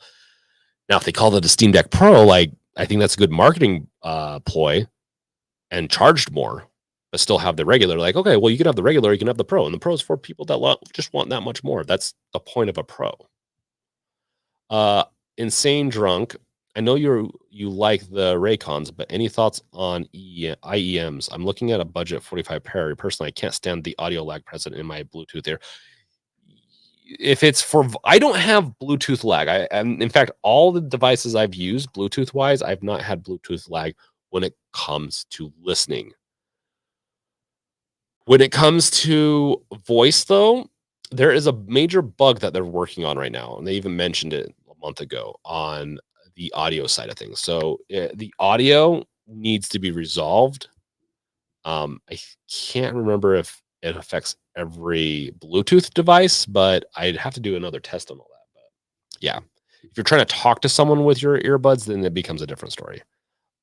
Now, if they call it a Steam Deck Pro, like, I think that's a good marketing ploy, and charged more, but still have the regular. Like, okay, well, you can have the regular, you can have the Pro, and the Pro is for people that just want that much more. That's the point of a Pro. Uh, Insane Drunk. I know you like the Raycons, but any thoughts on IEMs? I'm looking at a budget 45 pair. Personally, I can't stand the audio lag present in my Bluetooth ear. If it's for, I don't have Bluetooth lag. In fact, all the devices I've used Bluetooth wise, I've not had Bluetooth lag when it comes to listening. When it comes to voice, though, there is a major bug that they're working on right now, and they even mentioned it a month ago on the audio side of things. So the audio needs to be resolved. I can't remember if it affects every Bluetooth device, but I'd have to do another test on all that. But yeah, if you're trying to talk to someone with your earbuds, then it becomes a different story.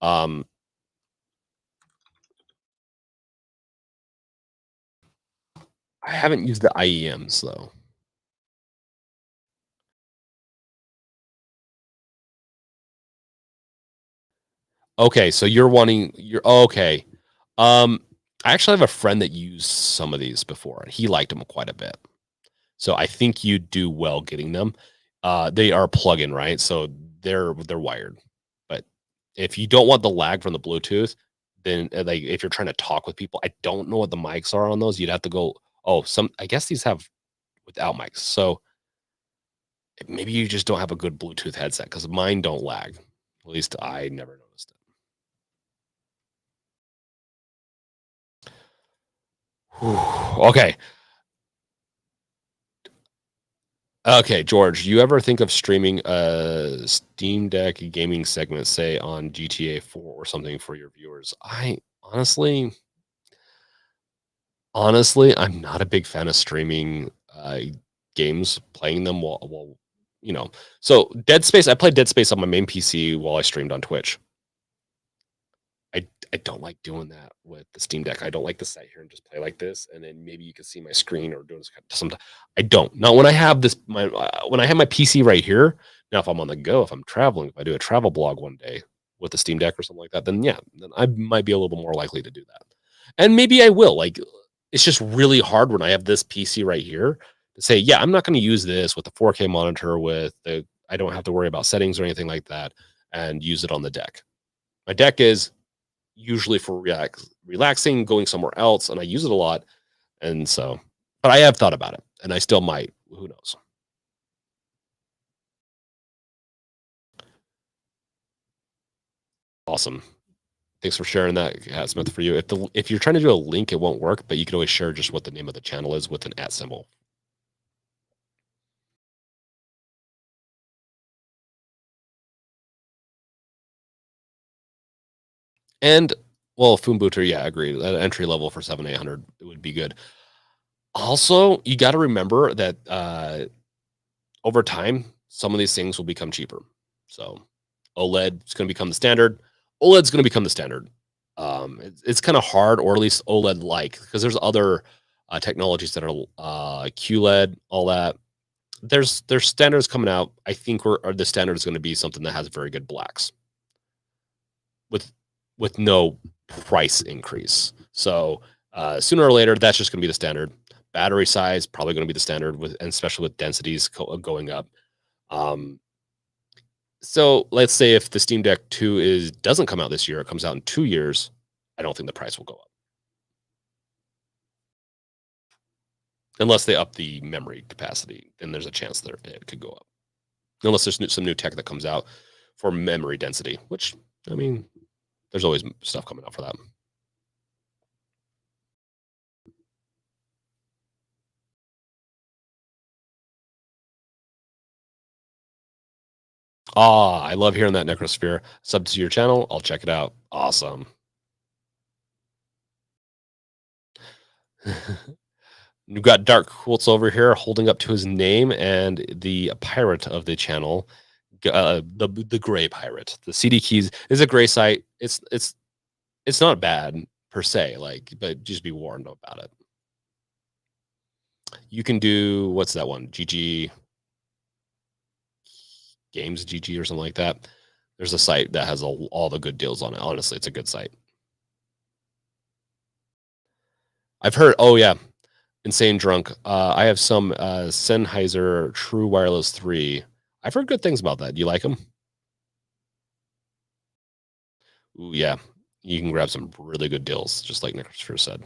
Um, I haven't used the IEMs though. Okay, so you're okay. Um, I actually have a friend that used some of these before, and he liked them quite a bit. So I think you do well getting them. They are plug-in, right? So they're wired. But if you don't want the lag from the Bluetooth, then like if you're trying to talk with people, I don't know what the mics are on those. You'd have to go. Oh, I guess these have without mics. So maybe you just don't have a good Bluetooth headset, because mine don't lag. At least I never noticed it. Whew. Okay. Okay, George, you ever think of streaming a Steam Deck gaming segment, say on GTA 4 or something for your viewers? I honestly, I'm not a big fan of streaming games, playing them while you know. So Dead Space, I played Dead Space on my main PC while I streamed on Twitch. I I don't like doing that with the Steam Deck. I don't like to sit here and just play like this, and then maybe you can see my screen or doing some. I don't. Not when I have this. When I have my PC right here. Now, if I'm on the go, if I'm traveling, if I do a travel blog one day with the Steam Deck or something like that, then yeah, then I might be a little more likely to do that. And maybe I will. Like, it's just really hard when I have this PC right here to say, yeah, I'm not going to use this with the 4K monitor with the. I don't have to worry about settings or anything like that, and use it on the deck. My deck is usually for relaxing, going somewhere else, and I use it a lot. And so, but I have thought about it, and I still might. Who knows? Awesome. Thanks for sharing that, Smith. For you, if you're trying to do a link, it won't work, but you can always share just what the name of the channel is with an @ symbol. And well, Foombooter, yeah, agreed. At entry level for 7,800, it would be good. Also, you got to remember that over time, some of these things will become cheaper. So OLED is going to become the standard. OLED's going to become the standard. It's kind of hard, or at least OLED like, because there's other technologies that are QLED, all that. There's standards coming out. I think the standard is going to be something that has very good blacks with no price increase. So sooner or later, that's just going to be the standard. Battery size probably going to be the standard, and especially with densities going up. Um, so let's say if the Steam Deck 2 doesn't come out this year, it comes out in 2 years. I don't think the price will go up unless they up the memory capacity. Then there's a chance that it could go up. unless there's some new tech that comes out for memory density, which, I mean, there's always stuff coming out for that. Ah, I love hearing that, Necrosphere. Sub to your channel. I'll check it out. Awesome. We've got Dark Quilts over here holding up to his name, and the pirate of the channel, the gray pirate. The CD Keys is a gray site. It's not bad per se, like, but just be warned about it. You can do, what's that one? GG Games GG or something like that. There's a site that has all the good deals on it. Honestly, it's a good site. I've heard. Oh yeah, Insane Drunk. I have some Sennheiser True Wireless 3. I've heard good things about that. Do you like them? Ooh, yeah. You can grab some really good deals, just like Nick first said.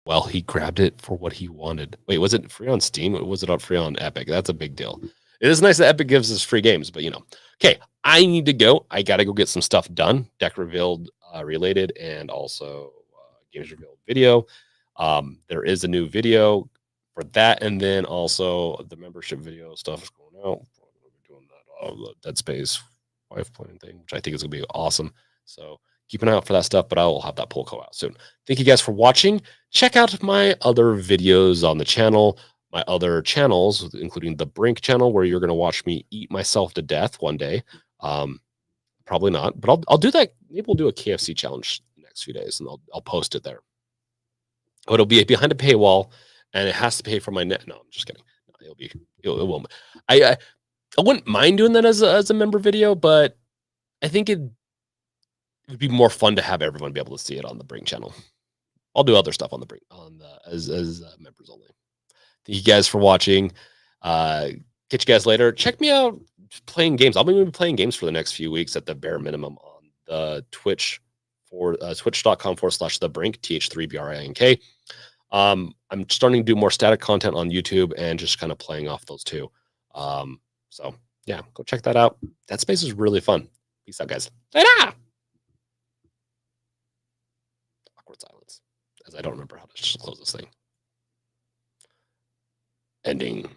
Well, he grabbed it for what he wanted. Wait, was it free on Steam or was it on free on Epic? That's a big deal. It is nice that Epic gives us free games, but you know. Okay, I need to go. I got to go get some stuff done. Deck revealed related and also games revealed video. There is a new video for that, and then also the membership video stuff is going out. We're doing that the Dead Space 5 point thing, which I think is gonna be awesome. So keep an eye out for that stuff, but I will have that poll go out soon. Thank you guys for watching. Check out my other videos on the channel, my other channels, including the Brink channel, where you're going to watch me eat myself to death one day. Probably not, but I'll do that. Maybe we'll do a KFC challenge the next few days, and I'll post it there. But it'll be behind a paywall, and it has to pay for my net. No, I'm just kidding. No, it won't. I wouldn't mind doing that as a member video, but I think it'd be more fun to have everyone be able to see it on the Brink channel. I'll do other stuff on the Brink on the as members only. Thank you guys for watching. Catch you guys later. Check me out playing games. I'll be playing games for the next few weeks at the bare minimum on the Twitch for twitch.com/the brink th3brink. I'm starting to do more static content on YouTube and just kind of playing off those two. So yeah, go check that out. That space is really fun. Peace out, guys. Ta-da! Awkward silence, as I don't remember how to close this thing. Ending.